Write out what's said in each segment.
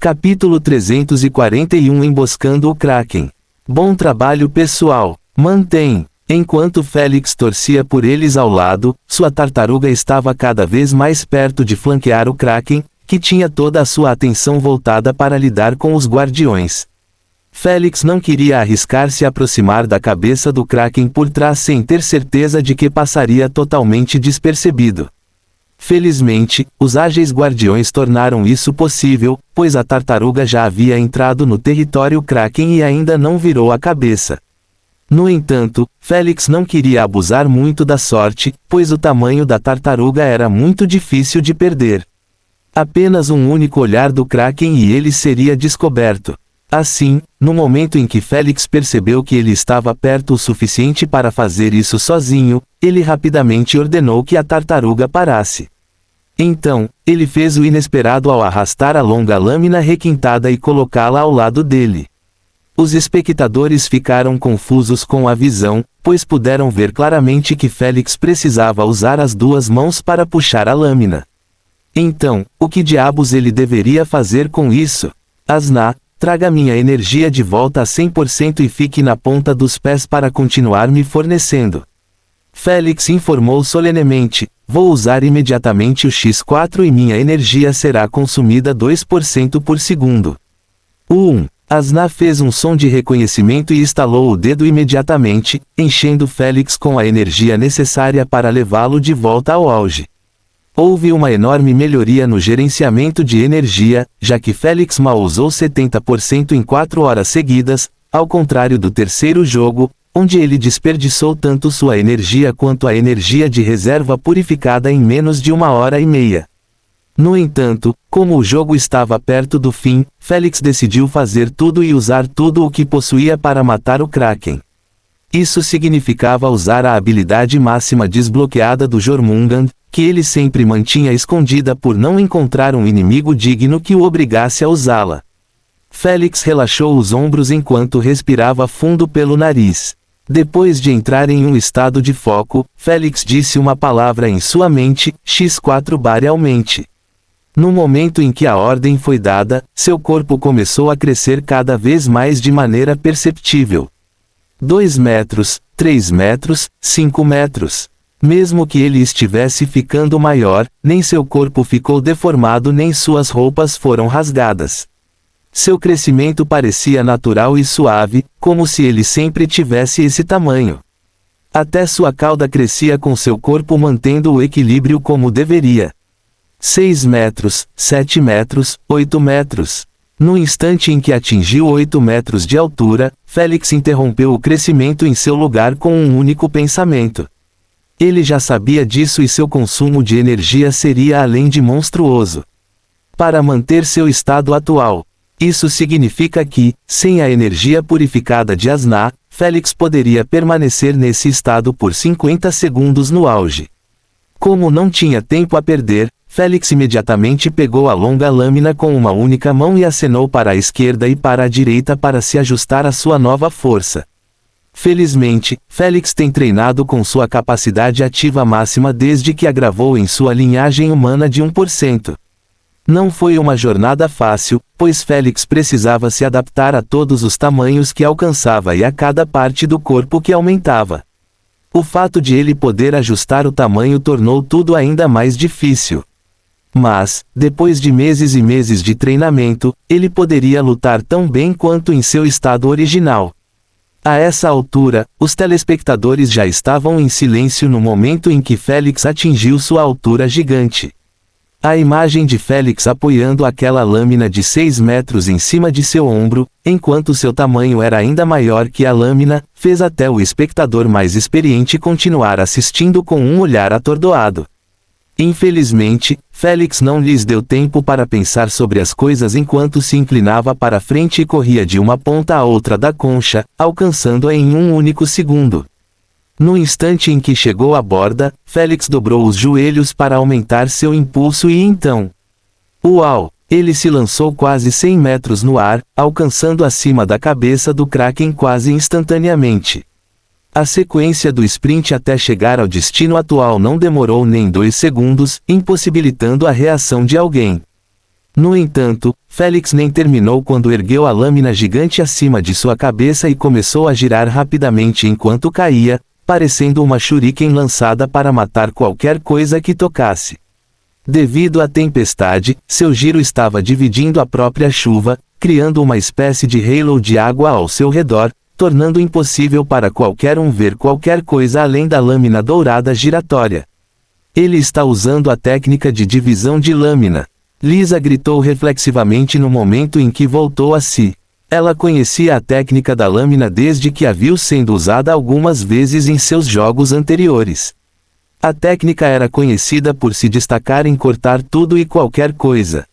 Capítulo 341 Emboscando o Kraken. Bom trabalho pessoal. Mantém. Enquanto Félix torcia por eles ao lado, sua tartaruga estava cada vez mais perto de flanquear o Kraken, que tinha toda a sua atenção voltada para lidar com os guardiões. Félix não queria arriscar se aproximar da cabeça do Kraken por trás sem ter certeza de que passaria totalmente despercebido. Felizmente, os ágeis guardiões tornaram isso possível, pois a tartaruga já havia entrado no território Kraken e ainda não virou a cabeça. No entanto, Félix não queria abusar muito da sorte, pois o tamanho da tartaruga era muito difícil de perder. Apenas um único olhar do Kraken e ele seria descoberto. Assim, no momento em que Félix percebeu que ele estava perto o suficiente para fazer isso sozinho, ele rapidamente ordenou que a tartaruga parasse. Então, ele fez o inesperado ao arrastar a longa lâmina requintada e colocá-la ao lado dele. Os espectadores ficaram confusos com a visão, pois puderam ver claramente que Félix precisava usar as duas mãos para puxar a lâmina. Então, o que diabos ele deveria fazer com isso? Asna, traga minha energia de volta a 100% e fique na ponta dos pés para continuar me fornecendo. Félix informou solenemente, vou usar imediatamente o X4 e minha energia será consumida 2% por segundo. Asna fez um som de reconhecimento e estalou o dedo imediatamente, enchendo Félix com a energia necessária para levá-lo de volta ao auge. Houve uma enorme melhoria no gerenciamento de energia, já que Félix mal usou 70% em 4 horas seguidas, ao contrário do terceiro jogo, onde ele desperdiçou tanto sua energia quanto a energia de reserva purificada em menos de 1h30. No entanto, como o jogo estava perto do fim, Félix decidiu fazer tudo e usar tudo o que possuía para matar o Kraken. Isso significava usar a habilidade máxima desbloqueada do Jormungand, que ele sempre mantinha escondida por não encontrar um inimigo digno que o obrigasse a usá-la. Félix relaxou os ombros enquanto respirava fundo pelo nariz. Depois de entrar em um estado de foco, Félix disse uma palavra em sua mente, X4-aumente. No momento em que a ordem foi dada, seu corpo começou a crescer cada vez mais de maneira perceptível. 2 metros, 3 metros, 5 metros. Mesmo que ele estivesse ficando maior, nem seu corpo ficou deformado nem suas roupas foram rasgadas. Seu crescimento parecia natural e suave, como se ele sempre tivesse esse tamanho. Até sua cauda crescia com seu corpo mantendo o equilíbrio como deveria. 6 metros, 7 metros, 8 metros. No instante em que atingiu 8 metros de altura, Félix interrompeu o crescimento em seu lugar com um único pensamento. Ele já sabia disso e seu consumo de energia seria além de monstruoso. Para manter seu estado atual. Isso significa que, sem a energia purificada de Asna, Félix poderia permanecer nesse estado por 50 segundos no auge. Como não tinha tempo a perder, Félix imediatamente pegou a longa lâmina com uma única mão e acenou para a esquerda e para a direita para se ajustar à sua nova força. Felizmente, Félix tem treinado com sua capacidade ativa máxima desde que a gravou em sua linhagem humana de 1%. Não foi uma jornada fácil, pois Félix precisava se adaptar a todos os tamanhos que alcançava e a cada parte do corpo que aumentava. O fato de ele poder ajustar o tamanho tornou tudo ainda mais difícil. Mas, depois de meses e meses de treinamento, ele poderia lutar tão bem quanto em seu estado original. A essa altura, os telespectadores já estavam em silêncio no momento em que Félix atingiu sua altura gigante. A imagem de Félix apoiando aquela lâmina de 6 metros em cima de seu ombro, enquanto seu tamanho era ainda maior que a lâmina, fez até o espectador mais experiente continuar assistindo com um olhar atordoado. Infelizmente, Félix não lhes deu tempo para pensar sobre as coisas enquanto se inclinava para frente e corria de uma ponta à outra da concha, alcançando-a em um único segundo. No instante em que chegou à borda, Félix dobrou os joelhos para aumentar seu impulso e então... Uau! Ele se lançou quase 100 metros no ar, alcançando acima da cabeça do Kraken quase instantaneamente. A sequência do sprint até chegar ao destino atual não demorou nem 2 segundos, impossibilitando a reação de alguém. No entanto, Félix nem terminou quando ergueu a lâmina gigante acima de sua cabeça e começou a girar rapidamente enquanto caía, parecendo uma shuriken lançada para matar qualquer coisa que tocasse. Devido à tempestade, seu giro estava dividindo a própria chuva, criando uma espécie de halo de água ao seu redor, tornando impossível para qualquer um ver qualquer coisa além da lâmina dourada giratória. Ele está usando a técnica de divisão de lâmina. Lisa gritou reflexivamente no momento em que voltou a si. Ela conhecia a técnica da lâmina desde que a viu sendo usada algumas vezes em seus jogos anteriores. A técnica era conhecida por se destacar em cortar tudo e qualquer coisa.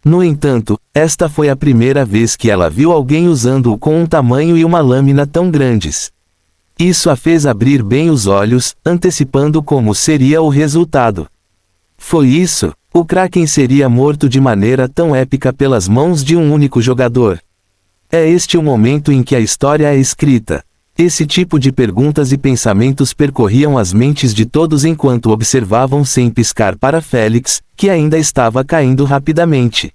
No entanto, esta foi a primeira vez que ela viu alguém usando-o com um tamanho e uma lâmina tão grandes. Isso a fez abrir bem os olhos, antecipando como seria o resultado. Foi isso. O Kraken seria morto de maneira tão épica pelas mãos de um único jogador. É este o momento em que a história é escrita. Esse tipo de perguntas e pensamentos percorriam as mentes de todos enquanto observavam sem piscar para Félix, que ainda estava caindo rapidamente.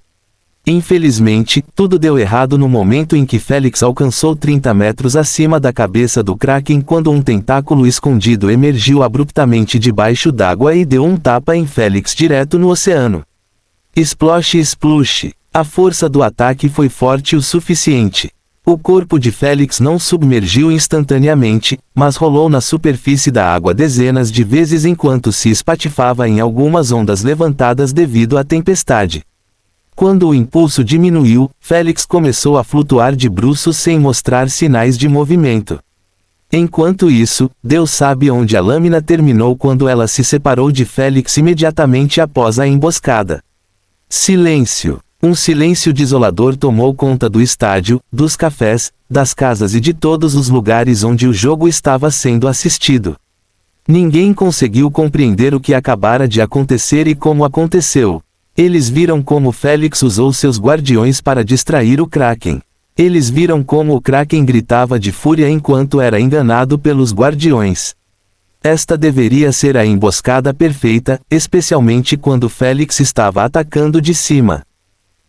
Infelizmente, tudo deu errado no momento em que Félix alcançou 30 metros acima da cabeça do Kraken quando um tentáculo escondido emergiu abruptamente debaixo d'água e deu um tapa em Félix direto no oceano. Splosh splush. A força do ataque foi forte o suficiente. O corpo de Félix não submergiu instantaneamente, mas rolou na superfície da água dezenas de vezes enquanto se espatifava em algumas ondas levantadas devido à tempestade. Quando o impulso diminuiu, Félix começou a flutuar de bruços sem mostrar sinais de movimento. Enquanto isso, Deus sabe onde a lâmina terminou quando ela se separou de Félix imediatamente após a emboscada. Silêncio. Um silêncio desolador tomou conta do estádio, dos cafés, das casas e de todos os lugares onde o jogo estava sendo assistido. Ninguém conseguiu compreender o que acabara de acontecer e como aconteceu. Eles viram como Félix usou seus guardiões para distrair o Kraken. Eles viram como o Kraken gritava de fúria enquanto era enganado pelos guardiões. Esta deveria ser a emboscada perfeita, especialmente quando Félix estava atacando de cima.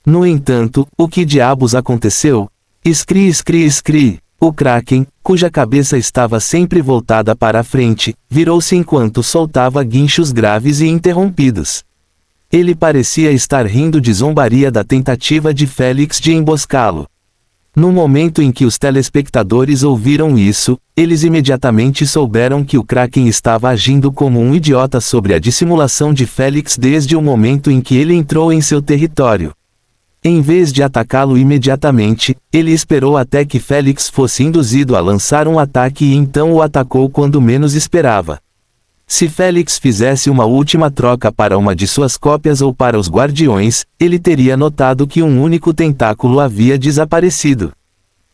No entanto, o que diabos aconteceu? Scree scree scree. O Kraken, cuja cabeça estava sempre voltada para a frente, virou-se enquanto soltava guinchos graves e interrompidos. Ele parecia estar rindo de zombaria da tentativa de Félix de emboscá-lo. No momento em que os telespectadores ouviram isso, eles imediatamente souberam que o Kraken estava agindo como um idiota sobre a dissimulação de Félix desde o momento em que ele entrou em seu território. Em vez de atacá-lo imediatamente, ele esperou até que Félix fosse induzido a lançar um ataque e então o atacou quando menos esperava. Se Félix fizesse uma última troca para uma de suas cópias ou para os guardiões, ele teria notado que um único tentáculo havia desaparecido.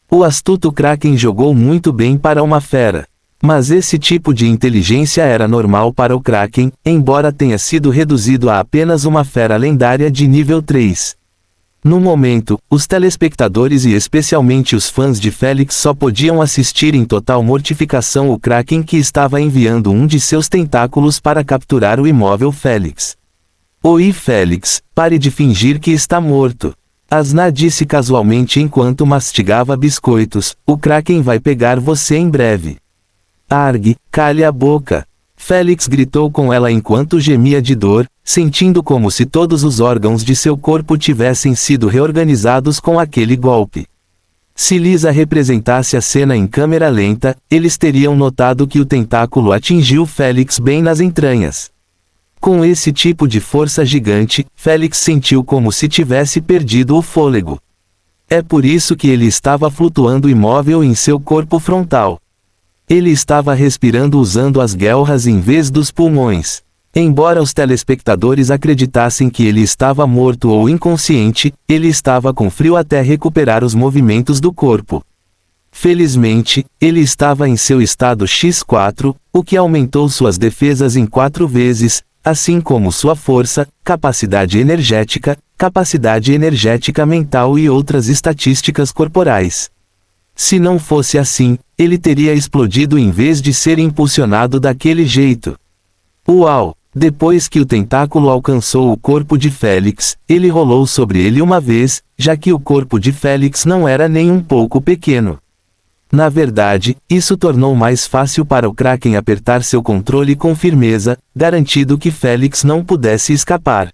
O astuto Kraken jogou muito bem para uma fera. Mas esse tipo de inteligência era normal para o Kraken, embora tenha sido reduzido a apenas uma fera lendária de nível 3. No momento, os telespectadores e especialmente os fãs de Félix só podiam assistir em total mortificação o Kraken que estava enviando um de seus tentáculos para capturar o imóvel Félix. Oi Félix, pare de fingir que está morto. Asna disse casualmente enquanto mastigava biscoitos, o Kraken vai pegar você em breve. Arg, calhe a boca. Félix gritou com ela enquanto gemia de dor, sentindo como se todos os órgãos de seu corpo tivessem sido reorganizados com aquele golpe. Se Lisa representasse a cena em câmera lenta, eles teriam notado que o tentáculo atingiu Félix bem nas entranhas. Com esse tipo de força gigante, Félix sentiu como se tivesse perdido o fôlego. É por isso que ele estava flutuando imóvel em seu corpo frontal. Ele estava respirando usando as guelras em vez dos pulmões. Embora os telespectadores acreditassem que ele estava morto ou inconsciente, ele estava com frio até recuperar os movimentos do corpo. Felizmente, ele estava em seu estado X4, o que aumentou suas defesas em 4 vezes, assim como sua força, capacidade energética mental e outras estatísticas corporais. Se não fosse assim, ele teria explodido em vez de ser impulsionado daquele jeito. Uau! Depois que o tentáculo alcançou o corpo de Félix, ele rolou sobre ele uma vez, já que o corpo de Félix não era nem um pouco pequeno. Na verdade, isso tornou mais fácil para o Kraken apertar seu controle com firmeza, garantindo que Félix não pudesse escapar.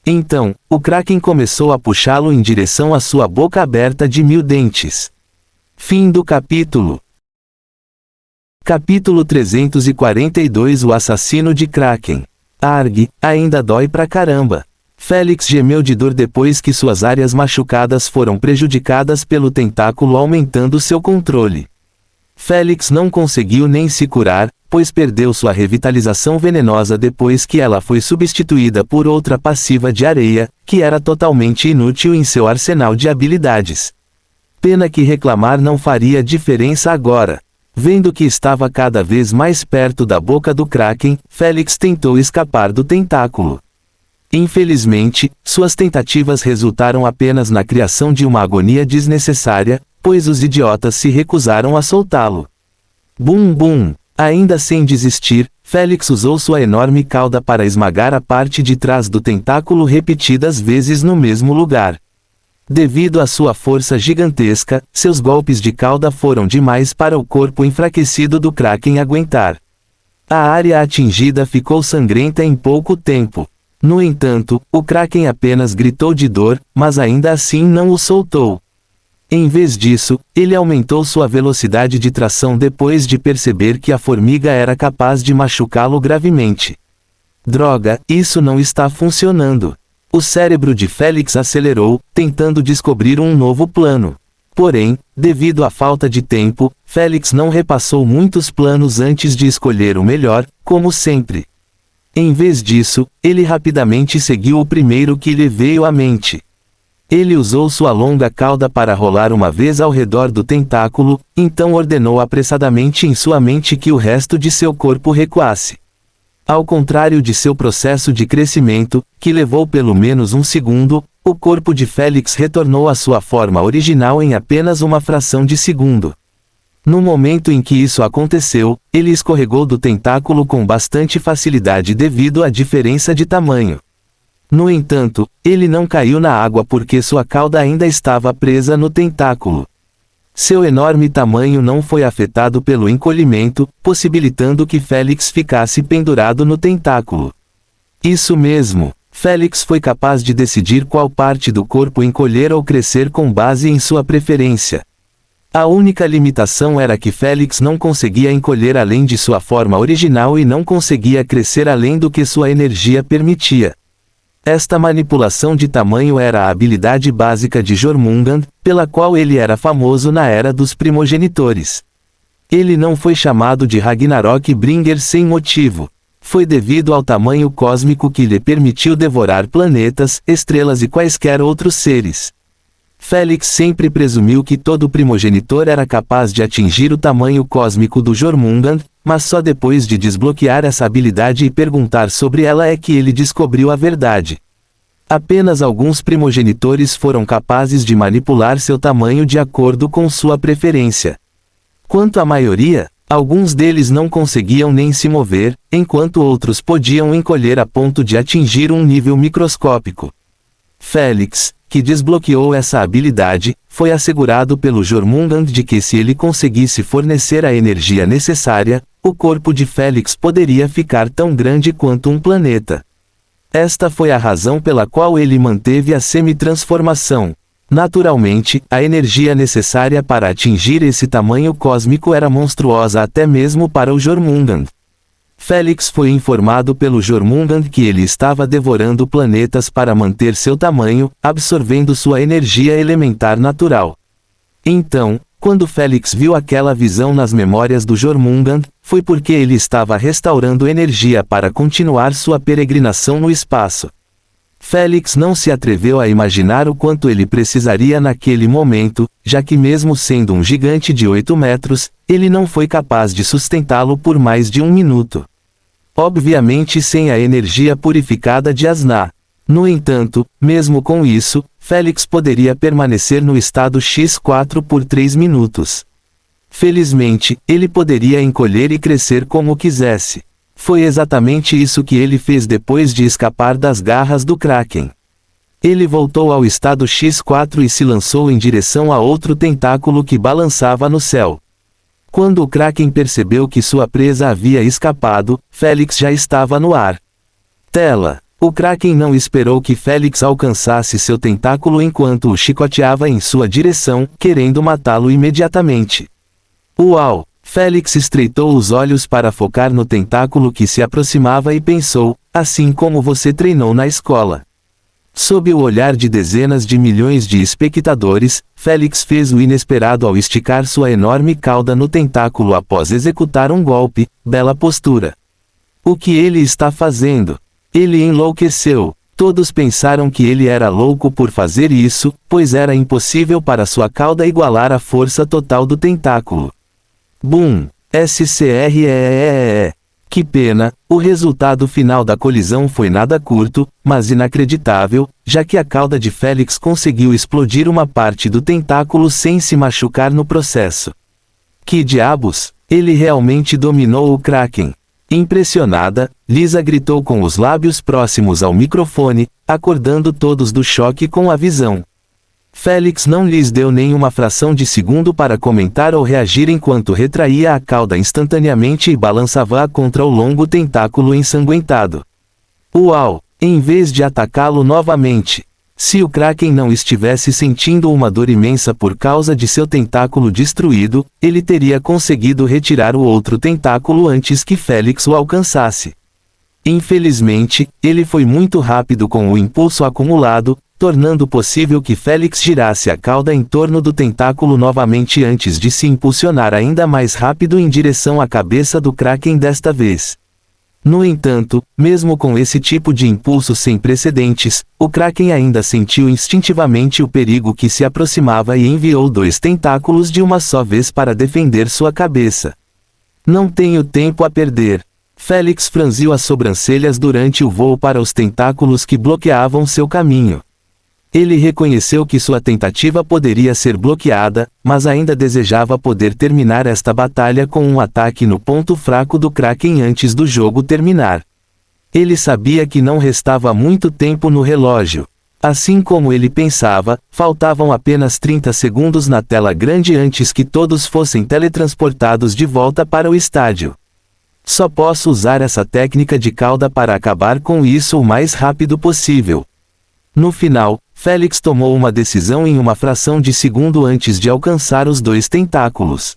Então, o Kraken começou a puxá-lo em direção à sua boca aberta de 1000 dentes. Fim do capítulo. Capítulo 342 O assassino de Kraken. Arg, ainda dói pra caramba. Félix gemeu de dor depois que suas áreas machucadas foram prejudicadas pelo tentáculo aumentando seu controle. Félix não conseguiu nem se curar, pois perdeu sua revitalização venenosa depois que ela foi substituída por outra passiva de areia, que era totalmente inútil em seu arsenal de habilidades. Pena que reclamar não faria diferença agora. Vendo que estava cada vez mais perto da boca do Kraken, Félix tentou escapar do tentáculo. Infelizmente, suas tentativas resultaram apenas na criação de uma agonia desnecessária, pois os idiotas se recusaram a soltá-lo. Bum bum! Ainda sem desistir, Félix usou sua enorme cauda para esmagar a parte de trás do tentáculo repetidas vezes no mesmo lugar. Devido à sua força gigantesca, seus golpes de cauda foram demais para o corpo enfraquecido do Kraken aguentar. A área atingida ficou sangrenta em pouco tempo. No entanto, o Kraken apenas gritou de dor, mas ainda assim não o soltou. Em vez disso, ele aumentou sua velocidade de tração depois de perceber que a formiga era capaz de machucá-lo gravemente. Droga, isso não está funcionando. O cérebro de Félix acelerou, tentando descobrir um novo plano. Porém, devido à falta de tempo, Félix não repassou muitos planos antes de escolher o melhor, como sempre. Em vez disso, ele rapidamente seguiu o primeiro que lhe veio à mente. Ele usou sua longa cauda para rolar uma vez ao redor do tentáculo, então ordenou apressadamente em sua mente que o resto de seu corpo recuasse. Ao contrário de seu processo de crescimento, que levou pelo menos um segundo, o corpo de Félix retornou à sua forma original em apenas uma fração de segundo. No momento em que isso aconteceu, ele escorregou do tentáculo com bastante facilidade devido à diferença de tamanho. No entanto, ele não caiu na água porque sua cauda ainda estava presa no tentáculo. Seu enorme tamanho não foi afetado pelo encolhimento, possibilitando que Félix ficasse pendurado no tentáculo. Isso mesmo, Félix foi capaz de decidir qual parte do corpo encolher ou crescer com base em sua preferência. A única limitação era que Félix não conseguia encolher além de sua forma original e não conseguia crescer além do que sua energia permitia. Esta manipulação de tamanho era a habilidade básica de Jormungand, pela qual ele era famoso na Era dos Primogenitores. Ele não foi chamado de Ragnarok Bringer sem motivo. Foi devido ao tamanho cósmico que lhe permitiu devorar planetas, estrelas e quaisquer outros seres. Félix sempre presumiu que todo primogenitor era capaz de atingir o tamanho cósmico do Jormungand, mas só depois de desbloquear essa habilidade e perguntar sobre ela é que ele descobriu a verdade. Apenas alguns primogenitores foram capazes de manipular seu tamanho de acordo com sua preferência. Quanto à maioria, alguns deles não conseguiam nem se mover, enquanto outros podiam encolher a ponto de atingir um nível microscópico. Félix, que desbloqueou essa habilidade, foi assegurado pelo Jormungand de que se ele conseguisse fornecer a energia necessária, o corpo de Félix poderia ficar tão grande quanto um planeta. Esta foi a razão pela qual ele manteve a semi-transformação. Naturalmente, a energia necessária para atingir esse tamanho cósmico era monstruosa até mesmo para o Jormungand. Félix foi informado pelo Jormungand que ele estava devorando planetas para manter seu tamanho, absorvendo sua energia elementar natural. Então, quando Félix viu aquela visão nas memórias do Jormungand, foi porque ele estava restaurando energia para continuar sua peregrinação no espaço. Félix não se atreveu a imaginar o quanto ele precisaria naquele momento, já que mesmo sendo um gigante de 8 metros, ele não foi capaz de sustentá-lo por mais de 1 minuto. Obviamente sem a energia purificada de Asna. No entanto, mesmo com isso, Félix poderia permanecer no estado X4 por 3 minutos. Felizmente, ele poderia encolher e crescer como quisesse. Foi exatamente isso que ele fez depois de escapar das garras do Kraken. Ele voltou ao estado X4 e se lançou em direção a outro tentáculo que balançava no céu. Quando o Kraken percebeu que sua presa havia escapado, Félix já estava no ar. Tela. O Kraken não esperou que Félix alcançasse seu tentáculo enquanto o chicoteava em sua direção, querendo matá-lo imediatamente. Uau! Félix estreitou os olhos para focar no tentáculo que se aproximava e pensou, assim como você treinou na escola. Sob o olhar de dezenas de milhões de espectadores, Félix fez o inesperado ao esticar sua enorme cauda no tentáculo após executar um golpe. Bela postura. O que ele está fazendo? Ele enlouqueceu. Todos pensaram que ele era louco por fazer isso, pois era impossível para sua cauda igualar a força total do tentáculo. Bum! SCREEE. Que pena, o resultado final da colisão foi nada curto, mas inacreditável, já que a cauda de Félix conseguiu explodir uma parte do tentáculo sem se machucar no processo. Que diabos! Ele realmente dominou o Kraken. Impressionada, Lisa gritou com os lábios próximos ao microfone, acordando todos do choque com a visão. Félix não lhes deu nenhuma fração de segundo para comentar ou reagir enquanto retraía a cauda instantaneamente e balançava-a contra o longo tentáculo ensanguentado. Uau! Em vez de atacá-lo novamente. Se o Kraken não estivesse sentindo uma dor imensa por causa de seu tentáculo destruído, ele teria conseguido retirar o outro tentáculo antes que Félix o alcançasse. Infelizmente, ele foi muito rápido com o impulso acumulado, tornando possível que Félix girasse a cauda em torno do tentáculo novamente antes de se impulsionar ainda mais rápido em direção à cabeça do Kraken desta vez. No entanto, mesmo com esse tipo de impulso sem precedentes, o Kraken ainda sentiu instintivamente o perigo que se aproximava e enviou 2 tentáculos de uma só vez para defender sua cabeça. Não tenho tempo a perder. Félix franziu as sobrancelhas durante o voo para os tentáculos que bloqueavam seu caminho. Ele reconheceu que sua tentativa poderia ser bloqueada, mas ainda desejava poder terminar esta batalha com um ataque no ponto fraco do Kraken antes do jogo terminar. Ele sabia que não restava muito tempo no relógio. Assim como ele pensava, faltavam apenas 30 segundos na tela grande antes que todos fossem teletransportados de volta para o estádio. Só posso usar essa técnica de cauda para acabar com isso o mais rápido possível. No final, Félix tomou uma decisão em uma fração de segundo antes de alcançar os 2 tentáculos.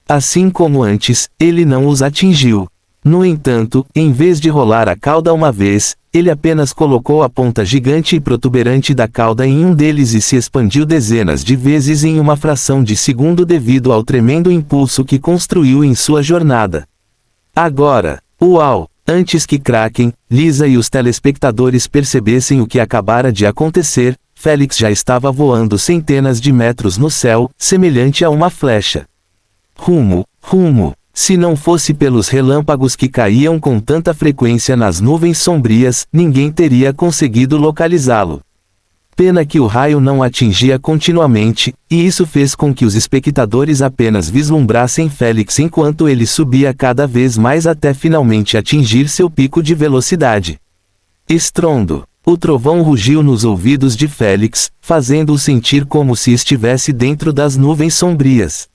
Assim como antes, ele não os atingiu. No entanto, em vez de rolar a cauda uma vez, ele apenas colocou a ponta gigante e protuberante da cauda em um deles e se expandiu dezenas de vezes em uma fração de segundo devido ao tremendo impulso que construiu em sua jornada. Agora, uau! Antes que Kraken, Lisa e os telespectadores percebessem o que acabara de acontecer, Félix já estava voando centenas de metros no céu, semelhante a uma flecha. Rumo. Se não fosse pelos relâmpagos que caíam com tanta frequência nas nuvens sombrias, ninguém teria conseguido localizá-lo. Pena que o raio não atingia continuamente, e isso fez com que os espectadores apenas vislumbrassem Félix enquanto ele subia cada vez mais até finalmente atingir seu pico de velocidade. Estrondo. O trovão rugiu nos ouvidos de Félix, fazendo-o sentir como se estivesse dentro das nuvens sombrias.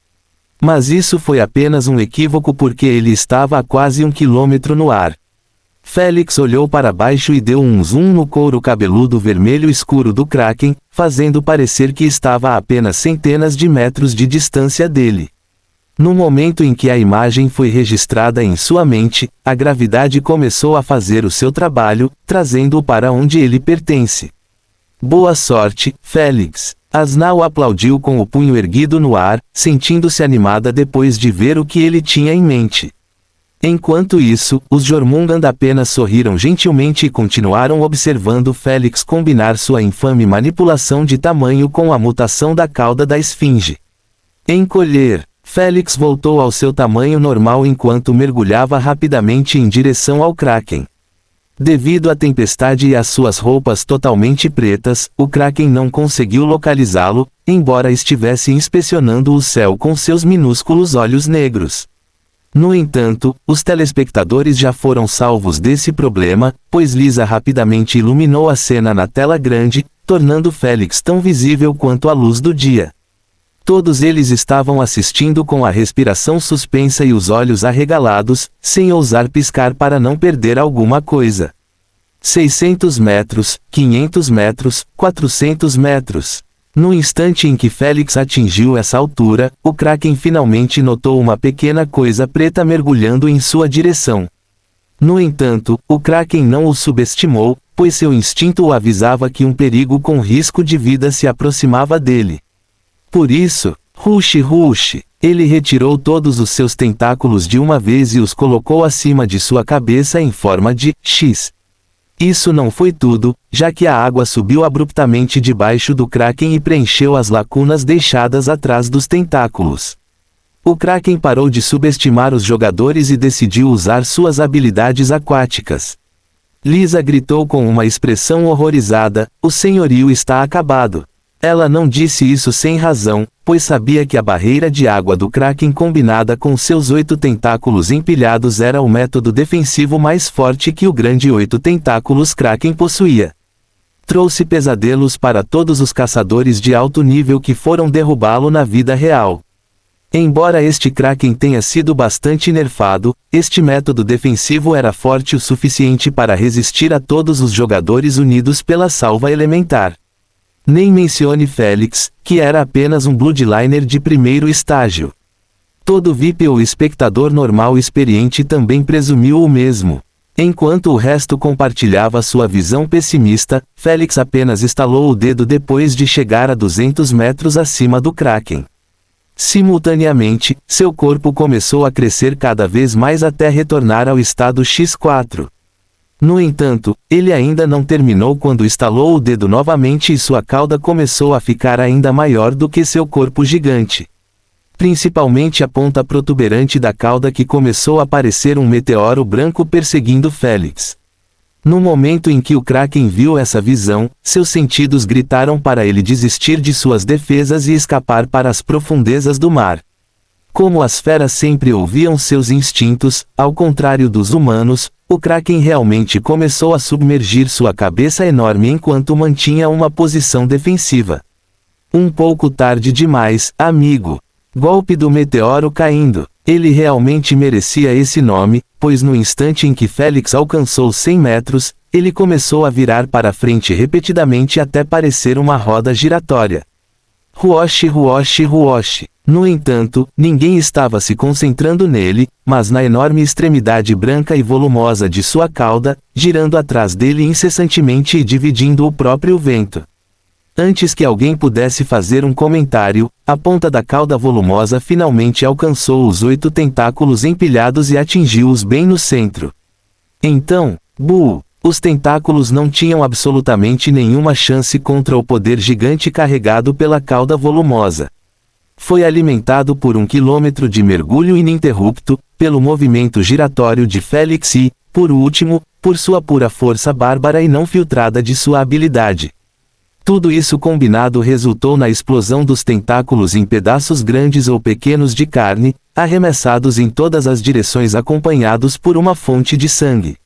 Mas isso foi apenas um equívoco porque ele estava a quase 1 quilômetro no ar. Félix olhou para baixo e deu um zoom no couro cabeludo vermelho escuro do Kraken, fazendo parecer que estava a apenas centenas de metros de distância dele. No momento em que a imagem foi registrada em sua mente, a gravidade começou a fazer o seu trabalho, trazendo-o para onde ele pertence. Boa sorte, Félix. Asnau aplaudiu com o punho erguido no ar, sentindo-se animada depois de ver o que ele tinha em mente. Enquanto isso, os Jormungand apenas sorriram gentilmente e continuaram observando Félix combinar sua infame manipulação de tamanho com a mutação da cauda da esfinge. Encolher. Félix voltou ao seu tamanho normal enquanto mergulhava rapidamente em direção ao Kraken. Devido à tempestade e às suas roupas totalmente pretas, o Kraken não conseguiu localizá-lo, embora estivesse inspecionando o céu com seus minúsculos olhos negros. No entanto, os telespectadores já foram salvos desse problema, pois Lisa rapidamente iluminou a cena na tela grande, tornando Felix tão visível quanto a luz do dia. Todos eles estavam assistindo com a respiração suspensa e os olhos arregalados, sem ousar piscar para não perder alguma coisa. 600 metros, 500 metros, 400 metros. No instante em que Felix atingiu essa altura, o Kraken finalmente notou uma pequena coisa preta mergulhando em sua direção. No entanto, o Kraken não o subestimou, pois seu instinto o avisava que um perigo com risco de vida se aproximava dele. Por isso, rush, ele retirou todos os seus tentáculos de uma vez e os colocou acima de sua cabeça em forma de X. Isso não foi tudo, já que a água subiu abruptamente debaixo do Kraken e preencheu as lacunas deixadas atrás dos tentáculos. O Kraken parou de subestimar os jogadores e decidiu usar suas habilidades aquáticas. Lisa gritou com uma expressão horrorizada: "O senhorio está acabado." Ela não disse isso sem razão, pois sabia que a barreira de água do Kraken combinada com seus 8 tentáculos empilhados era o método defensivo mais forte que o grande 8 tentáculos Kraken possuía. Trouxe pesadelos para todos os caçadores de alto nível que foram derrubá-lo na vida real. Embora este Kraken tenha sido bastante nerfado, este método defensivo era forte o suficiente para resistir a todos os jogadores unidos pela salva elementar. Nem mencione Felix, que era apenas um Bloodliner de primeiro estágio. Todo VIP ou espectador normal experiente também presumiu o mesmo. Enquanto o resto compartilhava sua visão pessimista, Felix apenas estalou o dedo depois de chegar a 200 metros acima do Kraken. Simultaneamente, seu corpo começou a crescer cada vez mais até retornar ao estado X4. No entanto, ele ainda não terminou quando estalou o dedo novamente e sua cauda começou a ficar ainda maior do que seu corpo gigante. Principalmente a ponta protuberante da cauda, que começou a parecer um meteoro branco perseguindo Felix. No momento em que o Kraken viu essa visão, seus sentidos gritaram para ele desistir de suas defesas e escapar para as profundezas do mar. Como as feras sempre ouviam seus instintos, ao contrário dos humanos, o Kraken realmente começou a submergir sua cabeça enorme enquanto mantinha uma posição defensiva. Um pouco tarde demais, amigo. Golpe do meteoro caindo. Ele realmente merecia esse nome, pois no instante em que Felix alcançou 100 metros, ele começou a virar para frente repetidamente até parecer uma roda giratória. Ruosh. No entanto, ninguém estava se concentrando nele, mas na enorme extremidade branca e volumosa de sua cauda, girando atrás dele incessantemente e dividindo o próprio vento. Antes que alguém pudesse fazer um comentário, a ponta da cauda volumosa finalmente alcançou os 8 tentáculos empilhados e atingiu-os bem no centro. Então, os tentáculos não tinham absolutamente nenhuma chance contra o poder gigante carregado pela cauda volumosa. Foi alimentado por 1 quilômetro de mergulho ininterrupto, pelo movimento giratório de Felix e, por último, por sua pura força bárbara e não filtrada de sua habilidade. Tudo isso combinado resultou na explosão dos tentáculos em pedaços grandes ou pequenos de carne, arremessados em todas as direções acompanhados por uma fonte de sangue.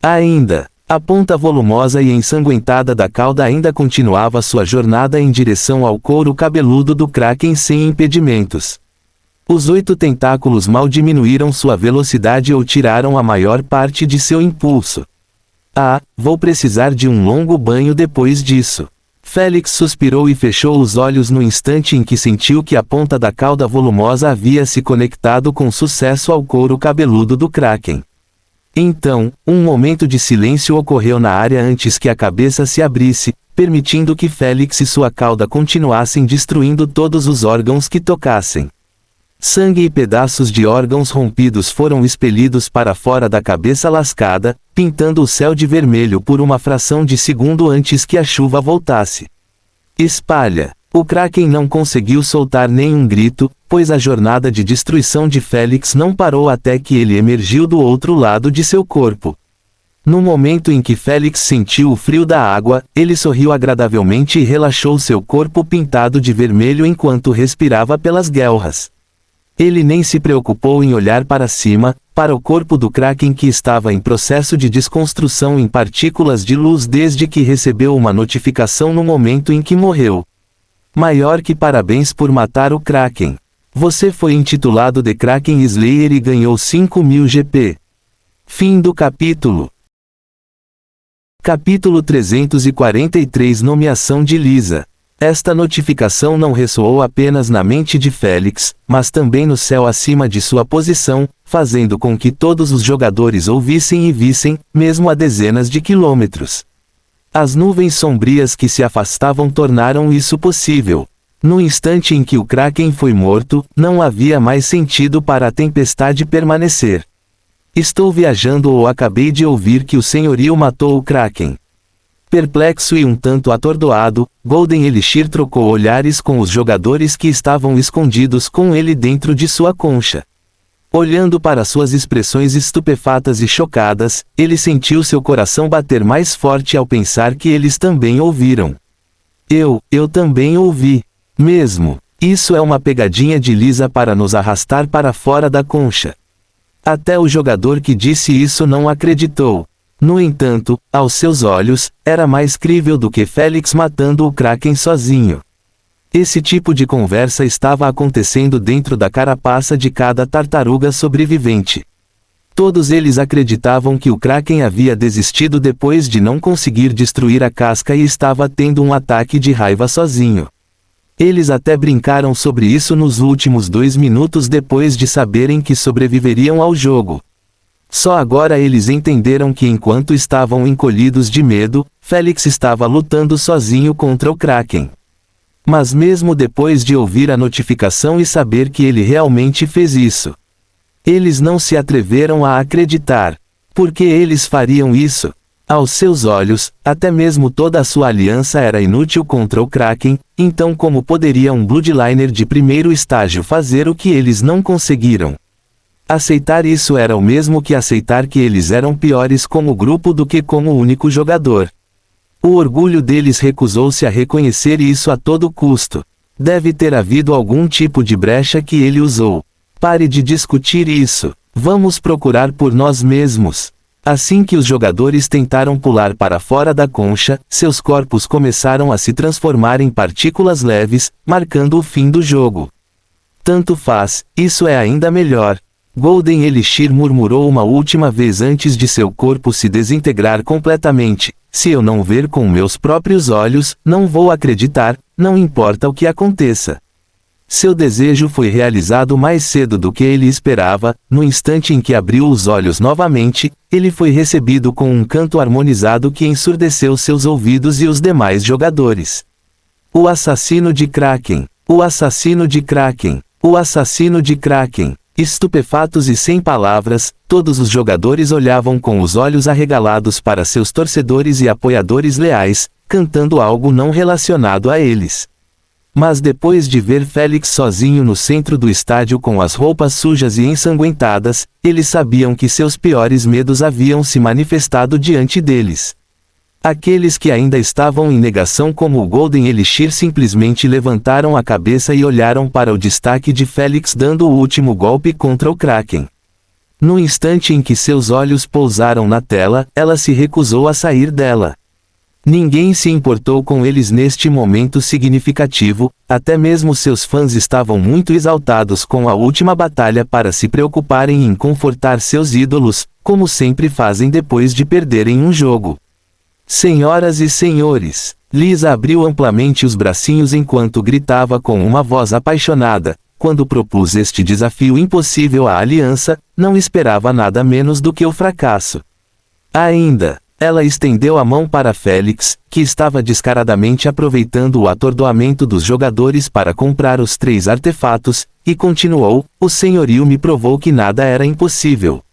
Ainda, a ponta volumosa e ensanguentada da cauda ainda continuava sua jornada em direção ao couro cabeludo do Kraken sem impedimentos. Os 8 tentáculos mal diminuíram sua velocidade ou tiraram a maior parte de seu impulso. Vou precisar de um longo banho depois disso. Felix suspirou e fechou os olhos no instante em que sentiu que a ponta da cauda volumosa havia se conectado com sucesso ao couro cabeludo do Kraken. Então, um momento de silêncio ocorreu na área antes que a cabeça se abrisse, permitindo que Felix e sua cauda continuassem destruindo todos os órgãos que tocassem. Sangue e pedaços de órgãos rompidos foram expelidos para fora da cabeça lascada, pintando o céu de vermelho por uma fração de segundo antes que a chuva voltasse. Espalha. O Kraken não conseguiu soltar nenhum grito, pois a jornada de destruição de Felix não parou até que ele emergiu do outro lado de seu corpo. No momento em que Felix sentiu o frio da água, ele sorriu agradavelmente e relaxou seu corpo pintado de vermelho enquanto respirava pelas guelras. Ele nem se preocupou em olhar para cima, para o corpo do Kraken que estava em processo de desconstrução em partículas de luz desde que recebeu uma notificação no momento em que morreu. Maior que parabéns por matar o Kraken. Você foi intitulado The Kraken Slayer e ganhou 5.000 GP. Fim do capítulo. Capítulo 343 Nomeação de Lisa. Esta notificação não ressoou apenas na mente de Felix, mas também no céu acima de sua posição, fazendo com que todos os jogadores ouvissem e vissem, mesmo a dezenas de quilômetros. As nuvens sombrias que se afastavam tornaram isso possível. No instante em que o Kraken foi morto, não havia mais sentido para a tempestade permanecer. Estou viajando ou acabei de ouvir que o senhorio matou o Kraken. Perplexo e um tanto atordoado, Golden Elixir trocou olhares com os jogadores que estavam escondidos com ele dentro de sua concha. Olhando para suas expressões estupefatas e chocadas, ele sentiu seu coração bater mais forte ao pensar que eles também ouviram. Eu também ouvi. Mesmo. Isso é uma pegadinha de Lisa para nos arrastar para fora da concha. Até o jogador que disse isso não acreditou. No entanto, aos seus olhos, era mais crível do que Felix matando o Kraken sozinho. Esse tipo de conversa estava acontecendo dentro da carapaça de cada tartaruga sobrevivente. Todos eles acreditavam que o Kraken havia desistido depois de não conseguir destruir a casca e estava tendo um ataque de raiva sozinho. Eles até brincaram sobre isso nos últimos 2 minutos depois de saberem que sobreviveriam ao jogo. Só agora eles entenderam que enquanto estavam encolhidos de medo, Felix estava lutando sozinho contra o Kraken. Mas mesmo depois de ouvir a notificação e saber que ele realmente fez isso, eles não se atreveram a acreditar. Por que eles fariam isso? Aos seus olhos, até mesmo toda a sua aliança era inútil contra o Kraken, então como poderia um Bloodliner de primeiro estágio fazer o que eles não conseguiram? Aceitar isso era o mesmo que aceitar que eles eram piores como grupo do que como único jogador. O orgulho deles recusou-se a reconhecer isso a todo custo. Deve ter havido algum tipo de brecha que ele usou. Pare de discutir isso. Vamos procurar por nós mesmos. Assim que os jogadores tentaram pular para fora da concha, seus corpos começaram a se transformar em partículas leves, marcando o fim do jogo. Tanto faz, isso é ainda melhor. Golden Elixir murmurou uma última vez antes de seu corpo se desintegrar completamente. Se eu não ver com meus próprios olhos, não vou acreditar, não importa o que aconteça. Seu desejo foi realizado mais cedo do que ele esperava. No instante em que abriu os olhos novamente, ele foi recebido com um canto harmonizado que ensurdeceu seus ouvidos e os demais jogadores. O assassino de Kraken! O assassino de Kraken! O assassino de Kraken! Estupefatos e sem palavras, todos os jogadores olhavam com os olhos arregalados para seus torcedores e apoiadores leais, cantando algo não relacionado a eles. Mas depois de ver Felix sozinho no centro do estádio com as roupas sujas e ensanguentadas, eles sabiam que seus piores medos haviam se manifestado diante deles. Aqueles que ainda estavam em negação como o Golden Elixir simplesmente levantaram a cabeça e olharam para o destaque de Felix dando o último golpe contra o Kraken. No instante em que seus olhos pousaram na tela, ela se recusou a sair dela. Ninguém se importou com eles neste momento significativo, até mesmo seus fãs estavam muito exaltados com a última batalha para se preocuparem em confortar seus ídolos, como sempre fazem depois de perderem um jogo. Senhoras e senhores, Lisa abriu amplamente os bracinhos enquanto gritava com uma voz apaixonada. Quando propus este desafio impossível à aliança, não esperava nada menos do que o fracasso. Ainda, ela estendeu a mão para Felix, que estava descaradamente aproveitando o atordoamento dos jogadores para comprar os 3 artefatos, e continuou: o senhorio me provou que nada era impossível.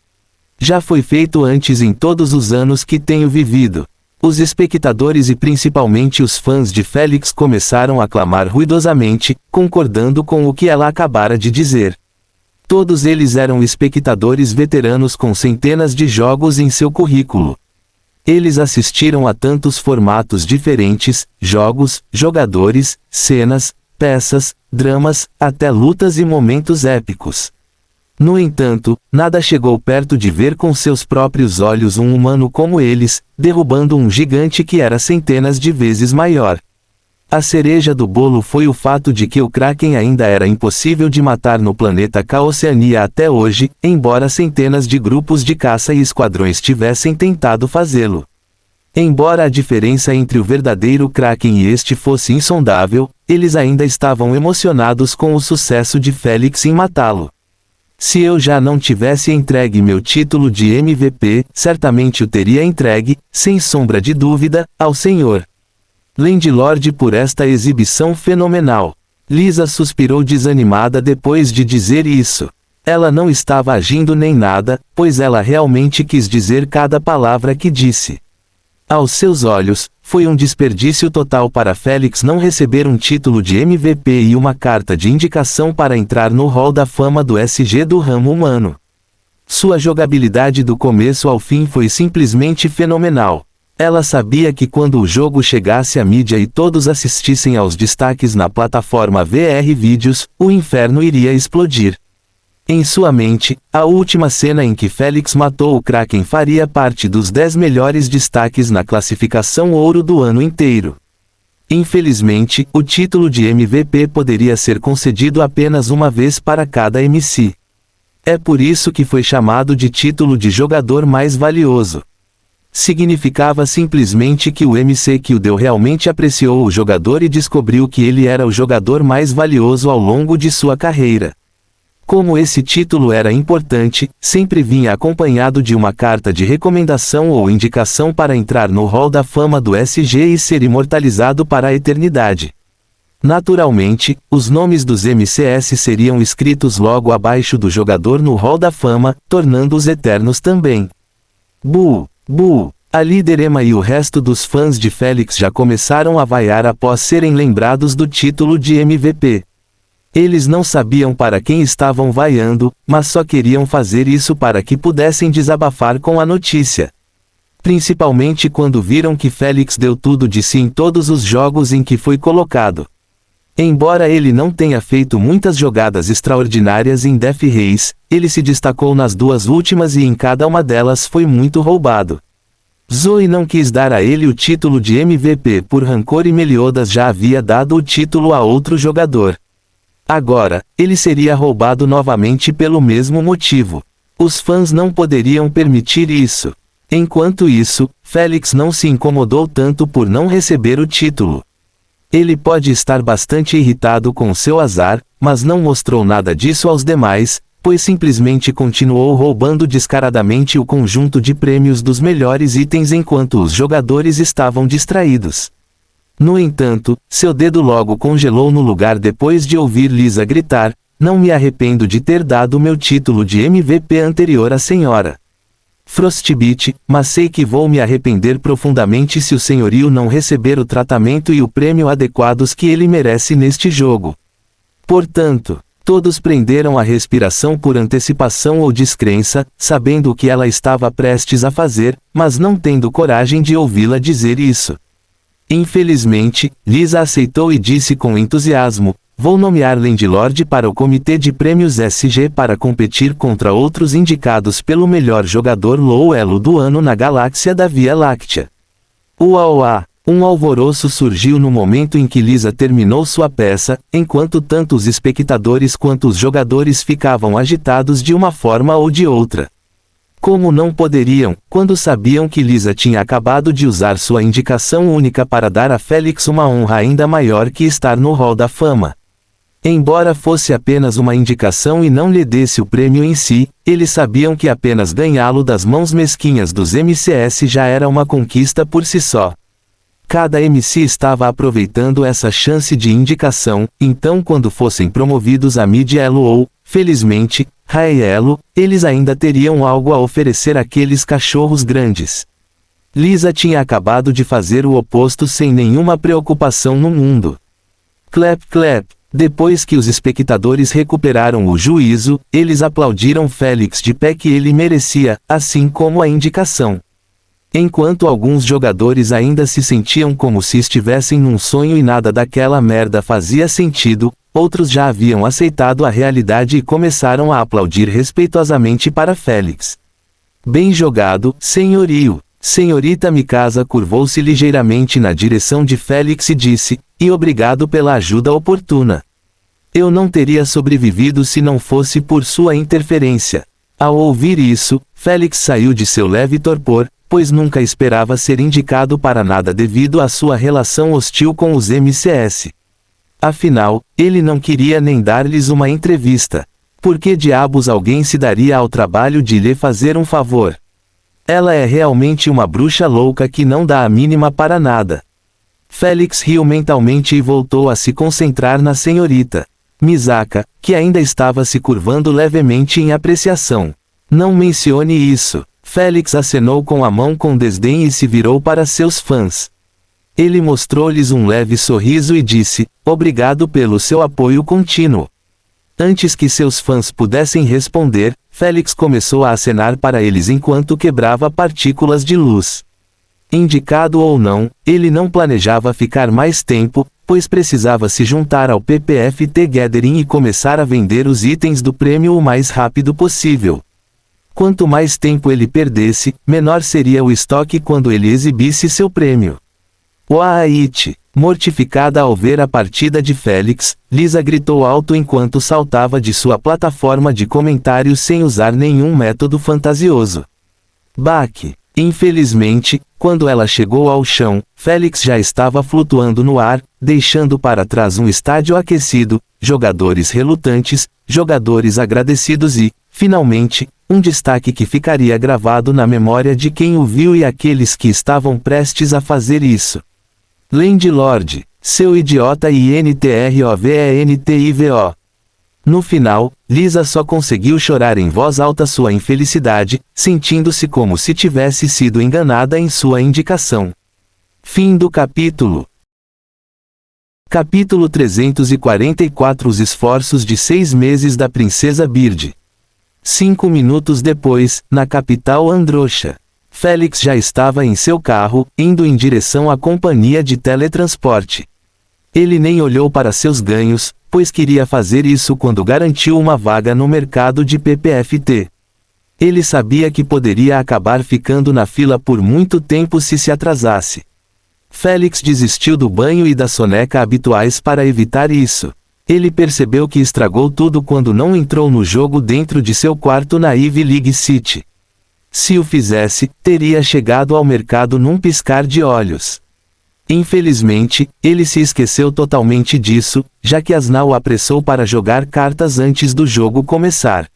Já foi feito antes em todos os anos que tenho vivido. Os espectadores e principalmente os fãs de Felix começaram a clamar ruidosamente, concordando com o que ela acabara de dizer. Todos eles eram espectadores veteranos com centenas de jogos em seu currículo. Eles assistiram a tantos formatos diferentes, jogos, jogadores, cenas, peças, dramas, até lutas e momentos épicos. No entanto, nada chegou perto de ver com seus próprios olhos um humano como eles, derrubando um gigante que era centenas de vezes maior. A cereja do bolo foi o fato de que o Kraken ainda era impossível de matar no planeta Caoceania até hoje, embora centenas de grupos de caça e esquadrões tivessem tentado fazê-lo. Embora a diferença entre o verdadeiro Kraken e este fosse insondável, eles ainda estavam emocionados com o sucesso de Felix em matá-lo. Se eu já não tivesse entregue meu título de MVP, certamente o teria entregue, sem sombra de dúvida, ao Sr. Landlord por esta exibição fenomenal. Lisa suspirou desanimada depois de dizer isso. Ela não estava agindo nem nada, pois ela realmente quis dizer cada palavra que disse. Aos seus olhos, foi um desperdício total para Felix não receber um título de MVP e uma carta de indicação para entrar no Hall da Fama do SG do ramo humano. Sua jogabilidade do começo ao fim foi simplesmente fenomenal. Ela sabia que quando o jogo chegasse à mídia e todos assistissem aos destaques na plataforma VR Vídeos, o inferno iria explodir. Em sua mente, a última cena em que Felix matou o Kraken faria parte dos 10 melhores destaques na classificação ouro do ano inteiro. Infelizmente, o título de MVP poderia ser concedido apenas uma vez para cada MC. É por isso que foi chamado de título de jogador mais valioso. Significava simplesmente que o MC que o deu realmente apreciou o jogador e descobriu que ele era o jogador mais valioso ao longo de sua carreira. Como esse título era importante, sempre vinha acompanhado de uma carta de recomendação ou indicação para entrar no Hall da Fama do SG e ser imortalizado para a eternidade. Naturalmente, os nomes dos MCS seriam escritos logo abaixo do jogador no Hall da Fama, tornando-os eternos também. A líder Emma e o resto dos fãs de Felix já começaram a vaiar após serem lembrados do título de MVP. Eles não sabiam para quem estavam vaiando, mas só queriam fazer isso para que pudessem desabafar com a notícia. Principalmente quando viram que Felix deu tudo de si em todos os jogos em que foi colocado. Embora ele não tenha feito muitas jogadas extraordinárias em Death Race, ele se destacou nas duas últimas e em cada uma delas foi muito roubado. Zoe não quis dar a ele o título de MVP por rancor e Meliodas já havia dado o título a outro jogador. Agora, ele seria roubado novamente pelo mesmo motivo. Os fãs não poderiam permitir isso. Enquanto isso, Felix não se incomodou tanto por não receber o título. Ele pode estar bastante irritado com seu azar, mas não mostrou nada disso aos demais, pois simplesmente continuou roubando descaradamente o conjunto de prêmios dos melhores itens enquanto os jogadores estavam distraídos. No entanto, seu dedo logo congelou no lugar depois de ouvir Lisa gritar: "Não me arrependo de ter dado meu título de MVP anterior à senhora Frostbite, mas sei que vou me arrepender profundamente se o senhorio não receber o tratamento e o prêmio adequados que ele merece neste jogo." Portanto, todos prenderam a respiração por antecipação ou descrença, sabendo o que ela estava prestes a fazer, mas não tendo coragem de ouvi-la dizer isso. Infelizmente, Lisa aceitou e disse com entusiasmo: "Vou nomear Landlord para o Comitê de Prêmios SG para competir contra outros indicados pelo melhor jogador low elo do ano na galáxia da Via Láctea." Uauá! Um alvoroço surgiu no momento em que Lisa terminou sua peça, enquanto tanto os espectadores quanto os jogadores ficavam agitados de uma forma ou de outra. Como não poderiam, quando sabiam que Lisa tinha acabado de usar sua indicação única para dar a Felix uma honra ainda maior que estar no Hall da Fama. Embora fosse apenas uma indicação e não lhe desse o prêmio em si, eles sabiam que apenas ganhá-lo das mãos mesquinhas dos MCS já era uma conquista por si só. Cada MC estava aproveitando essa chance de indicação, então quando fossem promovidos a Mid Elo ou, felizmente, High Elo, eles ainda teriam algo a oferecer àqueles cachorros grandes. Lisa tinha acabado de fazer o oposto sem nenhuma preocupação no mundo. Clap clap. Depois que os espectadores recuperaram o juízo, eles aplaudiram Felix de pé que ele merecia, assim como a indicação. Enquanto alguns jogadores ainda se sentiam como se estivessem num sonho e nada daquela merda fazia sentido, outros já haviam aceitado a realidade e começaram a aplaudir respeitosamente para Félix. Bem jogado, senhorio. Senhorita Mikasa curvou-se ligeiramente na direção de Félix e disse, e obrigado pela ajuda oportuna. Eu não teria sobrevivido se não fosse por sua interferência. Ao ouvir isso, Félix saiu de seu leve torpor, pois nunca esperava ser indicado para nada devido à sua relação hostil com os MCS. Afinal, ele não queria nem dar-lhes uma entrevista. Por que diabos alguém se daria ao trabalho de lhe fazer um favor? Ela é realmente uma bruxa louca que não dá a mínima para nada. Félix riu mentalmente e voltou a se concentrar na senhorita Misaka, que ainda estava se curvando levemente em apreciação. Não mencione isso. Félix acenou com a mão com desdém e se virou para seus fãs. Ele mostrou-lhes um leve sorriso e disse, obrigado pelo seu apoio contínuo. Antes que seus fãs pudessem responder, Félix começou a acenar para eles enquanto quebrava partículas de luz. Indicado ou não, ele não planejava ficar mais tempo, pois precisava se juntar ao PPFT Gathering e começar a vender os itens do prêmio o mais rápido possível. Quanto mais tempo ele perdesse, menor seria o estoque quando ele exibisse seu prêmio. Wait! Mortificada ao ver a partida de Félix, Lisa gritou alto enquanto saltava de sua plataforma de comentários sem usar nenhum método fantasioso. Baque! Infelizmente, quando ela chegou ao chão, Félix já estava flutuando no ar, deixando para trás um estádio aquecido, jogadores relutantes, jogadores agradecidos e, finalmente, um destaque que ficaria gravado na memória de quem o viu e aqueles que estavam prestes a fazer isso. Landlord, seu idiota INTROVENTIVO. No final, Lisa só conseguiu chorar em voz alta sua infelicidade, sentindo-se como se tivesse sido enganada em sua indicação. Fim do capítulo. Capítulo 344 Os esforços de 6 meses da Princesa Bird. 5 minutos depois, na capital Androcha. Félix já estava em seu carro, indo em direção à companhia de teletransporte. Ele nem olhou para seus ganhos, pois queria fazer isso quando garantiu uma vaga no mercado de PPFT. Ele sabia que poderia acabar ficando na fila por muito tempo se atrasasse. Félix desistiu do banho e da soneca habituais para evitar isso. Ele percebeu que estragou tudo quando não entrou no jogo dentro de seu quarto na Ivy League City. Se o fizesse, teria chegado ao mercado num piscar de olhos. Infelizmente, ele se esqueceu totalmente disso, já que Asna o apressou para jogar cartas antes do jogo começar.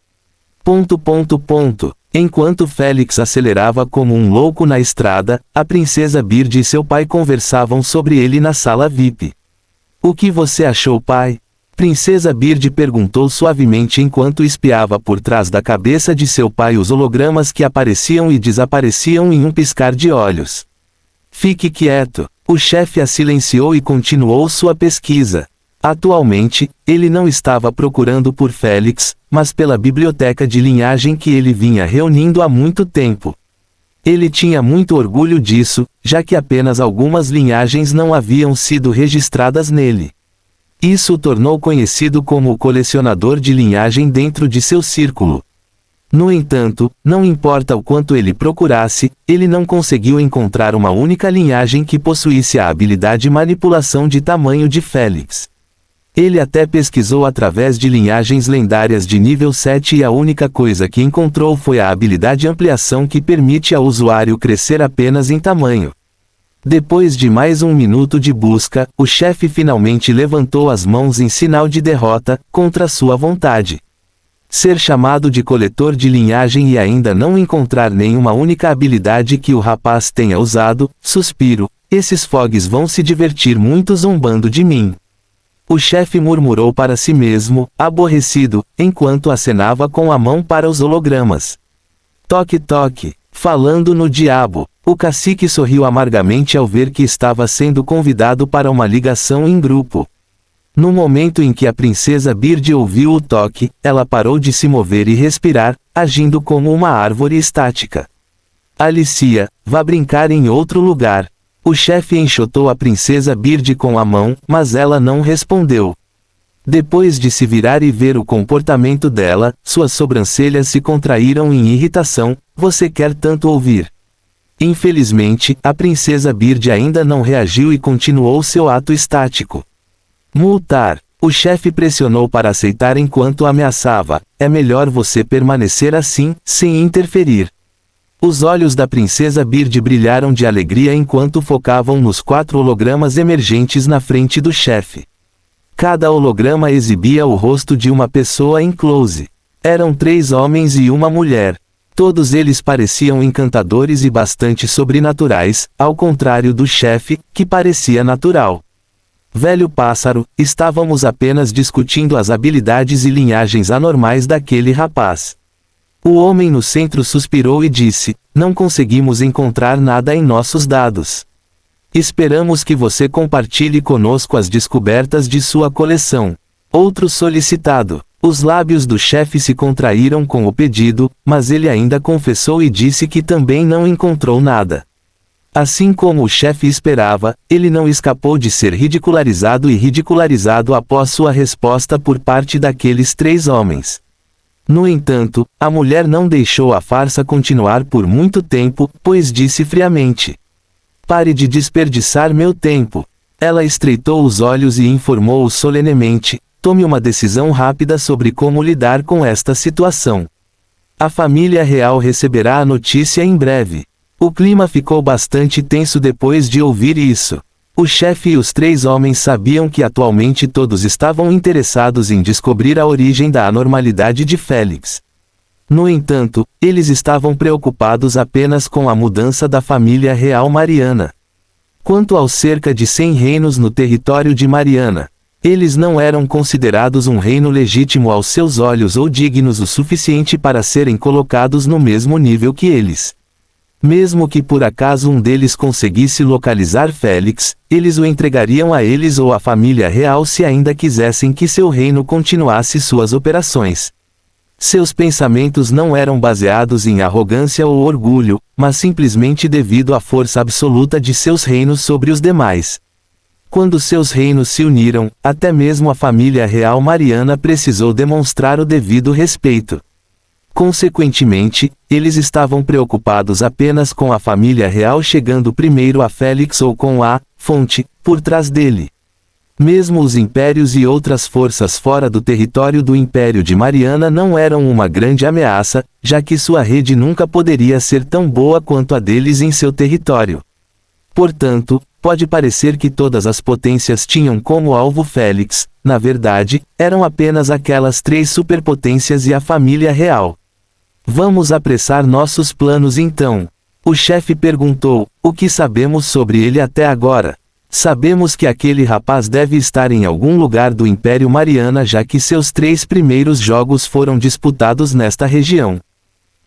Enquanto Félix acelerava como um louco na estrada, a Princesa Bird e seu pai conversavam sobre ele na sala VIP. O que você achou, pai? Princesa Bird perguntou suavemente enquanto espiava por trás da cabeça de seu pai os hologramas que apareciam e desapareciam em um piscar de olhos. Fique quieto. O chefe a silenciou e continuou sua pesquisa. Atualmente, ele não estava procurando por Félix, mas pela biblioteca de linhagem que ele vinha reunindo há muito tempo. Ele tinha muito orgulho disso, já que apenas algumas linhagens não haviam sido registradas nele. Isso o tornou conhecido como o colecionador de linhagem dentro de seu círculo. No entanto, não importa o quanto ele procurasse, ele não conseguiu encontrar uma única linhagem que possuísse a habilidade manipulação de tamanho de Félix. Ele até pesquisou através de linhagens lendárias de nível 7 e a única coisa que encontrou foi a habilidade ampliação que permite ao usuário crescer apenas em tamanho. Depois de mais um minuto de busca, o chefe finalmente levantou as mãos em sinal de derrota, contra sua vontade. Ser chamado de coletor de linhagem e ainda não encontrar nenhuma única habilidade que o rapaz tenha usado, suspiro, esses fogues vão se divertir muito zombando de mim. O chefe murmurou para si mesmo, aborrecido, enquanto acenava com a mão para os hologramas. Toque toque, falando no diabo. O cacique sorriu amargamente ao ver que estava sendo convidado para uma ligação em grupo. No momento em que a Princesa Bird ouviu o toque, ela parou de se mover e respirar, agindo como uma árvore estática. Alicia, vá brincar em outro lugar. O chefe enxotou a Princesa Bird com a mão, mas ela não respondeu. Depois de se virar e ver o comportamento dela, suas sobrancelhas se contraíram em irritação. Você quer tanto ouvir? Infelizmente, a princesa Bird ainda não reagiu e continuou seu ato estático. Multar. O chefe pressionou para aceitar enquanto ameaçava. É melhor você permanecer assim, sem interferir. Os olhos da princesa Bird brilharam de alegria enquanto focavam nos 4 hologramas emergentes na frente do chefe. Cada holograma exibia o rosto de uma pessoa em close. Eram 3 homens e uma mulher. Todos eles pareciam encantadores e bastante sobrenaturais, ao contrário do chefe, que parecia natural. Velho pássaro, estávamos apenas discutindo as habilidades e linhagens anormais daquele rapaz. O homem no centro suspirou e disse: não conseguimos encontrar nada em nossos dados. Esperamos que você compartilhe conosco as descobertas de sua coleção. Outro solicitado. Os lábios do chefe se contraíram com o pedido, mas ele ainda confessou e disse que também não encontrou nada. Assim como o chefe esperava, ele não escapou de ser ridicularizado após sua resposta por parte daqueles 3 homens. No entanto, a mulher não deixou a farsa continuar por muito tempo, pois disse friamente: pare de desperdiçar meu tempo. Ela estreitou os olhos e informou-o solenemente: tome uma decisão rápida sobre como lidar com esta situação. A família real receberá a notícia em breve. O clima ficou bastante tenso depois de ouvir isso. O chefe e os 3 homens sabiam que atualmente todos estavam interessados em descobrir a origem da anormalidade de Félix. No entanto, eles estavam preocupados apenas com a mudança da família real Mariana. Quanto aos cerca de 100 reinos no território de Mariana, eles não eram considerados um reino legítimo aos seus olhos ou dignos o suficiente para serem colocados no mesmo nível que eles. Mesmo que por acaso um deles conseguisse localizar Félix, eles o entregariam a eles ou à família real se ainda quisessem que seu reino continuasse suas operações. Seus pensamentos não eram baseados em arrogância ou orgulho, mas simplesmente devido à força absoluta de seus reinos sobre os demais. Quando seus reinos se uniram, até mesmo a família real Mariana precisou demonstrar o devido respeito. Consequentemente, eles estavam preocupados apenas com a família real chegando primeiro a Félix ou com a fonte por trás dele. Mesmo os impérios e outras forças fora do território do Império de Mariana não eram uma grande ameaça, já que sua rede nunca poderia ser tão boa quanto a deles em seu território. Portanto, pode parecer que todas as potências tinham como alvo Félix. Na verdade, eram apenas aquelas 3 superpotências e a família real. Vamos apressar nossos planos então. O chefe perguntou: o que sabemos sobre ele até agora? Sabemos que aquele rapaz deve estar em algum lugar do Império Mariana, já que seus 3 primeiros jogos foram disputados nesta região.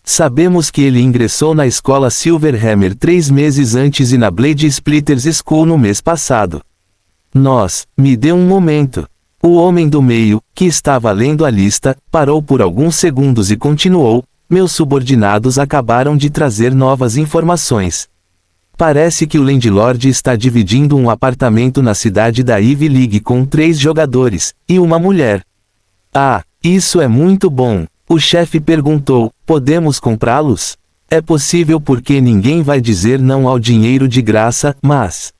Sabemos que ele ingressou na escola Silverhammer 3 meses antes e na Blade Splitters School no mês passado. Me dê um momento. O homem do meio, que estava lendo a lista, parou por alguns segundos e continuou: meus subordinados acabaram de trazer novas informações. Parece que o Landlord está dividindo um apartamento na cidade da Ivy League com 3 jogadores, e uma mulher. Ah, isso é muito bom. O chefe perguntou: podemos comprá-los? É possível porque ninguém vai dizer não ao dinheiro de graça, mas...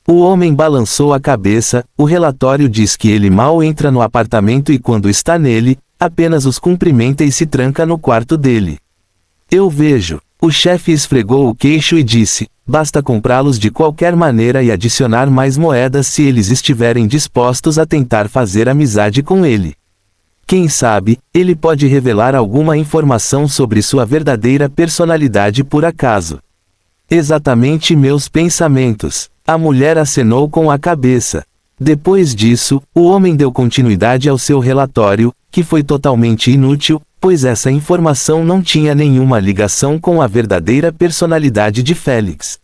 O homem balançou a cabeça. O relatório diz que ele mal entra no apartamento e quando está nele, apenas os cumprimenta e se tranca no quarto dele. Eu vejo. O chefe esfregou o queixo e disse: basta comprá-los de qualquer maneira e adicionar mais moedas se eles estiverem dispostos a tentar fazer amizade com ele. Quem sabe, ele pode revelar alguma informação sobre sua verdadeira personalidade por acaso. Exatamente meus pensamentos. A mulher acenou com a cabeça. Depois disso, o homem deu continuidade ao seu relatório, que foi totalmente inútil, pois essa informação não tinha nenhuma ligação com a verdadeira personalidade de Félix.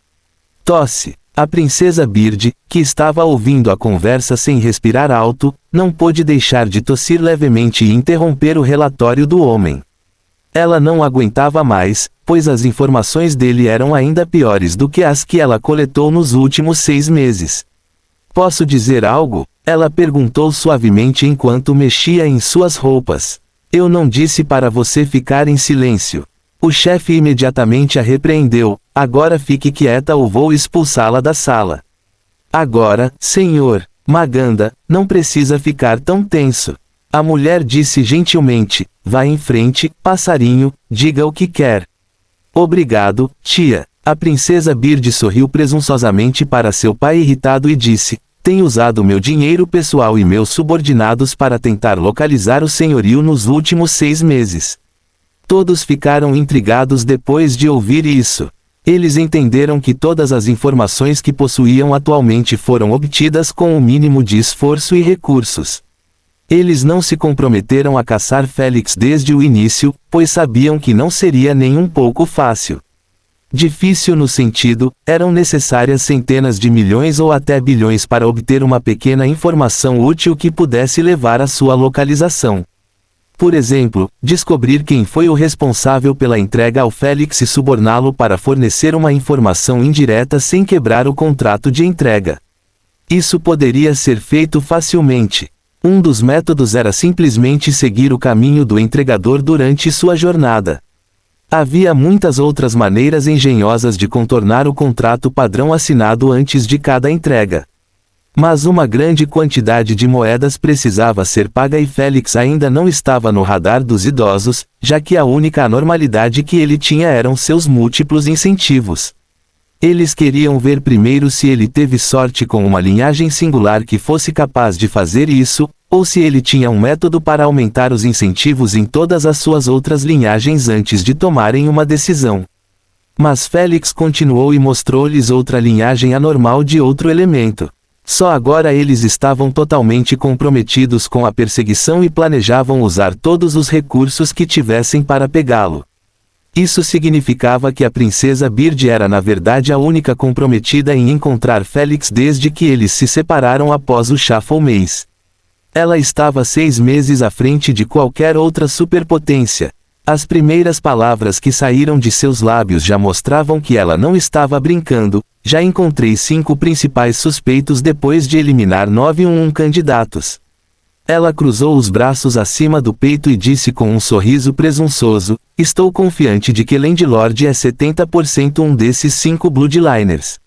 Tosse. A princesa Bird, que estava ouvindo a conversa sem respirar alto, não pôde deixar de tossir levemente e interromper o relatório do homem. Ela não aguentava mais, pois as informações dele eram ainda piores do que as que ela coletou nos últimos 6 meses. Posso dizer algo? Ela perguntou suavemente enquanto mexia em suas roupas. Eu não disse para você ficar em silêncio. O chefe imediatamente a repreendeu. Agora fique quieta ou vou expulsá-la da sala. Agora, senhor Maganda, não precisa ficar tão tenso. A mulher disse gentilmente, vá em frente, passarinho, diga o que quer. Obrigado, tia. A princesa Bird sorriu presunçosamente para seu pai irritado e disse, tenho usado meu dinheiro pessoal e meus subordinados para tentar localizar o senhorio nos últimos 6 meses. Todos ficaram intrigados depois de ouvir isso. Eles entenderam que todas as informações que possuíam atualmente foram obtidas com o mínimo de esforço e recursos. Eles não se comprometeram a caçar Félix desde o início, pois sabiam que não seria nem um pouco fácil. Difícil no sentido, eram necessárias centenas de milhões ou até bilhões para obter uma pequena informação útil que pudesse levar à sua localização. Por exemplo, descobrir quem foi o responsável pela entrega ao Félix e suborná-lo para fornecer uma informação indireta sem quebrar o contrato de entrega. Isso poderia ser feito facilmente. Um dos métodos era simplesmente seguir o caminho do entregador durante sua jornada. Havia muitas outras maneiras engenhosas de contornar o contrato padrão assinado antes de cada entrega. Mas uma grande quantidade de moedas precisava ser paga e Félix ainda não estava no radar dos idosos, já que a única anormalidade que ele tinha eram seus múltiplos incentivos. Eles queriam ver primeiro se ele teve sorte com uma linhagem singular que fosse capaz de fazer isso, ou se ele tinha um método para aumentar os incentivos em todas as suas outras linhagens antes de tomarem uma decisão. Mas Félix continuou e mostrou-lhes outra linhagem anormal de outro elemento. Só agora eles estavam totalmente comprometidos com a perseguição e planejavam usar todos os recursos que tivessem para pegá-lo. Isso significava que a princesa Bird era na verdade a única comprometida em encontrar Félix desde que eles se separaram após o Shuffle-Maze. Ela estava 6 meses à frente de qualquer outra superpotência. As primeiras palavras que saíram de seus lábios já mostravam que ela não estava brincando. Já encontrei 5 principais suspeitos depois de eliminar 9 candidatos. Ela cruzou os braços acima do peito e disse com um sorriso presunçoso, estou confiante de que Landlord é 70% um desses 5 Bloodliners.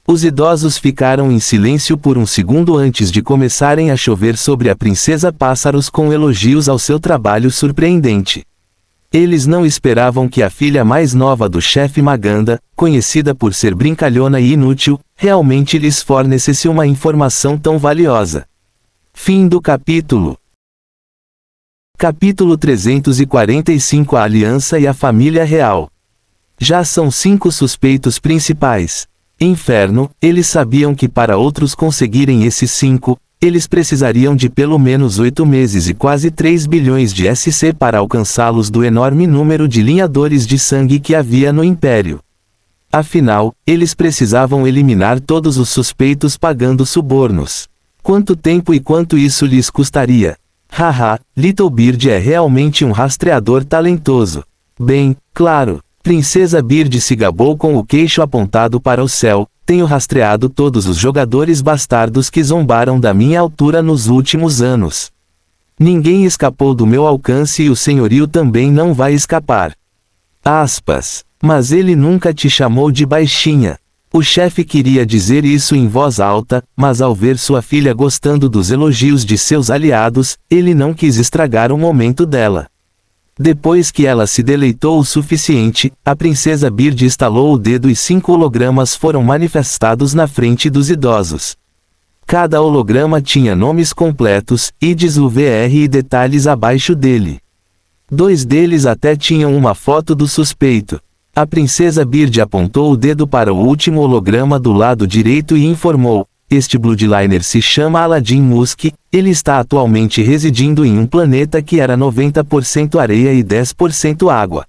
Os idosos ficaram em silêncio por um segundo antes de começarem a chover sobre a princesa Pássaros com elogios ao seu trabalho surpreendente. Eles não esperavam que a filha mais nova do chefe Maganda, conhecida por ser brincalhona e inútil, realmente lhes fornecesse uma informação tão valiosa. Fim do capítulo. Capítulo 345 A Aliança e a Família Real. Já são 5 suspeitos principais. Inferno, eles sabiam que para outros conseguirem esses 5, eles precisariam de pelo menos 8 meses e quase 3 bilhões de SC para alcançá-los do enorme número de linhadores de sangue que havia no Império. Afinal, eles precisavam eliminar todos os suspeitos pagando subornos. Quanto tempo e quanto isso lhes custaria? Haha, Littlebird é realmente um rastreador talentoso. Bem, claro, Princesa Bird se gabou com o queixo apontado para o céu. Tenho rastreado todos os jogadores bastardos que zombaram da minha altura nos últimos anos. Ninguém escapou do meu alcance e o senhorio também não vai escapar. Aspas. Mas ele nunca te chamou de baixinha. O chefe queria dizer isso em voz alta, mas ao ver sua filha gostando dos elogios de seus aliados, ele não quis estragar o momento dela. Depois que ela se deleitou o suficiente, a princesa Bird estalou o dedo e 5 hologramas foram manifestados na frente dos idosos. Cada holograma tinha nomes completos, IDs UVR e detalhes abaixo dele. 2 deles até tinham uma foto do suspeito. A princesa Bird apontou o dedo para o último holograma do lado direito e informou, este Bloodliner se chama Aladdin Musk, ele está atualmente residindo em um planeta que era 90% areia e 10% água.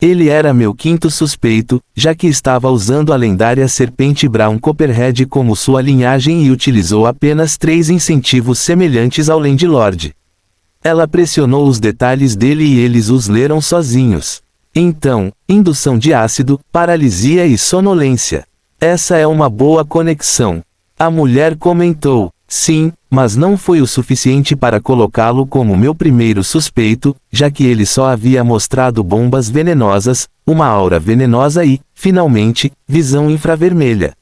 Ele era meu 5º suspeito, já que estava usando a lendária serpente Brown Copperhead como sua linhagem e utilizou apenas 3 incentivos semelhantes ao Landlord. Ela pressionou os detalhes dele e eles os leram sozinhos. Então, indução de ácido, paralisia e sonolência. Essa é uma boa conexão. A mulher comentou. Sim, mas não foi o suficiente para colocá-lo como meu primeiro suspeito, já que ele só havia mostrado bombas venenosas, uma aura venenosa e, finalmente, visão infravermelha.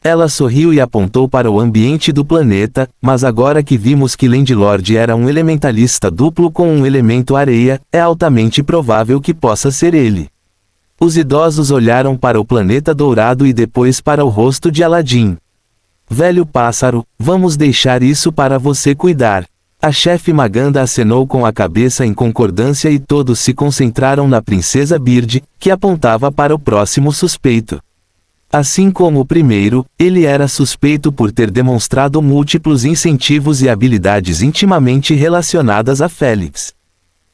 Ela sorriu e apontou para o ambiente do planeta, mas agora que vimos que Landlord era um elementalista duplo com um elemento areia, é altamente provável que possa ser ele. Os idosos olharam para o planeta dourado e depois para o rosto de Aladdin. Velho pássaro, vamos deixar isso para você cuidar. A chefe Maganda acenou com a cabeça em concordância e todos se concentraram na princesa Bird, que apontava para o próximo suspeito. Assim como o primeiro, ele era suspeito por ter demonstrado múltiplos incentivos e habilidades intimamente relacionadas a Félix.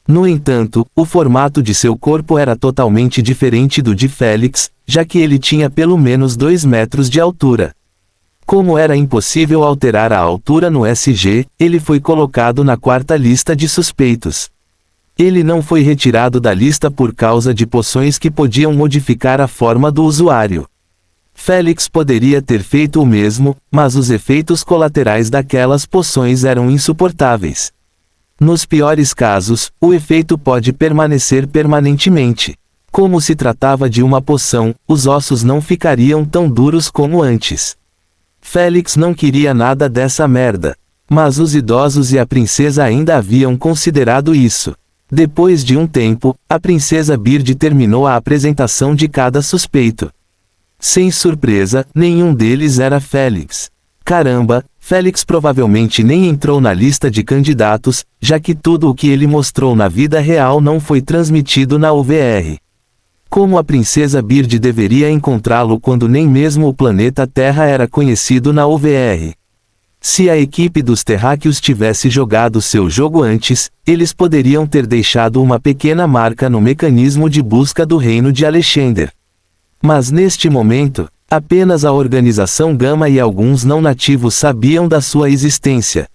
No entanto, o formato de seu corpo era totalmente diferente do de Félix, já que ele tinha pelo menos 2 metros de altura. Como era impossível alterar a altura no SG, ele foi colocado na 4ª lista de suspeitos. Ele não foi retirado da lista por causa de poções que podiam modificar a forma do usuário. Félix poderia ter feito o mesmo, mas os efeitos colaterais daquelas poções eram insuportáveis. Nos piores casos, o efeito pode permanecer permanentemente. Como se tratava de uma poção, os ossos não ficariam tão duros como antes. Félix não queria nada dessa merda. Mas os idosos e a princesa ainda haviam considerado isso. Depois de um tempo, a princesa Bird terminou a apresentação de cada suspeito. Sem surpresa, nenhum deles era Félix. Caramba, Félix provavelmente nem entrou na lista de candidatos, já que tudo o que ele mostrou na vida real não foi transmitido na UVR. Como a princesa Bird deveria encontrá-lo quando nem mesmo o planeta Terra era conhecido na UVR? Se a equipe dos terráqueos tivesse jogado seu jogo antes, eles poderiam ter deixado uma pequena marca no mecanismo de busca do reino de Alexander. Mas neste momento, apenas a organização Gama e alguns não-nativos sabiam da sua existência.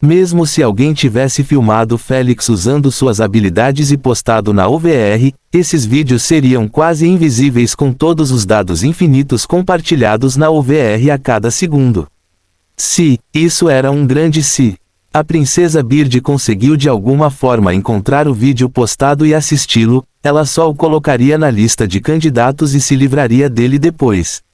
Mesmo se alguém tivesse filmado Félix usando suas habilidades e postado na UVR, esses vídeos seriam quase invisíveis com todos os dados infinitos compartilhados na UVR a cada segundo. Se, isso era um grande se. A princesa Bird conseguiu de alguma forma encontrar o vídeo postado e assisti-lo, ela só o colocaria na lista de candidatos e se livraria dele depois.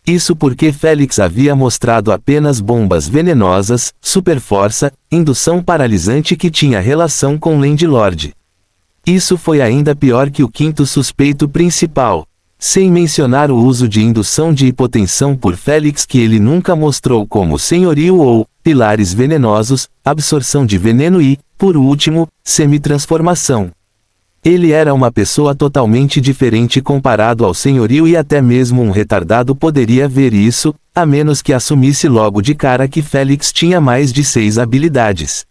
Isso porque Félix havia mostrado apenas bombas venenosas, superforça, indução paralisante que tinha relação com Landlord. Isso foi ainda pior que o 5º suspeito principal. Sem mencionar o uso de indução de hipotensão por Félix que ele nunca mostrou como senhorio ou, pilares venenosos, absorção de veneno e, por último, semi-transformação. Ele era uma pessoa totalmente diferente comparado ao senhorio e até mesmo um retardado poderia ver isso, a menos que assumisse logo de cara que Félix tinha mais de 6 habilidades.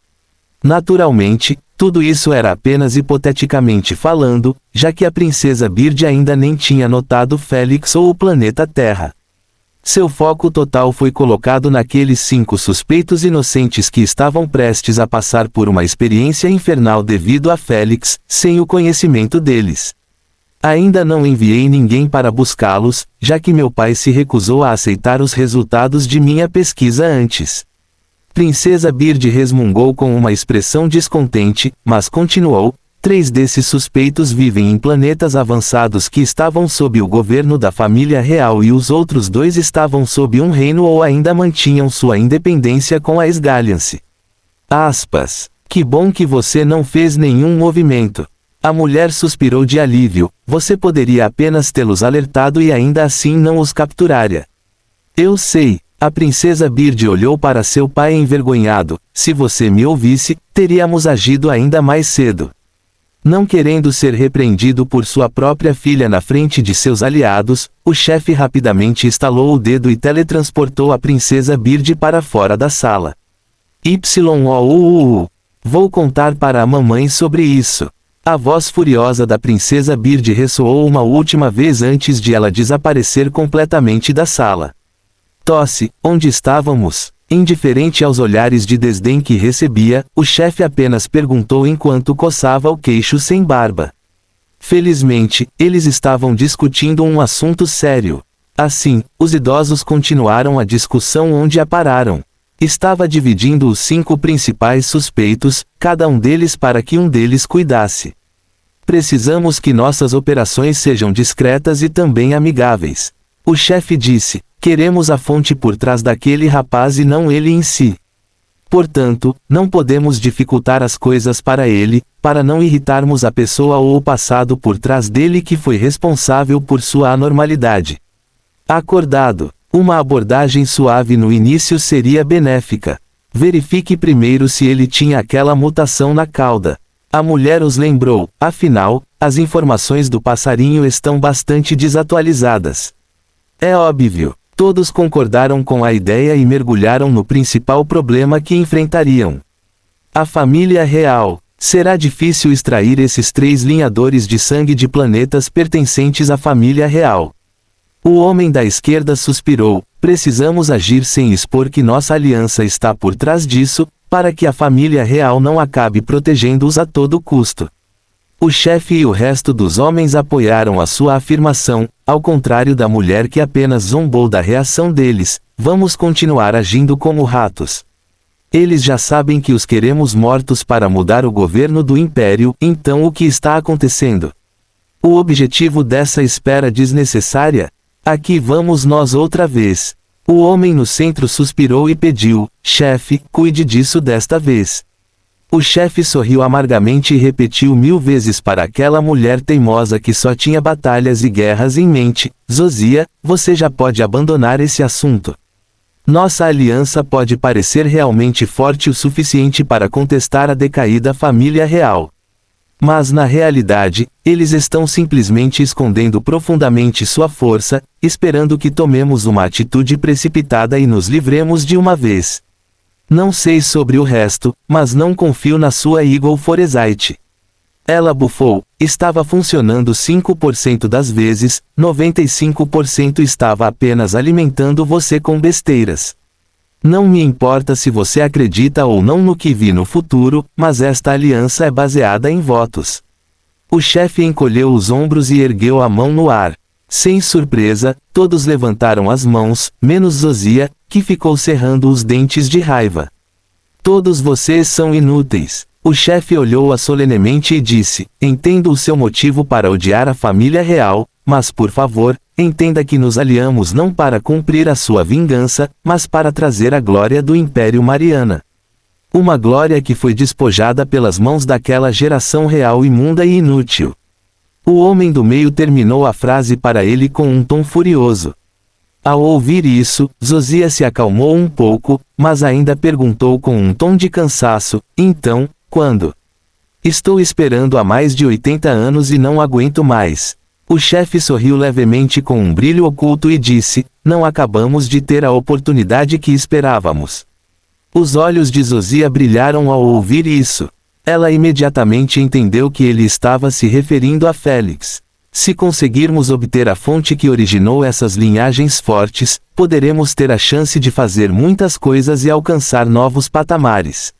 Naturalmente, tudo isso era apenas hipoteticamente falando, já que a princesa Bird ainda nem tinha notado Félix ou o planeta Terra. Seu foco total foi colocado naqueles 5 suspeitos inocentes que estavam prestes a passar por uma experiência infernal devido a Félix, sem o conhecimento deles. Ainda não enviei ninguém para buscá-los, já que meu pai se recusou a aceitar os resultados de minha pesquisa antes. Princesa Bird resmungou com uma expressão descontente, mas continuou: 3 desses suspeitos vivem em planetas avançados que estavam sob o governo da família real e os outros 2 estavam sob um reino ou ainda mantinham sua independência com a Esgalliance. Aspas. Que bom que você não fez nenhum movimento. A mulher suspirou de alívio, você poderia apenas tê-los alertado e ainda assim não os capturaria. Eu sei. A princesa Bird olhou para seu pai envergonhado, se você me ouvisse, teríamos agido ainda mais cedo. Não querendo ser repreendido por sua própria filha na frente de seus aliados, o chefe rapidamente estalou o dedo e teletransportou a princesa Bird para fora da sala. Vou contar para a mamãe sobre isso. A voz furiosa da princesa Bird ressoou uma última vez antes de ela desaparecer completamente da sala. Tosse, onde estávamos? Indiferente aos olhares de desdém que recebia, o chefe apenas perguntou enquanto coçava o queixo sem barba. Felizmente, eles estavam discutindo um assunto sério. Assim, os idosos continuaram a discussão onde a pararam. Estava dividindo os 5 principais suspeitos, cada um deles para que um deles cuidasse. Precisamos que nossas operações sejam discretas e também amigáveis. O chefe disse, queremos a fonte por trás daquele rapaz e não ele em si. Portanto, não podemos dificultar as coisas para ele, para não irritarmos a pessoa ou o passado por trás dele que foi responsável por sua anormalidade. Acordado. Uma abordagem suave no início seria benéfica. Verifique primeiro se ele tinha aquela mutação na cauda. A mulher os lembrou, afinal, as informações do passarinho estão bastante desatualizadas. É óbvio. Todos concordaram com a ideia e mergulharam no principal problema que enfrentariam. A família real. Será difícil extrair esses 3 linhadores de sangue de planetas pertencentes à família real. O homem da esquerda suspirou, precisamos agir sem expor que nossa aliança está por trás disso, para que a família real não acabe protegendo-os a todo custo. O chefe e o resto dos homens apoiaram a sua afirmação, ao contrário da mulher que apenas zombou da reação deles, vamos continuar agindo como ratos. Eles já sabem que os queremos mortos para mudar o governo do império, então o que está acontecendo? O objetivo dessa espera desnecessária? Aqui vamos nós outra vez. O homem no centro suspirou e pediu, chefe, cuide disso desta vez. O chefe sorriu amargamente e repetiu 1000 vezes para aquela mulher teimosa que só tinha batalhas e guerras em mente, Zosia, você já pode abandonar esse assunto. Nossa aliança pode parecer realmente forte o suficiente para contestar a decaída família real. Mas na realidade, eles estão simplesmente escondendo profundamente sua força, esperando que tomemos uma atitude precipitada e nos livremos de uma vez. Não sei sobre o resto, mas não confio na sua Eagle Foresight. Ela bufou, estava funcionando 5% das vezes, 95% estava apenas alimentando você com besteiras. Não me importa se você acredita ou não no que vi no futuro, mas esta aliança é baseada em votos. O chefe encolheu os ombros e ergueu a mão no ar. Sem surpresa, todos levantaram as mãos, menos Zosia, que ficou cerrando os dentes de raiva. Todos vocês são inúteis. O chefe olhou-a solenemente e disse, entendo o seu motivo para odiar a família real, mas por favor, entenda que nos aliamos não para cumprir a sua vingança, mas para trazer a glória do Império Mariana. Uma glória que foi despojada pelas mãos daquela geração real imunda e inútil. O homem do meio terminou a frase para ele com um tom furioso. Ao ouvir isso, Zosia se acalmou um pouco, mas ainda perguntou com um tom de cansaço, então, quando? Estou esperando há mais de 80 anos e não aguento mais. O chefe sorriu levemente com um brilho oculto e disse, não acabamos de ter a oportunidade que esperávamos. Os olhos de Zosia brilharam ao ouvir isso. Ela imediatamente entendeu que ele estava se referindo a Félix. Se conseguirmos obter a fonte que originou essas linhagens fortes, poderemos ter a chance de fazer muitas coisas e alcançar novos patamares.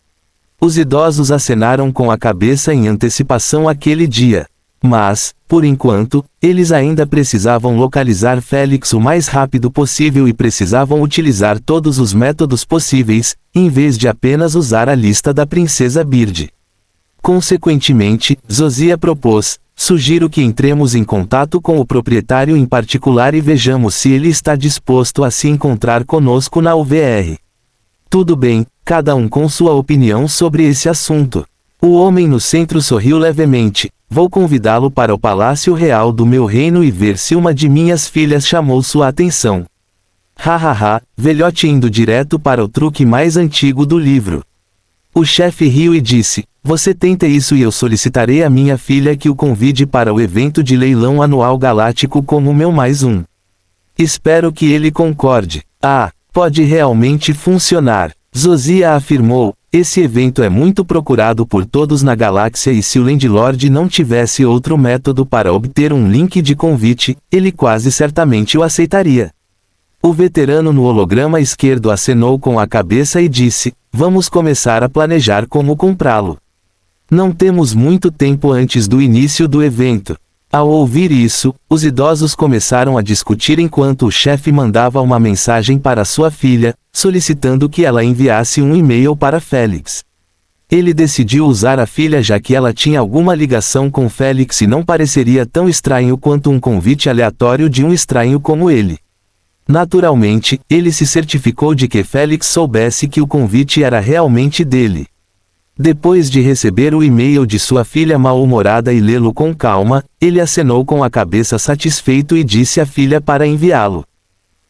Os idosos acenaram com a cabeça em antecipação àquele dia. Mas, por enquanto, eles ainda precisavam localizar Félix o mais rápido possível e precisavam utilizar todos os métodos possíveis, em vez de apenas usar a lista da princesa Bird. Consequentemente, Zosia propôs, sugiro que entremos em contato com o proprietário em particular e vejamos se ele está disposto a se encontrar conosco na UVR. Tudo bem, cada um com sua opinião sobre esse assunto. O homem no centro sorriu levemente. Vou convidá-lo para o Palácio Real do meu reino e ver se uma de minhas filhas chamou sua atenção. Hahaha, velhote indo direto para o truque mais antigo do livro. O chefe riu e disse, você tenta isso e eu solicitarei à minha filha que o convide para o evento de leilão anual galáctico como meu mais um. Espero que ele concorde. Ah, pode realmente funcionar. Zosia afirmou, esse evento é muito procurado por todos na galáxia e se o Landlord não tivesse outro método para obter um link de convite, ele quase certamente o aceitaria. O veterano no holograma esquerdo acenou com a cabeça e disse, vamos começar a planejar como comprá-lo. Não temos muito tempo antes do início do evento. Ao ouvir isso, os idosos começaram a discutir enquanto o chefe mandava uma mensagem para sua filha, solicitando que ela enviasse um e-mail para Félix. Ele decidiu usar a filha já que ela tinha alguma ligação com Félix e não pareceria tão estranho quanto um convite aleatório de um estranho como ele. Naturalmente, ele se certificou de que Félix soubesse que o convite era realmente dele. Depois de receber o e-mail de sua filha mal-humorada e lê-lo com calma, ele acenou com a cabeça satisfeito e disse à filha para enviá-lo.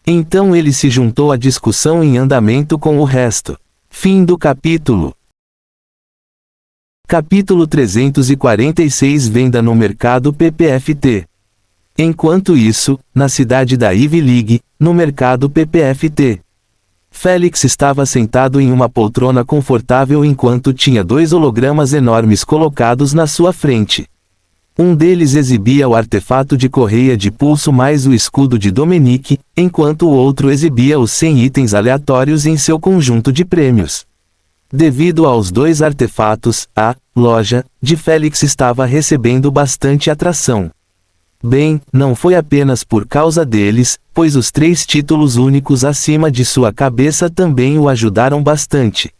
Então ele se juntou à discussão em andamento com o resto. Fim do capítulo. Capítulo 346 Venda no mercado PPFT. Enquanto isso, na cidade da Ivy League, no mercado PPFT, Félix estava sentado em uma poltrona confortável enquanto tinha dois hologramas enormes colocados na sua frente. Um deles exibia o artefato de correia de pulso mais o escudo de Dominique, enquanto o outro exibia os 100 itens aleatórios em seu conjunto de prêmios. Devido aos dois artefatos, a loja de Félix estava recebendo bastante atração. Bem, não foi apenas por causa deles, pois os 3 títulos únicos acima de sua cabeça também o ajudaram bastante.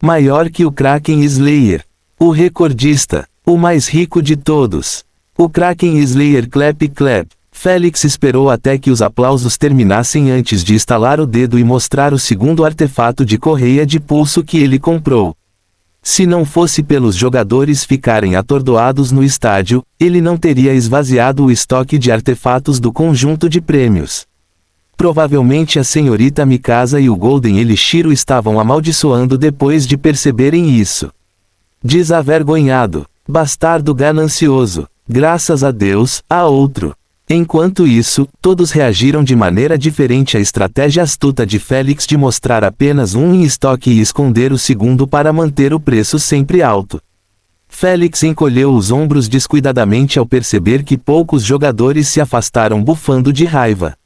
Maior que o Kraken Slayer. O recordista. O mais rico de todos. O Kraken Slayer Clap Clap. Félix esperou até que os aplausos terminassem antes de estalar o dedo e mostrar o segundo artefato de correia de pulso que ele comprou. Se não fosse pelos jogadores ficarem atordoados no estádio, ele não teria esvaziado o estoque de artefatos do conjunto de prêmios. Provavelmente a senhorita Mikasa e o Golden Elishiro estavam amaldiçoando depois de perceberem isso. Desavergonhado. Bastardo ganancioso. Graças a Deus, há outro. Enquanto isso, todos reagiram de maneira diferente à estratégia astuta de Félix de mostrar apenas um em estoque e esconder o segundo para manter o preço sempre alto. Félix encolheu os ombros descuidadamente ao perceber que poucos jogadores se afastaram bufando de raiva.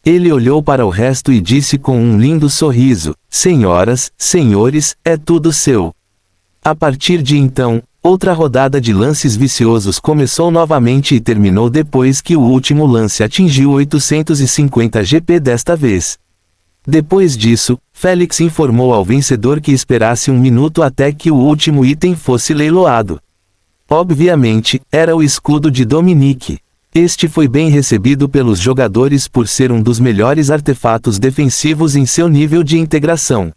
Ele olhou para o resto e disse com um lindo sorriso: "Senhoras, senhores, é tudo seu." A partir de então, outra rodada de lances viciosos começou novamente e terminou depois que o último lance atingiu 850 GP desta vez. Depois disso, Félix informou ao vencedor que esperasse 1 minuto até que o último item fosse leiloado. Obviamente, era o escudo de Dominique. Este foi bem recebido pelos jogadores por ser um dos melhores artefatos defensivos em seu nível de integração.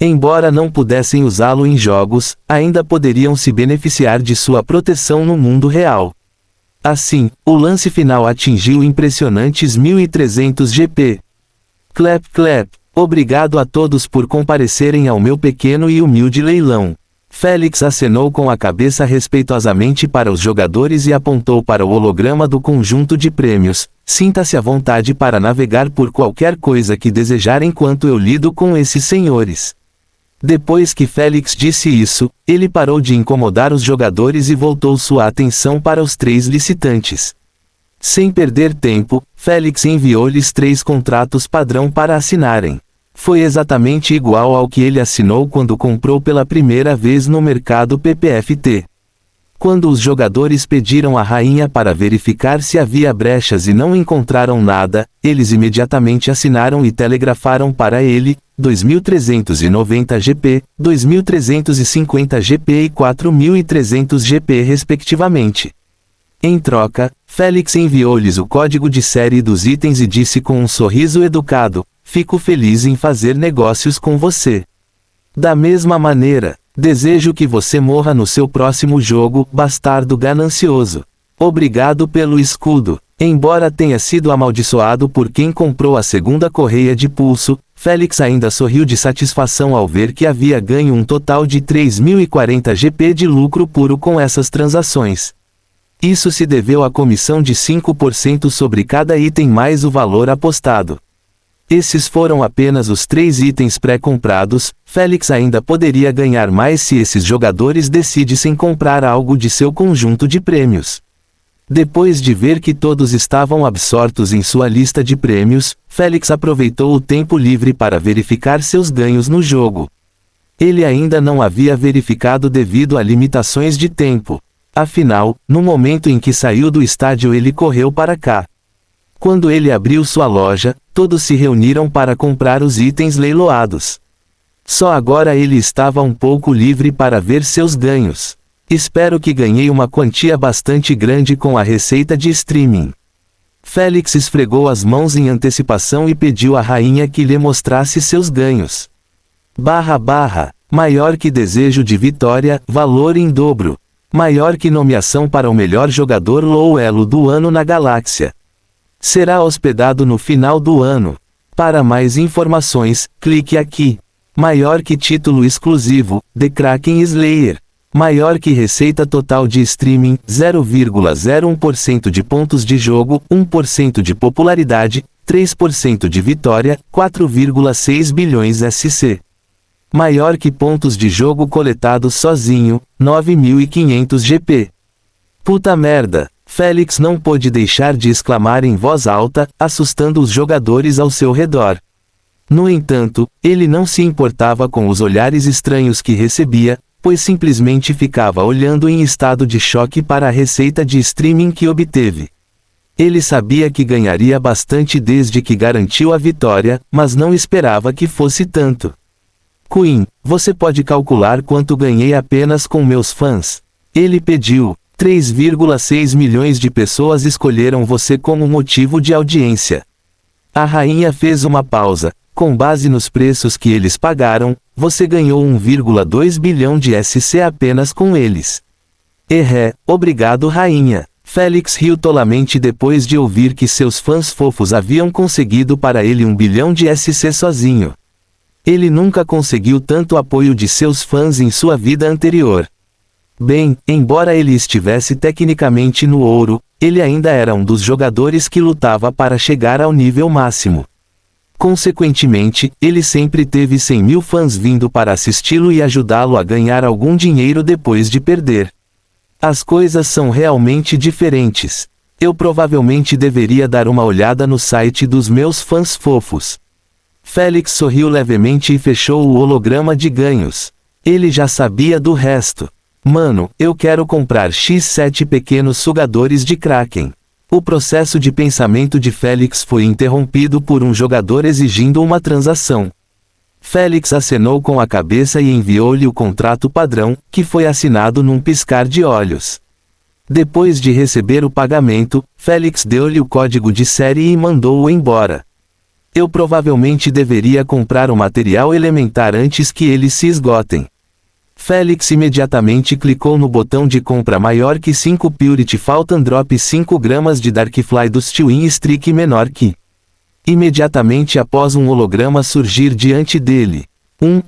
Embora não pudessem usá-lo em jogos, ainda poderiam se beneficiar de sua proteção no mundo real. Assim, o lance final atingiu impressionantes 1300 GP. Clap clap. Obrigado a todos por comparecerem ao meu pequeno e humilde leilão. Félix acenou com a cabeça respeitosamente para os jogadores e apontou para o holograma do conjunto de prêmios. Sinta-se à vontade para navegar por qualquer coisa que desejar enquanto eu lido com esses senhores. Depois que Félix disse isso, ele parou de incomodar os jogadores e voltou sua atenção para os 3 licitantes. Sem perder tempo, Félix enviou-lhes 3 contratos padrão para assinarem. Foi exatamente igual ao que ele assinou quando comprou pela primeira vez no mercado PPFT. Quando os jogadores pediram à rainha para verificar se havia brechas e não encontraram nada, eles imediatamente assinaram e telegrafaram para ele, 2.390 GP, 2.350 GP e 4.300 GP respectivamente. Em troca, Félix enviou-lhes o código de série dos itens e disse com um sorriso educado: "Fico feliz em fazer negócios com você. Da mesma maneira, desejo que você morra no seu próximo jogo, bastardo ganancioso. Obrigado pelo escudo." Embora tenha sido amaldiçoado por quem comprou a segunda correia de pulso, Félix ainda sorriu de satisfação ao ver que havia ganho um total de 3.040 GP de lucro puro com essas transações. Isso se deveu à comissão de 5% sobre cada item mais o valor apostado. Esses foram apenas os 3 itens pré-comprados. Félix ainda poderia ganhar mais se esses jogadores decidissem comprar algo de seu conjunto de prêmios. Depois de ver que todos estavam absortos em sua lista de prêmios, Félix aproveitou o tempo livre para verificar seus ganhos no jogo. Ele ainda não havia verificado devido a limitações de tempo. Afinal, no momento em que saiu do estádio ele correu para cá. Quando ele abriu sua loja, todos se reuniram para comprar os itens leiloados. Só agora ele estava um pouco livre para ver seus ganhos. Espero que ganhei uma quantia bastante grande com a receita de streaming. Félix esfregou as mãos em antecipação e pediu à rainha que lhe mostrasse seus ganhos. Maior que desejo de vitória, valor em dobro. Maior que nomeação para o melhor jogador ou elo do ano na galáxia. Será hospedado no final do ano. Para mais informações, clique aqui. Maior que título exclusivo, The Kraken Slayer. Maior que receita total de streaming, 0,01% de pontos de jogo, 1% de popularidade, 3% de vitória, 4,6 bilhões SC. Maior que pontos de jogo coletados sozinho, 9.500 GP. Puta merda! Félix não pôde deixar de exclamar em voz alta, assustando os jogadores ao seu redor. No entanto, ele não se importava com os olhares estranhos que recebia, pois simplesmente ficava olhando em estado de choque para a receita de streaming que obteve. Ele sabia que ganharia bastante desde que garantiu a vitória, mas não esperava que fosse tanto. Queen, você pode calcular quanto ganhei apenas com meus fãs? Ele pediu. 3,6 milhões de pessoas escolheram você como motivo de audiência. A rainha fez uma pausa. Com base nos preços que eles pagaram, você ganhou 1,2 bilhão de SC apenas com eles. Obrigado rainha. Félix riu tolamente depois de ouvir que seus fãs fofos haviam conseguido para ele 1 bilhão de SC sozinho. Ele nunca conseguiu tanto apoio de seus fãs em sua vida anterior. Bem, embora ele estivesse tecnicamente no ouro, ele ainda era um dos jogadores que lutava para chegar ao nível máximo. Consequentemente, ele sempre teve 100 mil fãs vindo para assisti-lo e ajudá-lo a ganhar algum dinheiro depois de perder. As coisas são realmente diferentes. Eu provavelmente deveria dar uma olhada no site dos meus fãs fofos. Félix sorriu levemente e fechou o holograma de ganhos. Ele já sabia do resto. Mano, eu quero comprar X7 pequenos sugadores de Kraken. O processo de pensamento de Félix foi interrompido por um jogador exigindo uma transação. Félix acenou com a cabeça e enviou-lhe o contrato padrão, que foi assinado num piscar de olhos. Depois de receber o pagamento, Félix deu-lhe o código de série e mandou-o embora. Eu provavelmente deveria comprar o material elementar antes que eles se esgotem. Félix imediatamente clicou no botão de compra maior que 5 Purity Faltan Drop 5 gramas de Darkfly dos Twin Streak menor que. Imediatamente após um holograma surgir diante dele.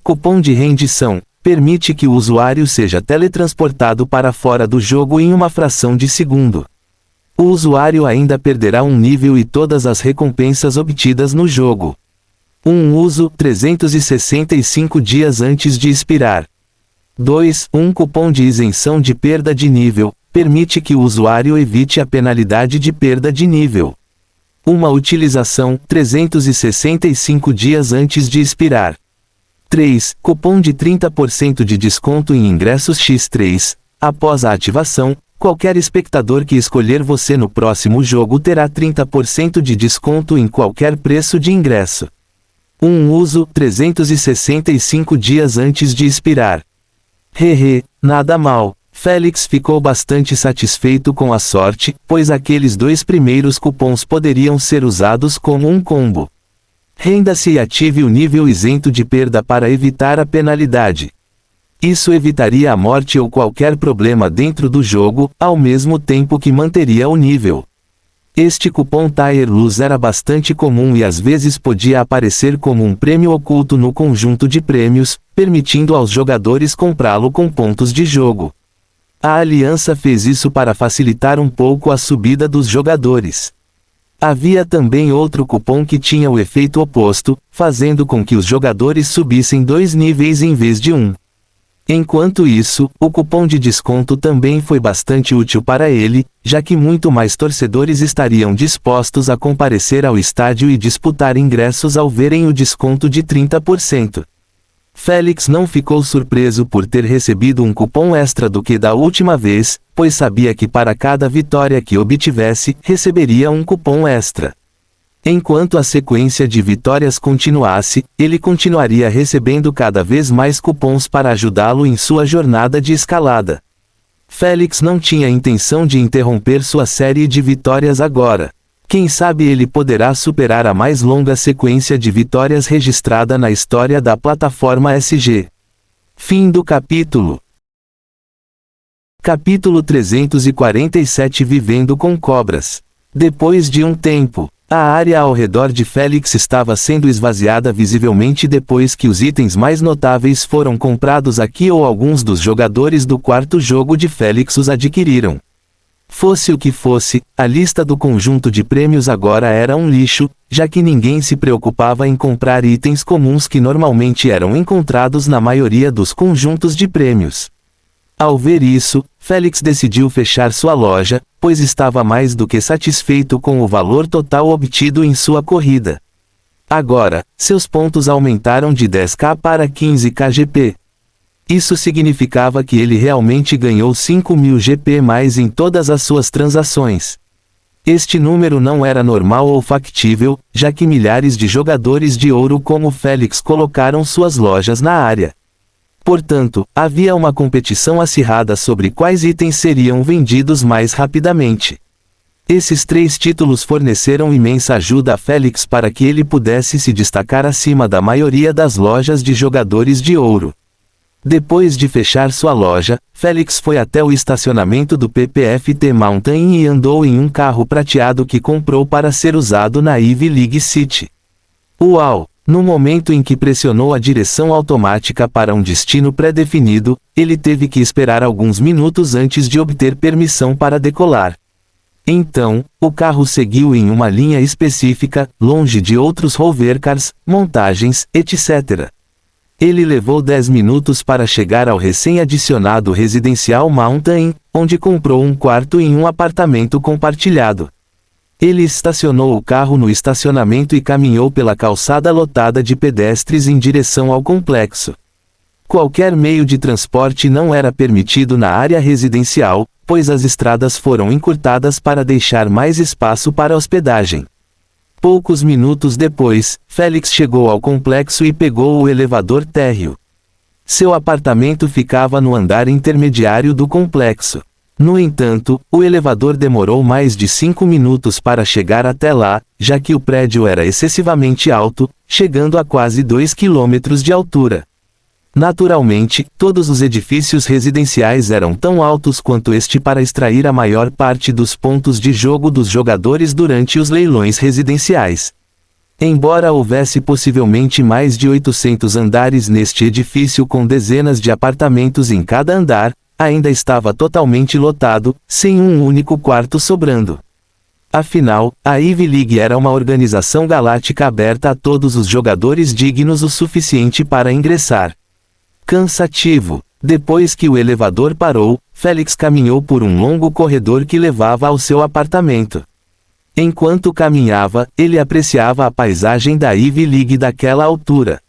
Cupom de rendição. Permite que o usuário seja teletransportado para fora do jogo em uma fração de segundo. O usuário ainda perderá um nível e todas as recompensas obtidas no jogo. Uso 365 dias antes de expirar. 2. Cupom de isenção de perda de nível, permite que o usuário evite a penalidade de perda de nível. Uma utilização 365 dias antes de expirar. 3. Cupom de 30% de desconto em ingressos X3. Após a ativação, qualquer espectador que escolher você no próximo jogo terá 30% de desconto em qualquer preço de ingresso. Uso 365 dias antes de expirar. Nada mal. Félix ficou bastante satisfeito com a sorte, pois aqueles dois primeiros cupons poderiam ser usados como um combo. Renda-se e ative o nível isento de perda para evitar a penalidade. Isso evitaria a morte ou qualquer problema dentro do jogo, ao mesmo tempo que manteria o nível. Este cupom Tire Luz era bastante comum e às vezes podia aparecer como um prêmio oculto no conjunto de prêmios, permitindo aos jogadores comprá-lo com pontos de jogo. A aliança fez isso para facilitar um pouco a subida dos jogadores. Havia também outro cupom que tinha o efeito oposto, fazendo com que os jogadores subissem 2 níveis em vez de 1. Enquanto isso, o cupom de desconto também foi bastante útil para ele, já que muito mais torcedores estariam dispostos a comparecer ao estádio e disputar ingressos ao verem o desconto de 30%. Félix não ficou surpreso por ter recebido um cupom extra do que da última vez, pois sabia que para cada vitória que obtivesse, receberia um cupom extra. Enquanto a sequência de vitórias continuasse, ele continuaria recebendo cada vez mais cupons para ajudá-lo em sua jornada de escalada. Félix não tinha intenção de interromper sua série de vitórias agora. Quem sabe ele poderá superar a mais longa sequência de vitórias registrada na história da plataforma SG. Fim do capítulo. Capítulo 347 Vivendo com cobras. Depois de um tempo, a área ao redor de Félix estava sendo esvaziada visivelmente depois que os itens mais notáveis foram comprados aqui ou alguns dos jogadores do quarto jogo de Félix os adquiriram. Fosse o que fosse, a lista do conjunto de prêmios agora era um lixo, já que ninguém se preocupava em comprar itens comuns que normalmente eram encontrados na maioria dos conjuntos de prêmios. Ao ver isso, Félix decidiu fechar sua loja, pois estava mais do que satisfeito com o valor total obtido em sua corrida. Agora, seus pontos aumentaram de 10k para 15k GP. Isso significava que ele realmente ganhou 5.000 GP mais em todas as suas transações. Este número não era normal ou factível, já que milhares de jogadores de ouro como Félix colocaram suas lojas na área. Portanto, havia uma competição acirrada sobre quais itens seriam vendidos mais rapidamente. Esses 3 títulos forneceram imensa ajuda a Félix para que ele pudesse se destacar acima da maioria das lojas de jogadores de ouro. Depois de fechar sua loja, Félix foi até o estacionamento do PPFT Mountain e andou em um carro prateado que comprou para ser usado na Ivy League City. Uau! No momento em que pressionou a direção automática para um destino pré-definido, ele teve que esperar alguns minutos antes de obter permissão para decolar. Então, o carro seguiu em uma linha específica, longe de outros hovercars, montagens, etc. Ele levou 10 minutos para chegar ao recém-adicionado Residencial Mountain, onde comprou um quarto em um apartamento compartilhado. Ele estacionou o carro no estacionamento e caminhou pela calçada lotada de pedestres em direção ao complexo. Qualquer meio de transporte não era permitido na área residencial, pois as estradas foram encurtadas para deixar mais espaço para hospedagem. Poucos minutos depois, Félix chegou ao complexo e pegou o elevador térreo. Seu apartamento ficava no andar intermediário do complexo. No entanto, o elevador demorou mais de 5 minutos para chegar até lá, já que o prédio era excessivamente alto, chegando a quase 2 km de altura. Naturalmente, todos os edifícios residenciais eram tão altos quanto este para extrair a maior parte dos pontos de jogo dos jogadores durante os leilões residenciais. Embora houvesse possivelmente mais de 800 andares neste edifício com dezenas de apartamentos em cada andar, ainda estava totalmente lotado, sem um único quarto sobrando. Afinal, a Ivy League era uma organização galáctica aberta a todos os jogadores dignos o suficiente para ingressar. Cansativo. Depois que o elevador parou, Félix caminhou por um longo corredor que levava ao seu apartamento. Enquanto caminhava, ele apreciava a paisagem da Ivy League daquela altura.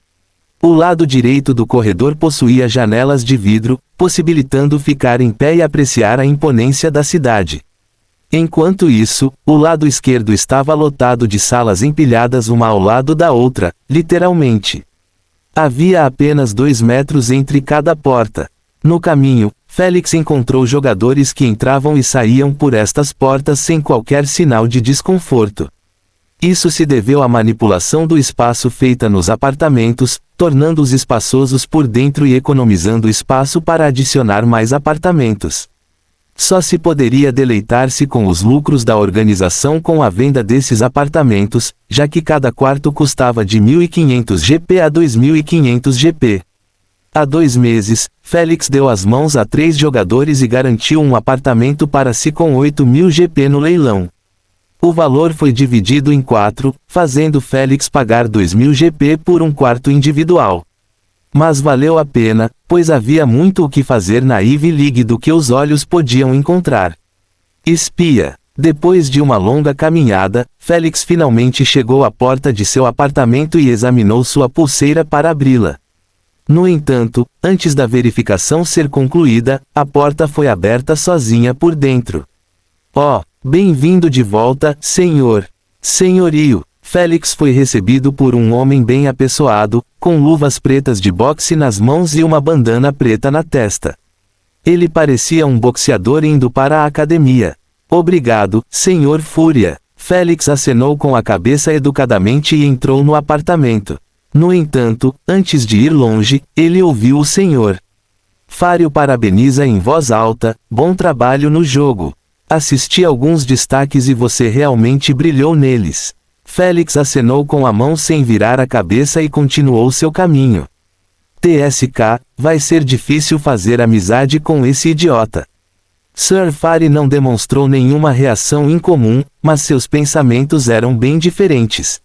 O lado direito do corredor possuía janelas de vidro, possibilitando ficar em pé e apreciar a imponência da cidade. Enquanto isso, o lado esquerdo estava lotado de salas empilhadas uma ao lado da outra, literalmente. Havia apenas 2 metros entre cada porta. No caminho, Félix encontrou jogadores que entravam e saíam por estas portas sem qualquer sinal de desconforto. Isso se deveu à manipulação do espaço feita nos apartamentos, tornando-os espaçosos por dentro e economizando espaço para adicionar mais apartamentos. Só se poderia deleitar-se com os lucros da organização com a venda desses apartamentos, já que cada quarto custava de 1.500 GP a 2.500 GP. Há 2 meses, Félix deu as mãos a 3 jogadores e garantiu um apartamento para si com 8.000 GP no leilão. O valor foi dividido em 4, fazendo Félix pagar 2.000 GP por um quarto individual. Mas valeu a pena, pois havia muito o que fazer na Ivy League do que os olhos podiam encontrar. Espia. Depois de uma longa caminhada, Félix finalmente chegou à porta de seu apartamento e examinou sua pulseira para abri-la. No entanto, antes da verificação ser concluída, a porta foi aberta sozinha por dentro. Oh, bem-vindo de volta, senhor. Senhorio. Félix foi recebido por um homem bem apessoado, com luvas pretas de boxe nas mãos e uma bandana preta na testa. Ele parecia um boxeador indo para a academia. Obrigado, senhor Fúria. Félix acenou com a cabeça educadamente e entrou no apartamento. No entanto, antes de ir longe, ele ouviu o senhor Fari o parabeniza em voz alta. Bom trabalho no jogo. Assisti alguns destaques e você realmente brilhou neles. Félix acenou com a mão sem virar a cabeça e continuou seu caminho. TSK, vai ser difícil fazer amizade com esse idiota. Sir Fari não demonstrou nenhuma reação incomum, mas seus pensamentos eram bem diferentes.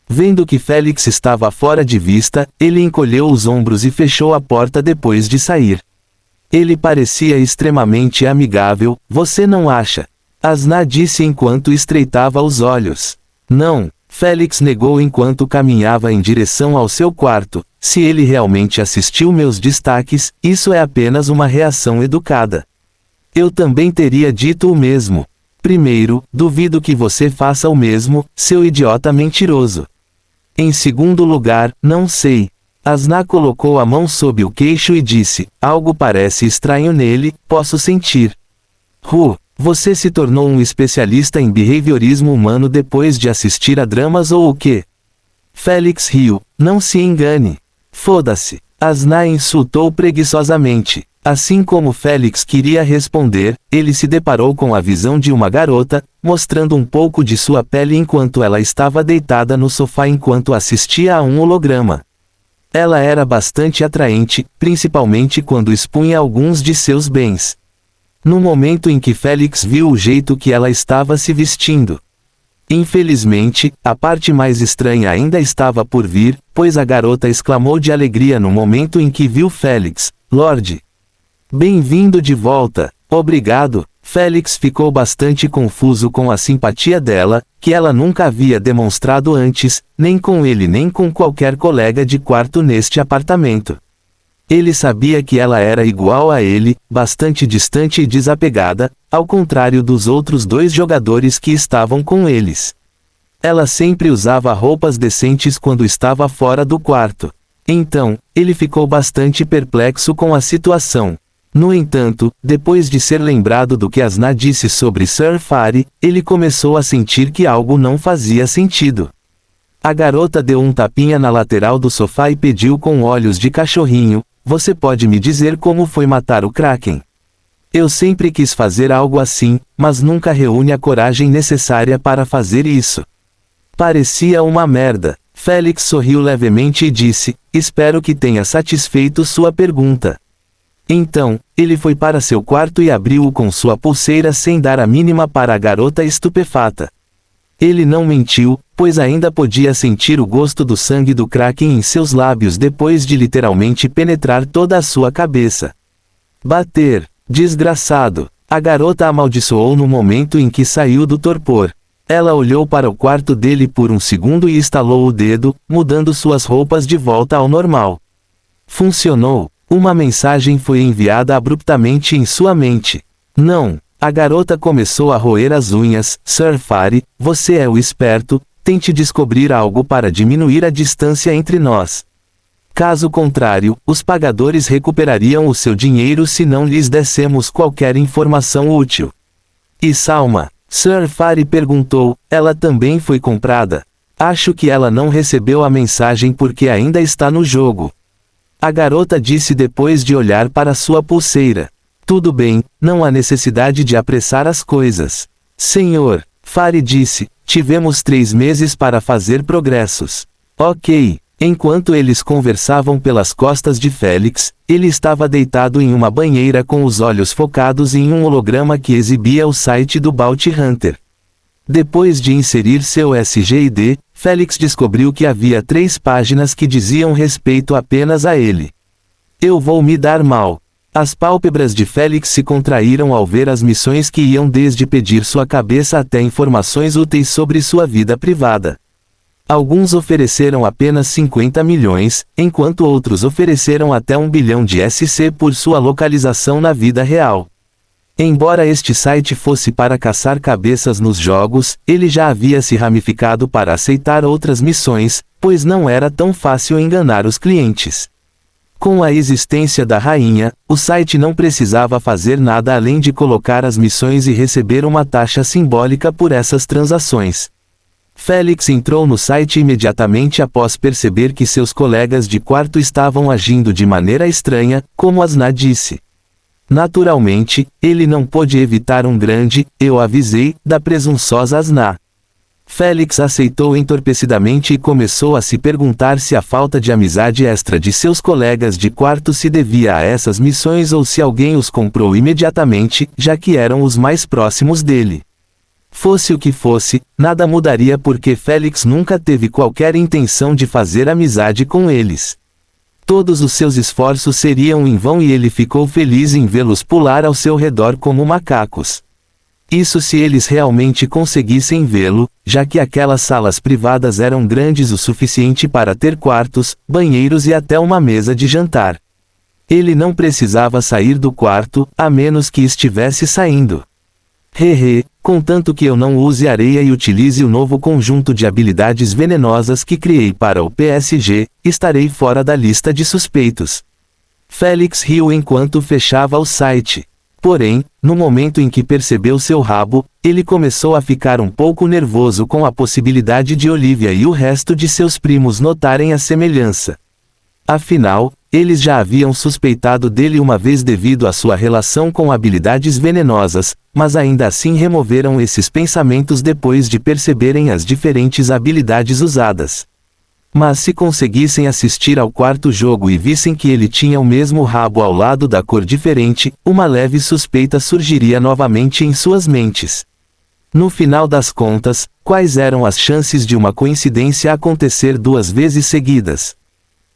Vendo que Félix estava fora de vista, ele encolheu os ombros e fechou a porta depois de sair. Ele parecia extremamente amigável, você não acha? Asna disse enquanto estreitava os olhos. Não, Félix negou enquanto caminhava em direção ao seu quarto. Se ele realmente assistiu meus destaques, isso é apenas uma reação educada. Eu também teria dito o mesmo. Primeiro, duvido que você faça o mesmo, seu idiota mentiroso. Em segundo lugar, não sei. Asna colocou a mão sob o queixo e disse, algo parece estranho nele, posso sentir. Você se tornou um especialista em behaviorismo humano depois de assistir a dramas ou o quê? Félix riu, não se engane. Foda-se. Asna insultou preguiçosamente. Assim como Félix queria responder, ele se deparou com a visão de uma garota, mostrando um pouco de sua pele enquanto ela estava deitada no sofá enquanto assistia a um holograma. Ela era bastante atraente, principalmente quando expunha alguns de seus bens. No momento em que Félix viu o jeito que ela estava se vestindo. Infelizmente, a parte mais estranha ainda estava por vir, pois a garota exclamou de alegria no momento em que viu Félix. Lorde. Bem-vindo de volta. Obrigado. Félix ficou bastante confuso com a simpatia dela, que ela nunca havia demonstrado antes, nem com ele nem com qualquer colega de quarto neste apartamento. Ele sabia que ela era igual a ele, bastante distante e desapegada, ao contrário dos outros dois jogadores que estavam com eles. Ela sempre usava roupas decentes quando estava fora do quarto. Então, ele ficou bastante perplexo com a situação. No entanto, depois de ser lembrado do que Asna disse sobre Sir Fari, ele começou a sentir que algo não fazia sentido. A garota deu um tapinha na lateral do sofá e pediu com olhos de cachorrinho, você pode me dizer como foi matar o Kraken? Eu sempre quis fazer algo assim, mas nunca reúne a coragem necessária para fazer isso. Parecia uma merda. Félix sorriu levemente e disse, espero que tenha satisfeito sua pergunta. Então, ele foi para seu quarto e abriu-o com sua pulseira sem dar a mínima para a garota estupefata. Ele não mentiu, pois ainda podia sentir o gosto do sangue do Kraken em seus lábios depois de literalmente penetrar toda a sua cabeça. Bater. Desgraçado. A garota amaldiçoou no momento em que saiu do torpor. Ela olhou para o quarto dele por um segundo e estalou o dedo, mudando suas roupas de volta ao normal. Funcionou. Uma mensagem foi enviada abruptamente em sua mente. Não. A garota começou a roer as unhas. Sir Fari, você é o esperto, tente descobrir algo para diminuir a distância entre nós. Caso contrário, os pagadores recuperariam o seu dinheiro se não lhes dessemos qualquer informação útil. E Salma? Sir Fari perguntou, ela também foi comprada. Acho que ela não recebeu a mensagem porque ainda está no jogo. A garota disse depois de olhar para sua pulseira. Tudo bem, não há necessidade de apressar as coisas. Senhor, Fari disse, tivemos 3 meses para fazer progressos. Ok. Enquanto eles conversavam pelas costas de Félix, ele estava deitado em uma banheira com os olhos focados em um holograma que exibia o site do Bounty Hunter. Depois de inserir seu SGID, Félix descobriu que havia 3 páginas que diziam respeito apenas a ele. Eu vou me dar mal. As pálpebras de Félix se contraíram ao ver as missões que iam desde pedir sua cabeça até informações úteis sobre sua vida privada. Alguns ofereceram apenas 50 milhões, enquanto outros ofereceram até 1 bilhão de SC por sua localização na vida real. Embora este site fosse para caçar cabeças nos jogos, ele já havia se ramificado para aceitar outras missões, pois não era tão fácil enganar os clientes. Com a existência da rainha, o site não precisava fazer nada além de colocar as missões e receber uma taxa simbólica por essas transações. Félix entrou no site imediatamente após perceber que seus colegas de quarto estavam agindo de maneira estranha, como Asna disse. Naturalmente, ele não pôde evitar um grande "eu avisei" da presunçosa Asna. Félix aceitou entorpecidamente e começou a se perguntar se a falta de amizade extra de seus colegas de quarto se devia a essas missões ou se alguém os comprou imediatamente, já que eram os mais próximos dele. Fosse o que fosse, nada mudaria porque Félix nunca teve qualquer intenção de fazer amizade com eles. Todos os seus esforços seriam em vão e ele ficou feliz em vê-los pular ao seu redor como macacos. Isso se eles realmente conseguissem vê-lo, já que aquelas salas privadas eram grandes o suficiente para ter quartos, banheiros e até uma mesa de jantar. Ele não precisava sair do quarto, a menos que estivesse saindo. Contanto que eu não use areia e utilize o novo conjunto de habilidades venenosas que criei para o PSG, estarei fora da lista de suspeitos. Félix riu enquanto fechava o site. Porém, no momento em que percebeu seu rabo, ele começou a ficar um pouco nervoso com a possibilidade de Olivia e o resto de seus primos notarem a semelhança. Afinal, eles já haviam suspeitado dele uma vez devido à sua relação com habilidades venenosas, mas ainda assim removeram esses pensamentos depois de perceberem as diferentes habilidades usadas. Mas se conseguissem assistir ao quarto jogo e vissem que ele tinha o mesmo rabo ao lado da cor diferente, uma leve suspeita surgiria novamente em suas mentes. No final das contas, quais eram as chances de uma coincidência acontecer 2 vezes seguidas?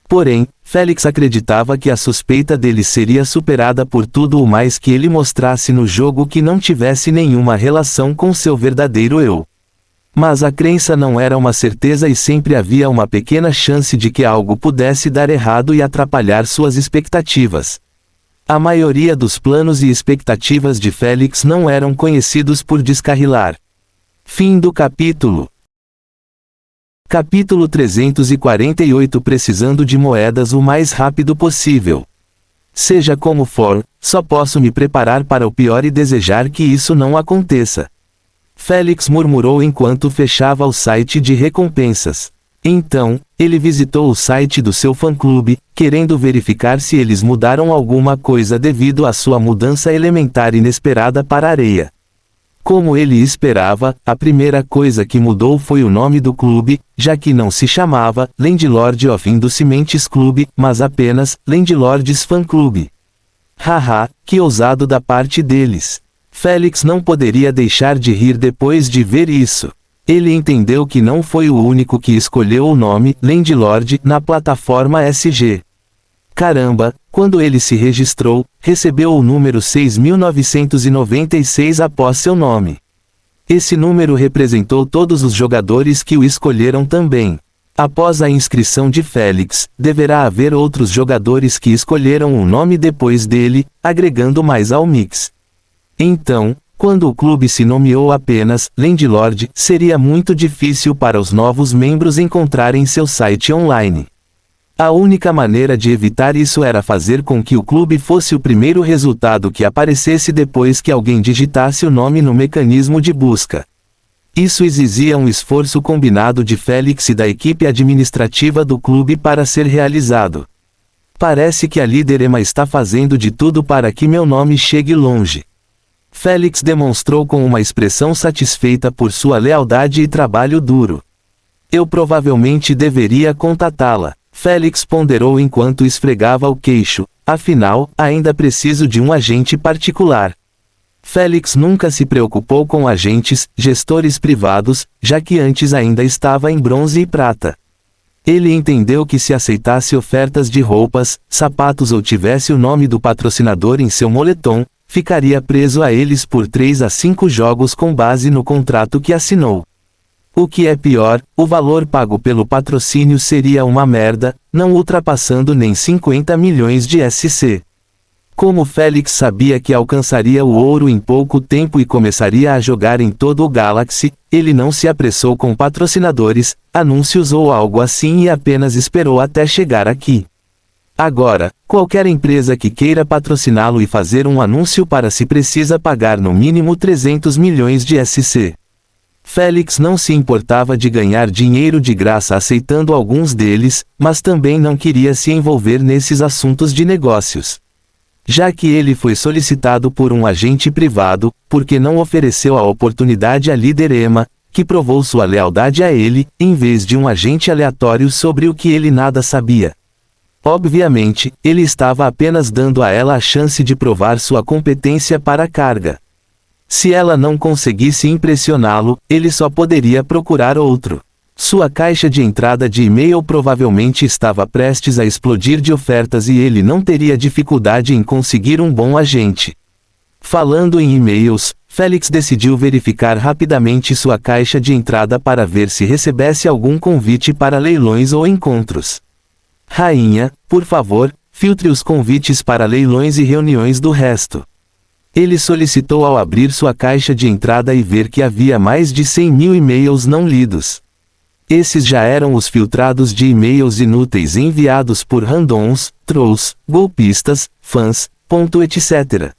Porém, Félix acreditava que a suspeita dele seria superada por tudo o mais que ele mostrasse no jogo que não tivesse nenhuma relação com seu verdadeiro eu. Mas a crença não era uma certeza e sempre havia uma pequena chance de que algo pudesse dar errado e atrapalhar suas expectativas. A maioria dos planos e expectativas de Félix não eram conhecidos por descarrilar. Fim do capítulo. Capítulo 348 Precisando de moedas o mais rápido possível. Seja como for, só posso me preparar para o pior e desejar que isso não aconteça. Félix murmurou enquanto fechava o site de recompensas. Então, ele visitou o site do seu fã-clube, querendo verificar se eles mudaram alguma coisa devido à sua mudança elementar inesperada para a areia. Como ele esperava, a primeira coisa que mudou foi o nome do clube, já que não se chamava Landlord of Inducements Club, mas apenas Landlords Fan Club. Haha, que ousado da parte deles. Félix não poderia deixar de rir depois de ver isso. Ele entendeu que não foi o único que escolheu o nome Landlord na plataforma SG. Caramba, quando ele se registrou, recebeu o número 6.996 após seu nome. Esse número representou todos os jogadores que o escolheram também. Após a inscrição de Félix, deverá haver outros jogadores que escolheram o nome depois dele, agregando mais ao mix. Então, quando o clube se nomeou apenas Landlord, seria muito difícil para os novos membros encontrarem seu site online. A única maneira de evitar isso era fazer com que o clube fosse o primeiro resultado que aparecesse depois que alguém digitasse o nome no mecanismo de busca. Isso exigia um esforço combinado de Félix e da equipe administrativa do clube para ser realizado. Parece que a líder Emma está fazendo de tudo para que meu nome chegue longe. Félix demonstrou com uma expressão satisfeita por sua lealdade e trabalho duro. Eu provavelmente deveria contatá-la. Félix ponderou enquanto esfregava o queixo, afinal, ainda preciso de um agente particular. Félix nunca se preocupou com agentes, gestores privados, já que antes ainda estava em bronze e prata. Ele entendeu que se aceitasse ofertas de roupas, sapatos ou tivesse o nome do patrocinador em seu moletom, ficaria preso a eles por 3 a 5 jogos com base no contrato que assinou. O que é pior, o valor pago pelo patrocínio seria uma merda, não ultrapassando nem 50 milhões de SC. Como Felix sabia que alcançaria o ouro em pouco tempo e começaria a jogar em todo o Galaxy, ele não se apressou com patrocinadores, anúncios ou algo assim e apenas esperou até chegar aqui. Agora, qualquer empresa que queira patrociná-lo e fazer um anúncio para si precisa pagar no mínimo 300 milhões de SC. Felix não se importava de ganhar dinheiro de graça aceitando alguns deles, mas também não queria se envolver nesses assuntos de negócios. Já que ele foi solicitado por um agente privado, porque não ofereceu a oportunidade à líder Emma, que provou sua lealdade a ele, em vez de um agente aleatório sobre o que ele nada sabia. Obviamente, ele estava apenas dando a ela a chance de provar sua competência para a carga. Se ela não conseguisse impressioná-lo, ele só poderia procurar outro. Sua caixa de entrada de e-mail provavelmente estava prestes a explodir de ofertas e ele não teria dificuldade em conseguir um bom agente. Falando em e-mails, Felix decidiu verificar rapidamente sua caixa de entrada para ver se recebesse algum convite para leilões ou encontros. Rainha, por favor, filtre os convites para leilões e reuniões do resto. Ele solicitou ao abrir sua caixa de entrada e ver que havia mais de 100 mil e-mails não lidos. Esses já eram os filtrados de e-mails inúteis enviados por randoms, trolls, golpistas, fãs, etc.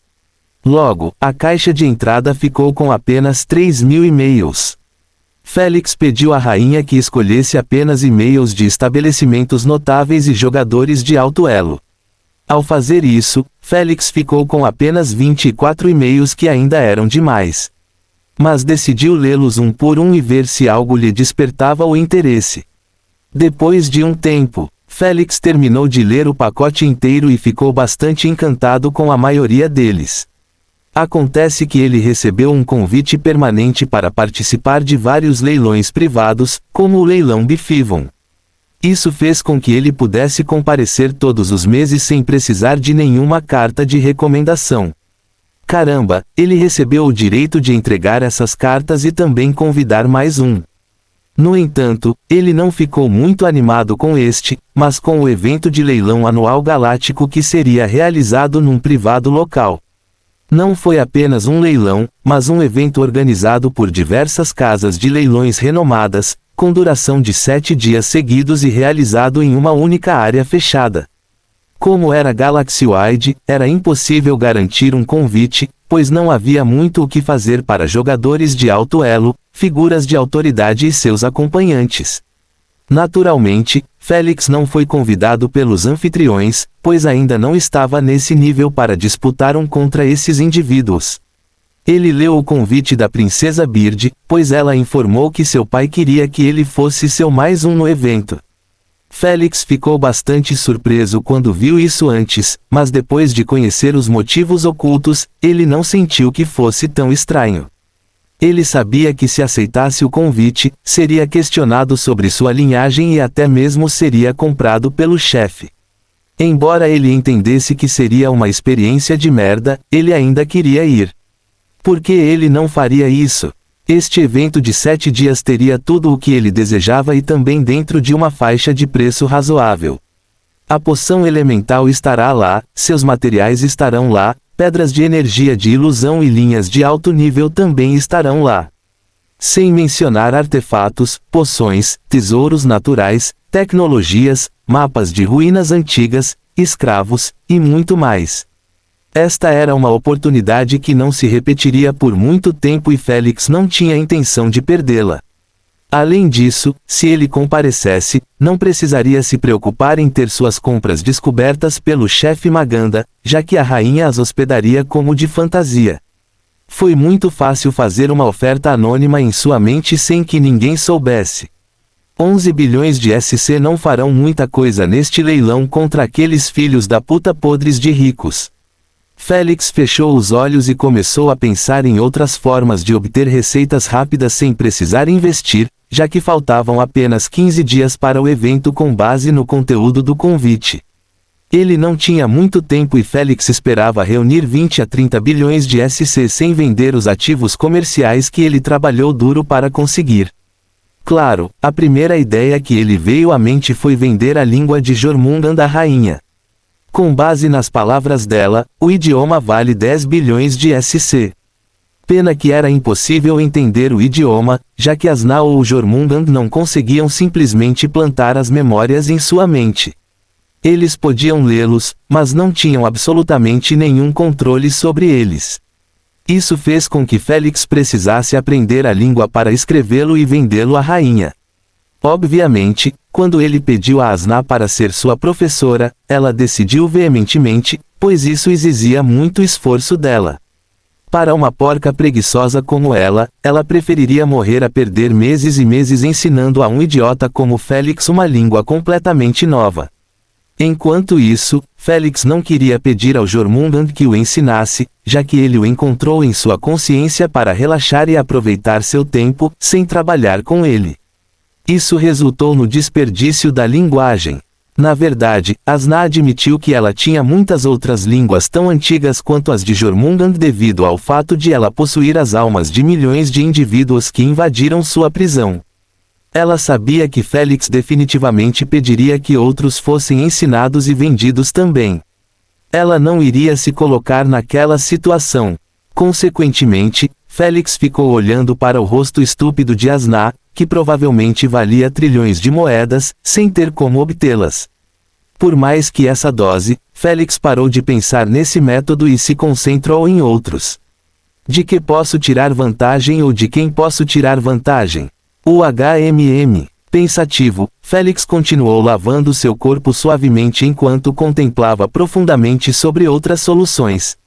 Logo, a caixa de entrada ficou com apenas 3 mil e-mails. Felix pediu à rainha que escolhesse apenas e-mails de estabelecimentos notáveis e jogadores de alto elo. Ao fazer isso, Felix ficou com apenas 24 e-mails que ainda eram demais. Mas decidiu lê-los um por um e ver se algo lhe despertava o interesse. Depois de um tempo, Felix terminou de ler o pacote inteiro e ficou bastante encantado com a maioria deles. Acontece que ele recebeu um convite permanente para participar de vários leilões privados, como o leilão Bifivon. Isso fez com que ele pudesse comparecer todos os meses sem precisar de nenhuma carta de recomendação. Caramba, ele recebeu o direito de entregar essas cartas e também convidar mais um. No entanto, ele não ficou muito animado com este, mas com o evento de leilão anual galáctico que seria realizado num privado local. Não foi apenas um leilão, mas um evento organizado por diversas casas de leilões renomadas, com duração de 7 dias seguidos e realizado em uma única área fechada. Como era Galaxy-wide, era impossível garantir um convite, pois não havia muito o que fazer para jogadores de alto elo, figuras de autoridade e seus acompanhantes. Naturalmente, Felix não foi convidado pelos anfitriões, pois ainda não estava nesse nível para disputar um contra esses indivíduos. Ele leu o convite da Princesa Bird, pois ela informou que seu pai queria que ele fosse seu mais um no evento. Felix ficou bastante surpreso quando viu isso antes, mas depois de conhecer os motivos ocultos, ele não sentiu que fosse tão estranho. Ele sabia que se aceitasse o convite, seria questionado sobre sua linhagem e até mesmo seria comprado pelo chefe. Embora ele entendesse que seria uma experiência de merda, ele ainda queria ir. Por que ele não faria isso? Este evento de 7 dias teria tudo o que ele desejava e também dentro de uma faixa de preço razoável. A poção elemental estará lá, seus materiais estarão lá, pedras de energia de ilusão e linhas de alto nível também estarão lá. Sem mencionar artefatos, poções, tesouros naturais, tecnologias, mapas de ruínas antigas, escravos, e muito mais. Esta era uma oportunidade que não se repetiria por muito tempo e Felix não tinha intenção de perdê-la. Além disso, se ele comparecesse, não precisaria se preocupar em ter suas compras descobertas pelo chefe Maganda, já que a rainha as hospedaria como de fantasia. Foi muito fácil fazer uma oferta anônima em sua mente sem que ninguém soubesse. 11 bilhões de SC não farão muita coisa neste leilão contra aqueles filhos da puta podres de ricos. Felix fechou os olhos e começou a pensar em outras formas de obter receitas rápidas sem precisar investir, já que faltavam apenas 15 dias para o evento com base no conteúdo do convite. Ele não tinha muito tempo e Felix esperava reunir 20 a 30 bilhões de SC sem vender os ativos comerciais que ele trabalhou duro para conseguir. Claro, a primeira ideia que ele veio à mente foi vender a língua de Jormungand à rainha. Com base nas palavras dela, o idioma vale 10 bilhões de SC. Pena que era impossível entender o idioma, já que Asna ou Jormungand não conseguiam simplesmente plantar as memórias em sua mente. Eles podiam lê-los, mas não tinham absolutamente nenhum controle sobre eles. Isso fez com que Félix precisasse aprender a língua para escrevê-lo e vendê-lo à rainha. Obviamente, quando ele pediu a Asna para ser sua professora, ela decidiu veementemente, pois isso exigia muito esforço dela. Para uma porca preguiçosa como ela preferiria morrer a perder meses e meses ensinando a um idiota como Félix uma língua completamente nova. Enquanto isso, Félix não queria pedir ao Jormungand que o ensinasse, já que ele o encontrou em sua consciência para relaxar e aproveitar seu tempo, sem trabalhar com ele. Isso resultou no desperdício da linguagem. Na verdade, Asna admitiu que ela tinha muitas outras línguas tão antigas quanto as de Jormungand devido ao fato de ela possuir as almas de milhões de indivíduos que invadiram sua prisão. Ela sabia que Félix definitivamente pediria que outros fossem ensinados e vendidos também. Ela não iria se colocar naquela situação. Consequentemente, Félix ficou olhando para o rosto estúpido de Asna, que provavelmente valia trilhões de moedas, sem ter como obtê-las. Por mais que essa dose, Félix parou de pensar nesse método e se concentrou em outros. De que posso tirar vantagem ou de quem posso tirar vantagem? Pensativo, Félix continuou lavando seu corpo suavemente enquanto contemplava profundamente sobre outras soluções.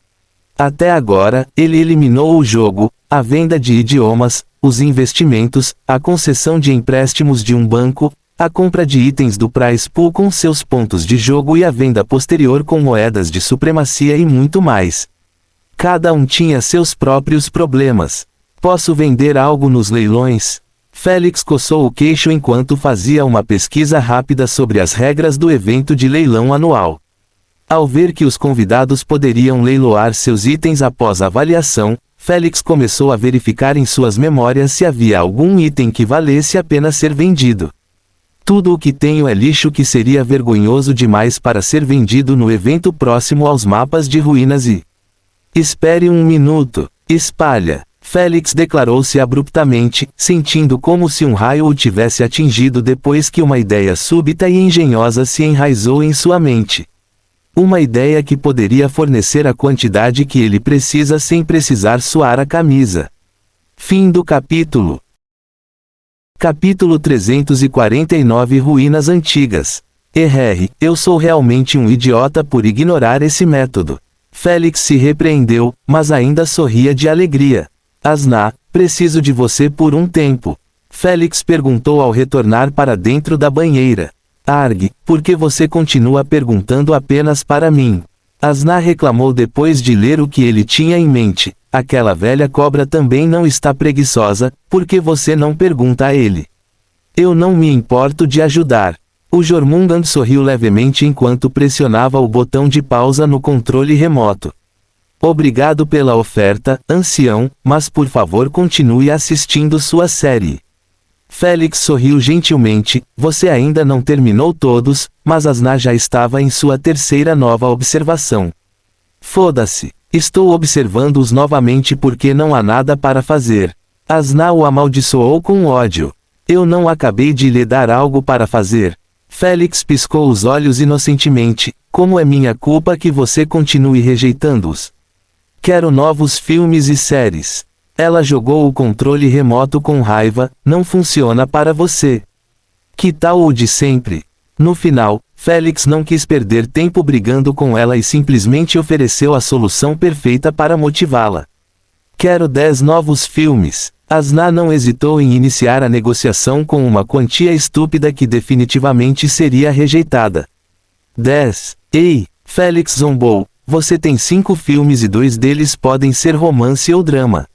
Até agora, ele eliminou o jogo, a venda de idiomas, os investimentos, a concessão de empréstimos de um banco, a compra de itens do prize pool com seus pontos de jogo e a venda posterior com moedas de supremacia e muito mais. Cada um tinha seus próprios problemas. Posso vender algo nos leilões? Félix coçou o queixo enquanto fazia uma pesquisa rápida sobre as regras do evento de leilão anual. Ao ver que os convidados poderiam leiloar seus itens após a avaliação, Félix começou a verificar em suas memórias se havia algum item que valesse a pena ser vendido. Tudo o que tenho é lixo que seria vergonhoso demais para ser vendido no evento próximo aos mapas de ruínas e... Espere um minuto, espalha. Félix declarou-se abruptamente, sentindo como se um raio o tivesse atingido depois que uma ideia súbita e engenhosa se enraizou em sua mente. Uma ideia que poderia fornecer a quantidade que ele precisa sem precisar suar a camisa. Fim do capítulo. Capítulo 349 Ruínas Antigas. Eu sou realmente um idiota por ignorar esse método. Félix se repreendeu, mas ainda sorria de alegria. Asna, preciso de você por um tempo. Félix perguntou ao retornar para dentro da banheira. Arg, por que você continua perguntando apenas para mim? Asna reclamou depois de ler o que ele tinha em mente. Aquela velha cobra também não está preguiçosa, por que você não pergunta a ele? Eu não me importo de ajudar. O Jormungand sorriu levemente enquanto pressionava o botão de pausa no controle remoto. Obrigado pela oferta, ancião, mas por favor continue assistindo sua série. Félix sorriu gentilmente, você ainda não terminou todos, mas Asna já estava em sua terceira nova observação. Foda-se, estou observando-os novamente porque não há nada para fazer. Asna o amaldiçoou com ódio. Eu não acabei de lhe dar algo para fazer. Félix piscou os olhos inocentemente, como é minha culpa que você continue rejeitando-os. Quero novos filmes e séries. Ela jogou o controle remoto com raiva, não funciona para você. Que tal o de sempre? No final, Félix não quis perder tempo brigando com ela e simplesmente ofereceu a solução perfeita para motivá-la. Quero 10 novos filmes. Asna não hesitou em iniciar a negociação com uma quantia estúpida que definitivamente seria rejeitada. 10. Ei, Félix zombou. Você tem 5 filmes e 2 deles podem ser romance ou drama.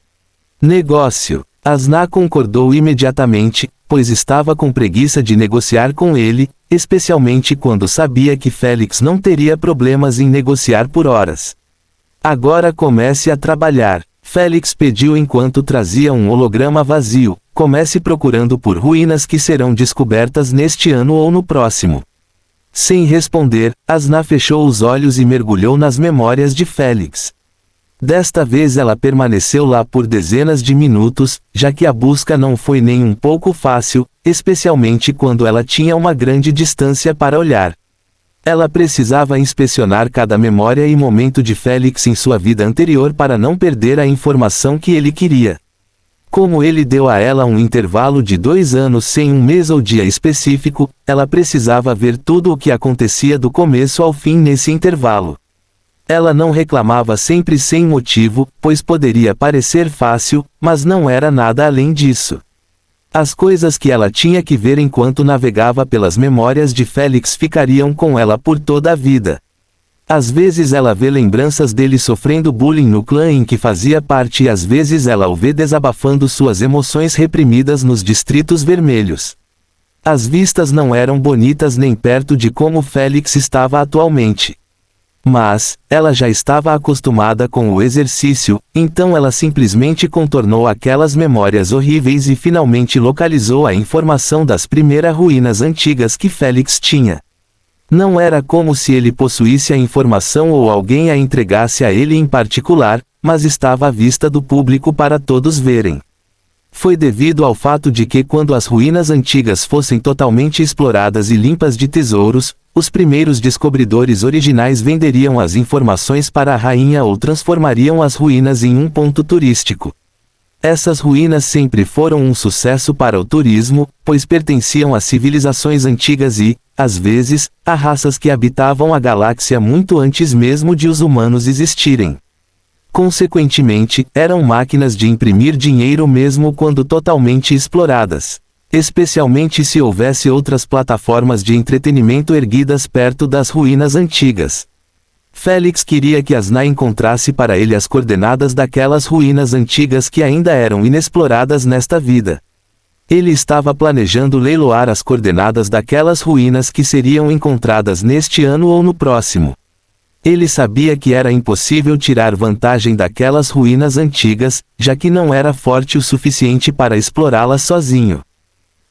Negócio. Asna concordou imediatamente, pois estava com preguiça de negociar com ele, especialmente quando sabia que Félix não teria problemas em negociar por horas. Agora comece a trabalhar. Félix pediu enquanto trazia um holograma vazio: comece procurando por ruínas que serão descobertas neste ano ou no próximo. Sem responder, Asna fechou os olhos e mergulhou nas memórias de Félix. Desta vez ela permaneceu lá por dezenas de minutos, já que a busca não foi nem um pouco fácil, especialmente quando ela tinha uma grande distância para olhar. Ela precisava inspecionar cada memória e momento de Félix em sua vida anterior para não perder a informação que ele queria. Como ele deu a ela um intervalo de 2 anos sem um mês ou dia específico, ela precisava ver tudo o que acontecia do começo ao fim nesse intervalo. Ela não reclamava sempre sem motivo, pois poderia parecer fácil, mas não era nada além disso. As coisas que ela tinha que ver enquanto navegava pelas memórias de Félix ficariam com ela por toda a vida. Às vezes ela vê lembranças dele sofrendo bullying no clã em que fazia parte e às vezes ela o vê desabafando suas emoções reprimidas nos Distritos Vermelhos. As vistas não eram bonitas nem perto de como Félix estava atualmente. Mas, ela já estava acostumada com o exercício, então ela simplesmente contornou aquelas memórias horríveis e finalmente localizou a informação das primeiras ruínas antigas que Félix tinha. Não era como se ele possuísse a informação ou alguém a entregasse a ele em particular, mas estava à vista do público para todos verem. Foi devido ao fato de que quando as ruínas antigas fossem totalmente exploradas e limpas de tesouros, os primeiros descobridores originais venderiam as informações para a rainha ou transformariam as ruínas em um ponto turístico. Essas ruínas sempre foram um sucesso para o turismo, pois pertenciam a civilizações antigas e, às vezes, a raças que habitavam a galáxia muito antes mesmo de os humanos existirem. Consequentemente, eram máquinas de imprimir dinheiro mesmo quando totalmente exploradas. Especialmente se houvesse outras plataformas de entretenimento erguidas perto das ruínas antigas. Félix queria que Asna encontrasse para ele as coordenadas daquelas ruínas antigas que ainda eram inexploradas nesta vida. Ele estava planejando leiloar as coordenadas daquelas ruínas que seriam encontradas neste ano ou no próximo. Ele sabia que era impossível tirar vantagem daquelas ruínas antigas, já que não era forte o suficiente para explorá-las sozinho.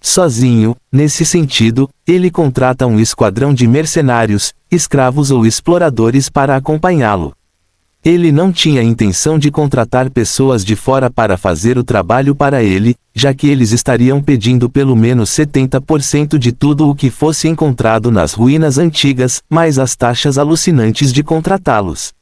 Sozinho, nesse sentido, ele contrata um esquadrão de mercenários, escravos ou exploradores para acompanhá-lo. Ele não tinha intenção de contratar pessoas de fora para fazer o trabalho para ele, já que eles estariam pedindo pelo menos 70% de tudo o que fosse encontrado nas ruínas antigas, mais as taxas alucinantes de contratá-los.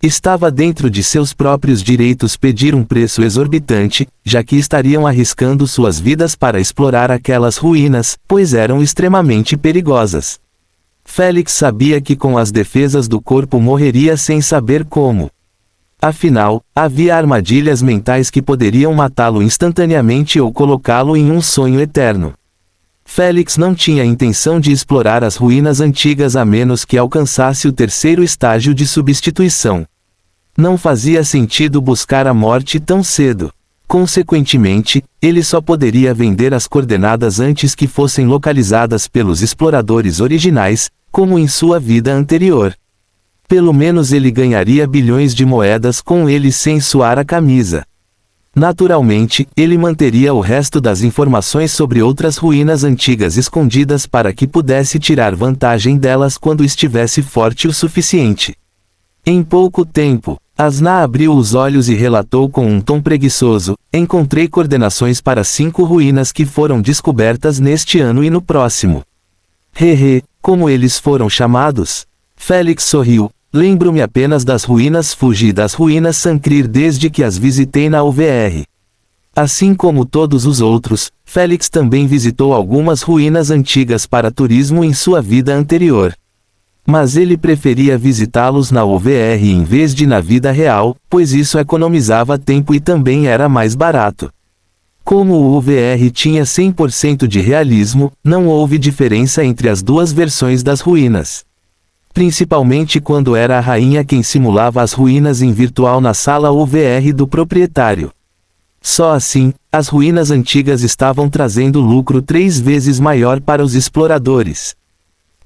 Estava dentro de seus próprios direitos pedir um preço exorbitante, já que estariam arriscando suas vidas para explorar aquelas ruínas, pois eram extremamente perigosas. Félix sabia que com as defesas do corpo morreria sem saber como. Afinal, havia armadilhas mentais que poderiam matá-lo instantaneamente ou colocá-lo em um sonho eterno. Félix não tinha intenção de explorar as ruínas antigas a menos que alcançasse o terceiro estágio de substituição. Não fazia sentido buscar a morte tão cedo. Consequentemente, ele só poderia vender as coordenadas antes que fossem localizadas pelos exploradores originais, como em sua vida anterior. Pelo menos ele ganharia bilhões de moedas com ele sem suar a camisa. Naturalmente, ele manteria o resto das informações sobre outras ruínas antigas escondidas para que pudesse tirar vantagem delas quando estivesse forte o suficiente. Em pouco tempo, Asna abriu os olhos e relatou com um tom preguiçoso: encontrei coordenações para 5 ruínas que foram descobertas neste ano e no próximo. Hehe, como eles foram chamados? Félix sorriu: lembro-me apenas das ruínas Fuji e das ruínas Sankrir desde que as visitei na UVR. Assim como todos os outros, Félix também visitou algumas ruínas antigas para turismo em sua vida anterior. Mas ele preferia visitá-los na UVR em vez de na vida real, pois isso economizava tempo e também era mais barato. Como o UVR tinha 100% de realismo, não houve diferença entre as duas versões das ruínas. Principalmente quando era a rainha quem simulava as ruínas em virtual na sala UVR do proprietário. Só assim, as ruínas antigas estavam trazendo lucro 3 vezes maior para os exploradores.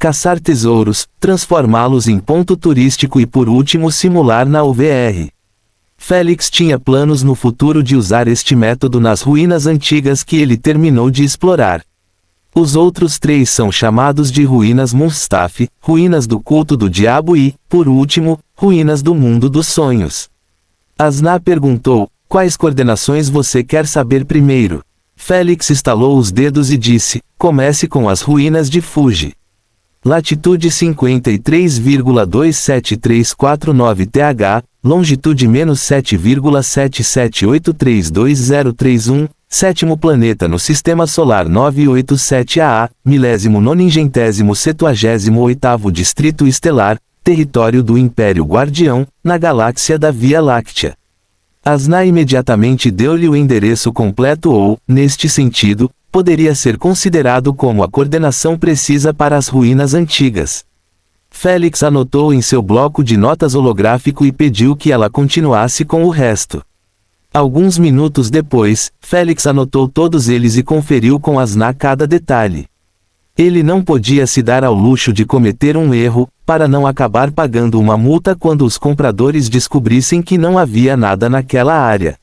Caçar tesouros, transformá-los em ponto turístico e por último simular na UVR. Félix tinha planos no futuro de usar este método nas ruínas antigas que ele terminou de explorar. Os outros 3 são chamados de ruínas Mustaf, ruínas do culto do diabo e, por último, ruínas do mundo dos sonhos. Asna perguntou, quais coordenações você quer saber primeiro? Félix estalou os dedos e disse, comece com as ruínas de Fuji. Latitude 53,27349 TH, longitude -7,778322031, sétimo planeta no Sistema Solar 987 AA, 1978º Distrito Estelar, território do Império Guardião, na galáxia da Via Láctea. Asna imediatamente deu-lhe o endereço completo ou, neste sentido, poderia ser considerado como a coordenação precisa para as ruínas antigas. Félix anotou em seu bloco de notas holográfico e pediu que ela continuasse com o resto. Alguns minutos depois, Félix anotou todos eles e conferiu com Asna cada detalhe. Ele não podia se dar ao luxo de cometer um erro, para não acabar pagando uma multa quando os compradores descobrissem que não havia nada naquela área.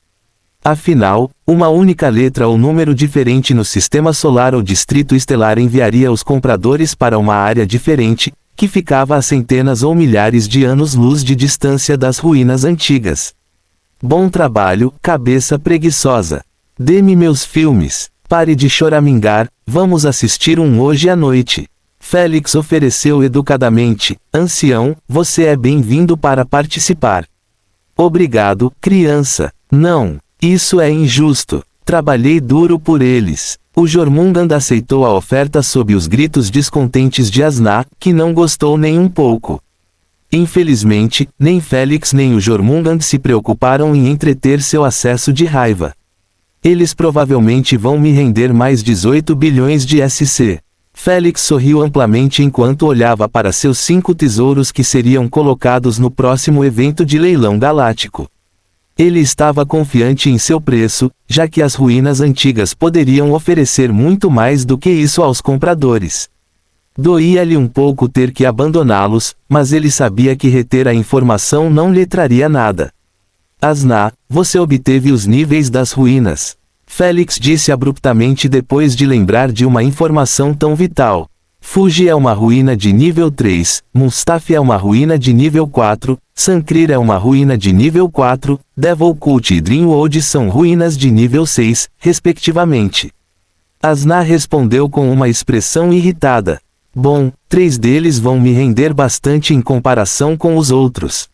Afinal, uma única letra ou número diferente no sistema solar ou distrito estelar enviaria os compradores para uma área diferente, que ficava a centenas ou milhares de anos-luz de distância das ruínas antigas. Bom trabalho, cabeça preguiçosa. Dê-me meus filmes. Pare de choramingar, vamos assistir um hoje à noite. Félix ofereceu educadamente, ancião, você é bem-vindo para participar. Obrigado, criança. Não. Isso é injusto. Trabalhei duro por eles. O Jormungand aceitou a oferta sob os gritos descontentes de Asna, que não gostou nem um pouco. Infelizmente, nem Félix nem o Jormungand se preocuparam em entreter seu acesso de raiva. Eles provavelmente vão me render mais 18 bilhões de SC. Félix sorriu amplamente enquanto olhava para seus 5 tesouros que seriam colocados no próximo evento de leilão galáctico. Ele estava confiante em seu preço, já que as ruínas antigas poderiam oferecer muito mais do que isso aos compradores. Doía-lhe um pouco ter que abandoná-los, mas ele sabia que reter a informação não lhe traria nada. Asna, você obteve os níveis das ruínas. Félix disse abruptamente depois de lembrar de uma informação tão vital. Fuji é uma ruína de nível 3, Mustaf é uma ruína de nível 4, Sankrir é uma ruína de nível 4, Devil Cult e Dreamworld são ruínas de nível 6, respectivamente. Asna respondeu com uma expressão irritada. Bom, 3 deles vão me render bastante em comparação com os outros.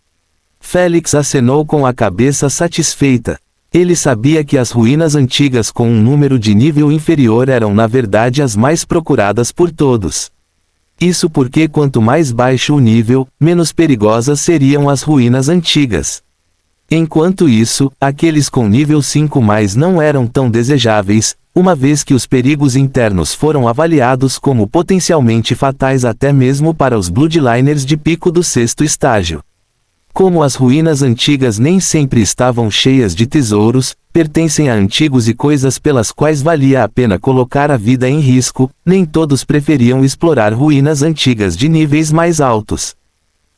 Félix acenou com a cabeça satisfeita. Ele sabia que as ruínas antigas com um número de nível inferior eram na verdade as mais procuradas por todos. Isso porque quanto mais baixo o nível, menos perigosas seriam as ruínas antigas. Enquanto isso, aqueles com nível 5+ não eram tão desejáveis, uma vez que os perigos internos foram avaliados como potencialmente fatais até mesmo para os Bloodliners de pico do 6º estágio. Como as ruínas antigas nem sempre estavam cheias de tesouros, pertencem a antigos e coisas pelas quais valia a pena colocar a vida em risco, nem todos preferiam explorar ruínas antigas de níveis mais altos.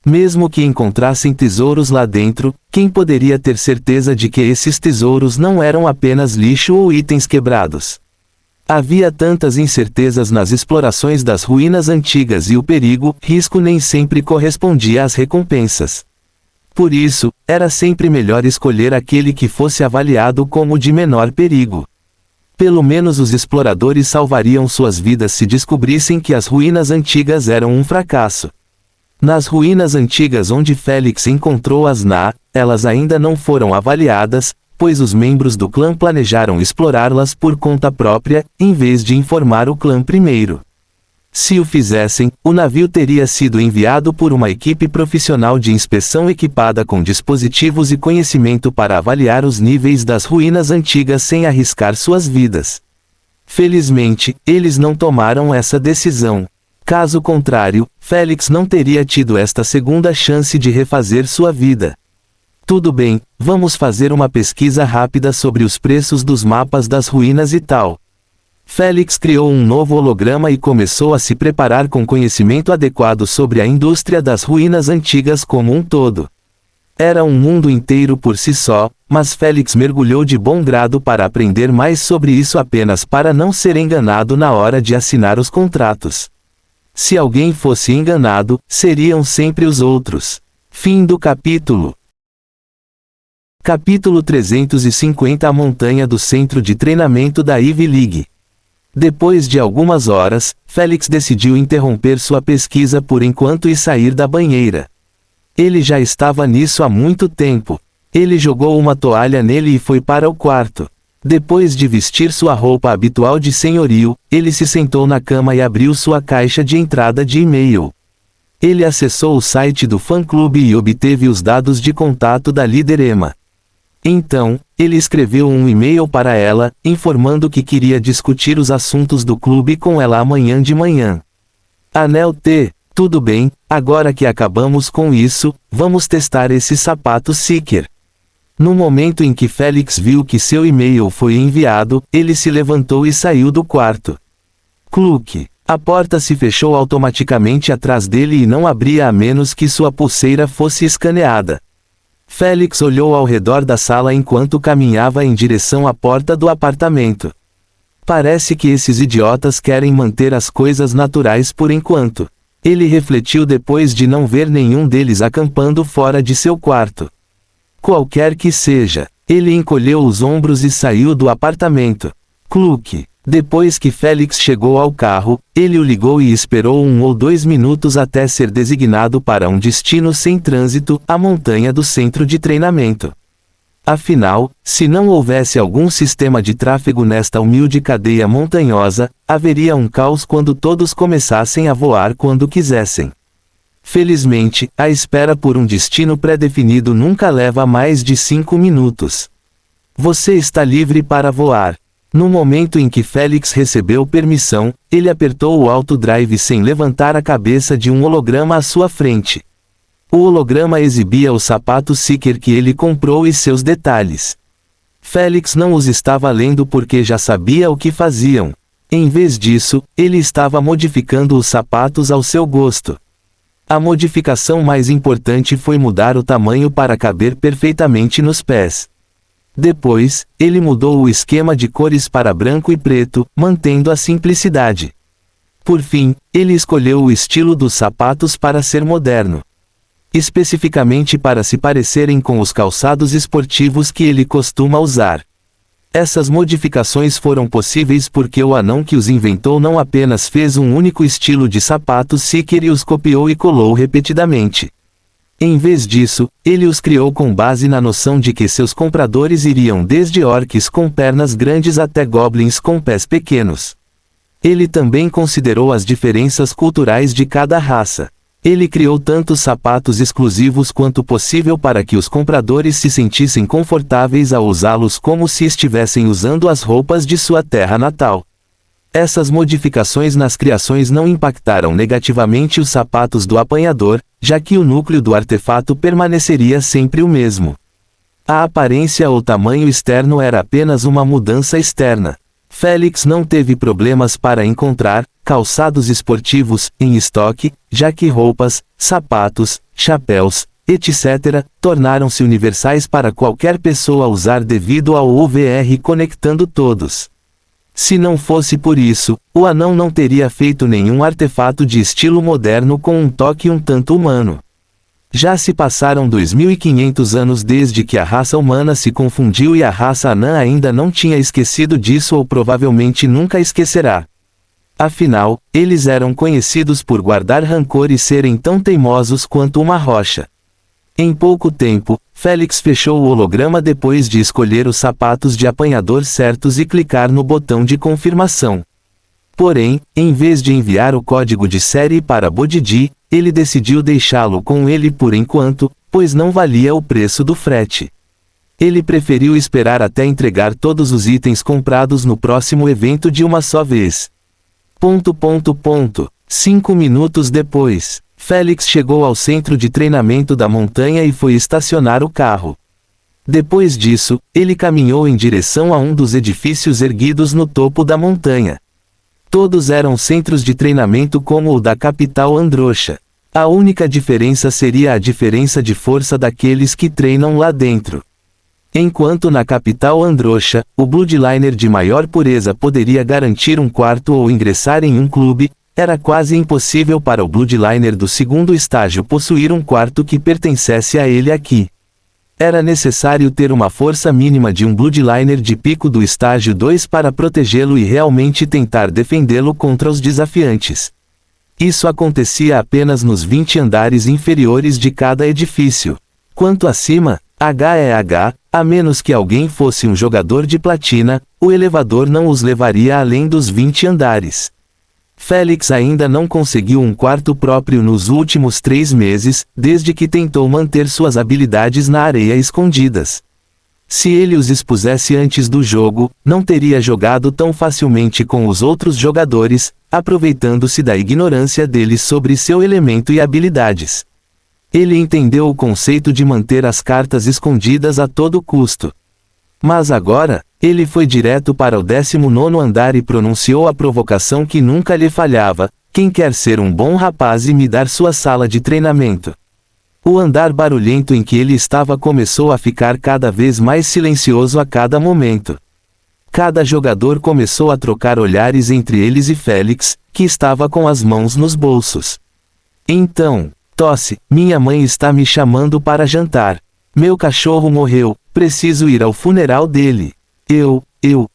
Mesmo que encontrassem tesouros lá dentro, quem poderia ter certeza de que esses tesouros não eram apenas lixo ou itens quebrados? Havia tantas incertezas nas explorações das ruínas antigas e o risco nem sempre correspondia às recompensas. Por isso, era sempre melhor escolher aquele que fosse avaliado como de menor perigo. Pelo menos os exploradores salvariam suas vidas se descobrissem que as ruínas antigas eram um fracasso. Nas ruínas antigas onde Félix encontrou Asna, elas ainda não foram avaliadas, pois os membros do clã planejaram explorá-las por conta própria, em vez de informar o clã primeiro. Se o fizessem, o navio teria sido enviado por uma equipe profissional de inspeção equipada com dispositivos e conhecimento para avaliar os níveis das ruínas antigas sem arriscar suas vidas. Felizmente, eles não tomaram essa decisão. Caso contrário, Félix não teria tido esta segunda chance de refazer sua vida. Tudo bem, vamos fazer uma pesquisa rápida sobre os preços dos mapas das ruínas e tal. Félix criou um novo holograma e começou a se preparar com conhecimento adequado sobre a indústria das ruínas antigas como um todo. Era um mundo inteiro por si só, mas Félix mergulhou de bom grado para aprender mais sobre isso apenas para não ser enganado na hora de assinar os contratos. Se alguém fosse enganado, seriam sempre os outros. Fim do capítulo. Capítulo 350 A montanha do centro de treinamento da Ivy League. Depois de algumas horas, Félix decidiu interromper sua pesquisa por enquanto e sair da banheira. Ele já estava nisso há muito tempo. Ele jogou uma toalha nele e foi para o quarto. Depois de vestir sua roupa habitual de senhorio, ele se sentou na cama e abriu sua caixa de entrada de e-mail. Ele acessou o site do fã-clube e obteve os dados de contato da líder Emma. Então, ele escreveu um e-mail para ela, informando que queria discutir os assuntos do clube com ela amanhã de manhã. Anel T. Tudo bem, agora que acabamos com isso, vamos testar esse sapato Seeker. No momento em que Félix viu que seu e-mail foi enviado, ele se levantou e saiu do quarto. Cluque. A porta se fechou automaticamente atrás dele e não abria a menos que sua pulseira fosse escaneada. Félix olhou ao redor da sala enquanto caminhava em direção à porta do apartamento. Parece que esses idiotas querem manter as coisas naturais por enquanto. Ele refletiu depois de não ver nenhum deles acampando fora de seu quarto. Qualquer que seja, ele encolheu os ombros e saiu do apartamento. Cluque. Depois que Félix chegou ao carro, ele o ligou e esperou 1 ou 2 minutos até ser designado para um destino sem trânsito, a montanha do centro de treinamento. Afinal, se não houvesse algum sistema de tráfego nesta humilde cadeia montanhosa, haveria um caos quando todos começassem a voar quando quisessem. Felizmente, a espera por um destino pré-definido nunca leva mais de 5 minutos. Você está livre para voar. No momento em que Félix recebeu permissão, ele apertou o Auto Drive sem levantar a cabeça de um holograma à sua frente. O holograma exibia o sapato Seeker que ele comprou e seus detalhes. Félix não os estava lendo porque já sabia o que faziam. Em vez disso, ele estava modificando os sapatos ao seu gosto. A modificação mais importante foi mudar o tamanho para caber perfeitamente nos pés. Depois, ele mudou o esquema de cores para branco e preto, mantendo a simplicidade. Por fim, ele escolheu o estilo dos sapatos para ser moderno. Especificamente para se parecerem com os calçados esportivos que ele costuma usar. Essas modificações foram possíveis porque o anão que os inventou não apenas fez um único estilo de sapatos Seeker e os copiou e colou repetidamente. Em vez disso, ele os criou com base na noção de que seus compradores iriam desde orcs com pernas grandes até goblins com pés pequenos. Ele também considerou as diferenças culturais de cada raça. Ele criou tantos sapatos exclusivos quanto possível para que os compradores se sentissem confortáveis ao usá-los como se estivessem usando as roupas de sua terra natal. Essas modificações nas criações não impactaram negativamente os sapatos do apanhador, já que o núcleo do artefato permaneceria sempre o mesmo. A aparência ou tamanho externo era apenas uma mudança externa. Félix não teve problemas para encontrar calçados esportivos em estoque, já que roupas, sapatos, chapéus, etc., tornaram-se universais para qualquer pessoa usar devido ao OVR conectando todos. Se não fosse por isso, o anão não teria feito nenhum artefato de estilo moderno com um toque um tanto humano. Já se passaram 2500 anos desde que a raça humana se confundiu e a raça anã ainda não tinha esquecido disso ou provavelmente nunca esquecerá. Afinal, eles eram conhecidos por guardar rancor e serem tão teimosos quanto uma rocha. Em pouco tempo, Félix fechou o holograma depois de escolher os sapatos de apanhador certos e clicar no botão de confirmação. Porém, em vez de enviar o código de série para Bodidi, ele decidiu deixá-lo com ele por enquanto, pois não valia o preço do frete. Ele preferiu esperar até entregar todos os itens comprados no próximo evento de uma só vez. 5 minutos depois, Félix chegou ao centro de treinamento da montanha e foi estacionar o carro. Depois disso, ele caminhou em direção a um dos edifícios erguidos no topo da montanha. Todos eram centros de treinamento como o da capital Androxa. A única diferença seria a diferença de força daqueles que treinam lá dentro. Enquanto na capital Androcha, o Bloodliner de maior pureza poderia garantir um quarto ou ingressar em um clube, era quase impossível para o Bloodliner do segundo estágio possuir um quarto que pertencesse a ele aqui. Era necessário ter uma força mínima de um Bloodliner de pico do estágio 2 para protegê-lo e realmente tentar defendê-lo contra os desafiantes. Isso acontecia apenas nos 20 andares inferiores de cada edifício. Quanto acima, H é H, a menos que alguém fosse um jogador de platina, o elevador não os levaria além dos 20 andares. Félix ainda não conseguiu um quarto próprio nos últimos 3 meses, desde que tentou manter suas habilidades na areia escondidas. Se ele os expusesse antes do jogo, não teria jogado tão facilmente com os outros jogadores, aproveitando-se da ignorância deles sobre seu elemento e habilidades. Ele entendeu o conceito de manter as cartas escondidas a todo custo. Mas agora, ele foi direto para o 19º andar e pronunciou a provocação que nunca lhe falhava: quem quer ser um bom rapaz e me dar sua sala de treinamento? O andar barulhento em que ele estava começou a ficar cada vez mais silencioso a cada momento. Cada jogador começou a trocar olhares entre eles e Félix, que estava com as mãos nos bolsos. Então, tosse, minha mãe está me chamando para jantar. Meu cachorro morreu, preciso ir ao funeral dele.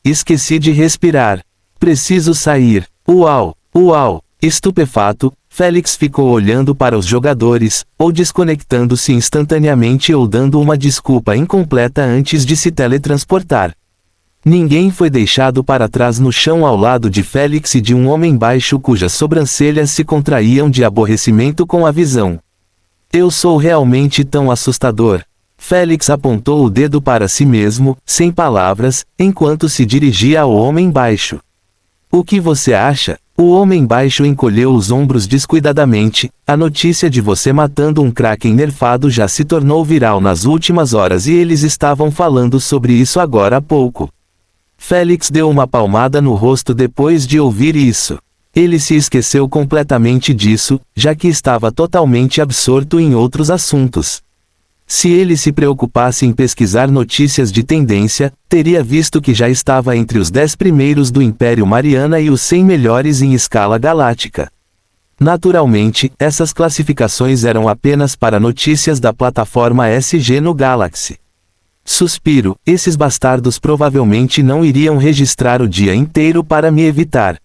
Esqueci de respirar. Preciso sair. Uau. Estupefato, Félix ficou olhando para os jogadores, ou desconectando-se instantaneamente ou dando uma desculpa incompleta antes de se teletransportar. Ninguém foi deixado para trás no chão ao lado de Félix e de um homem baixo cujas sobrancelhas se contraíam de aborrecimento com a visão. Eu sou realmente tão assustador. Félix apontou o dedo para si mesmo, sem palavras, enquanto se dirigia ao homem baixo. O que você acha? O homem baixo encolheu os ombros descuidadamente. A notícia de você matando um Kraken nerfado já se tornou viral nas últimas horas e eles estavam falando sobre isso agora há pouco. Félix deu uma palmada no rosto depois de ouvir isso. Ele se esqueceu completamente disso, já que estava totalmente absorto em outros assuntos. Se ele se preocupasse em pesquisar notícias de tendência, teria visto que já estava entre os 10 primeiros do Império Mariana e os 100 melhores em escala galáctica. Naturalmente, essas classificações eram apenas para notícias da plataforma SG no Galaxy. Suspiro, esses bastardos provavelmente não iriam registrar o dia inteiro para me evitar.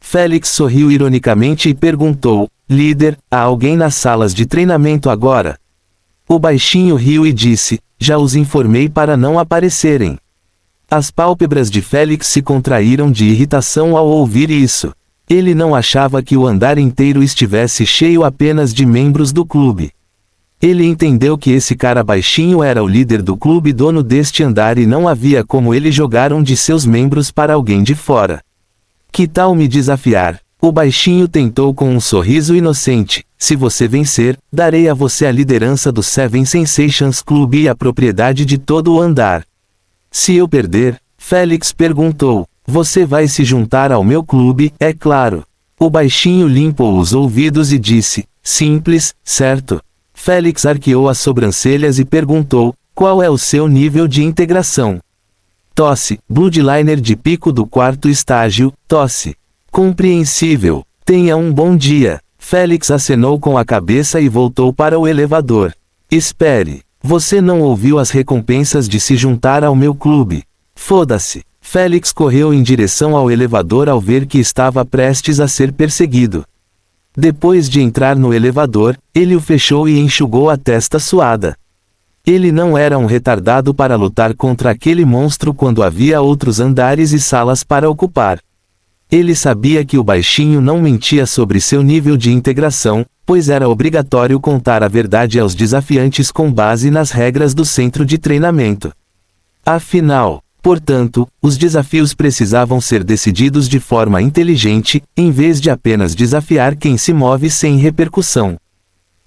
Félix sorriu ironicamente e perguntou: líder, há alguém nas salas de treinamento agora? O baixinho riu e disse: já os informei para não aparecerem. As pálpebras de Félix se contraíram de irritação ao ouvir isso. Ele não achava que o andar inteiro estivesse cheio apenas de membros do clube. Ele entendeu que esse cara baixinho era o líder do clube dono deste andar e não havia como ele jogar um de seus membros para alguém de fora. Que tal me desafiar? O baixinho tentou com um sorriso inocente: se você vencer, darei a você a liderança do Seven Sensations Club e a propriedade de todo o andar. Se eu perder? Félix perguntou. Você vai se juntar ao meu clube, é claro. O baixinho limpou os ouvidos e disse: simples, certo? Félix arqueou as sobrancelhas e perguntou: qual é o seu nível de integração? Tosse, Bloodliner de pico do 4º estágio, tosse. Compreensível. Tenha um bom dia. Félix acenou com a cabeça e voltou para o elevador. Espere. Você não ouviu as recompensas de se juntar ao meu clube. Foda-se. Félix correu em direção ao elevador ao ver que estava prestes a ser perseguido. Depois de entrar no elevador, ele o fechou e enxugou a testa suada. Ele não era um retardado para lutar contra aquele monstro quando havia outros andares e salas para ocupar. Ele sabia que o baixinho não mentia sobre seu nível de integração, pois era obrigatório contar a verdade aos desafiantes com base nas regras do centro de treinamento. Afinal, portanto, os desafios precisavam ser decididos de forma inteligente, em vez de apenas desafiar quem se move sem repercussão.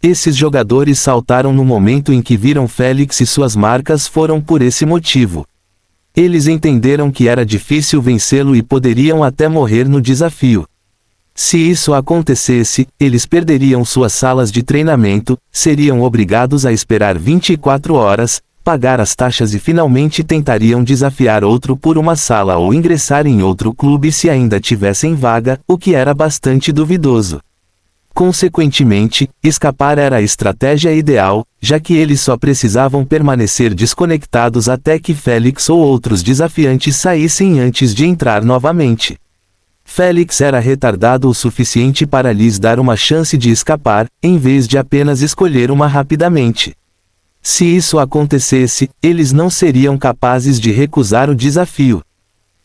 Esses jogadores saltaram no momento em que viram Félix e suas marcas foram por esse motivo. Eles entenderam que era difícil vencê-lo e poderiam até morrer no desafio. Se isso acontecesse, eles perderiam suas salas de treinamento, seriam obrigados a esperar 24 horas, pagar as taxas e finalmente tentariam desafiar outro por uma sala ou ingressar em outro clube se ainda tivessem vaga, o que era bastante duvidoso. Consequentemente, escapar era a estratégia ideal, já que eles só precisavam permanecer desconectados até que Félix ou outros desafiantes saíssem antes de entrar novamente. Félix era retardado o suficiente para lhes dar uma chance de escapar, em vez de apenas escolher uma rapidamente. Se isso acontecesse, eles não seriam capazes de recusar o desafio.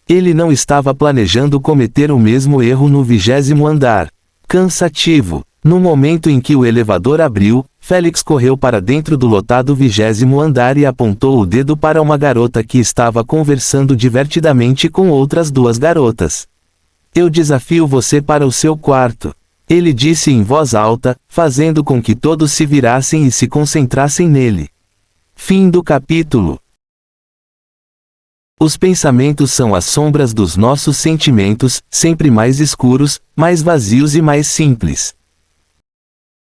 Ele não estava planejando cometer o mesmo erro no 20º andar. Cansativo. No momento em que o elevador abriu, Félix correu para dentro do lotado 20º andar e apontou o dedo para uma garota que estava conversando divertidamente com outras duas garotas. Eu desafio você para o seu quarto. Ele disse em voz alta, fazendo com que todos se virassem e se concentrassem nele. Fim do capítulo. Os pensamentos são as sombras dos nossos sentimentos, sempre mais escuros, mais vazios e mais simples.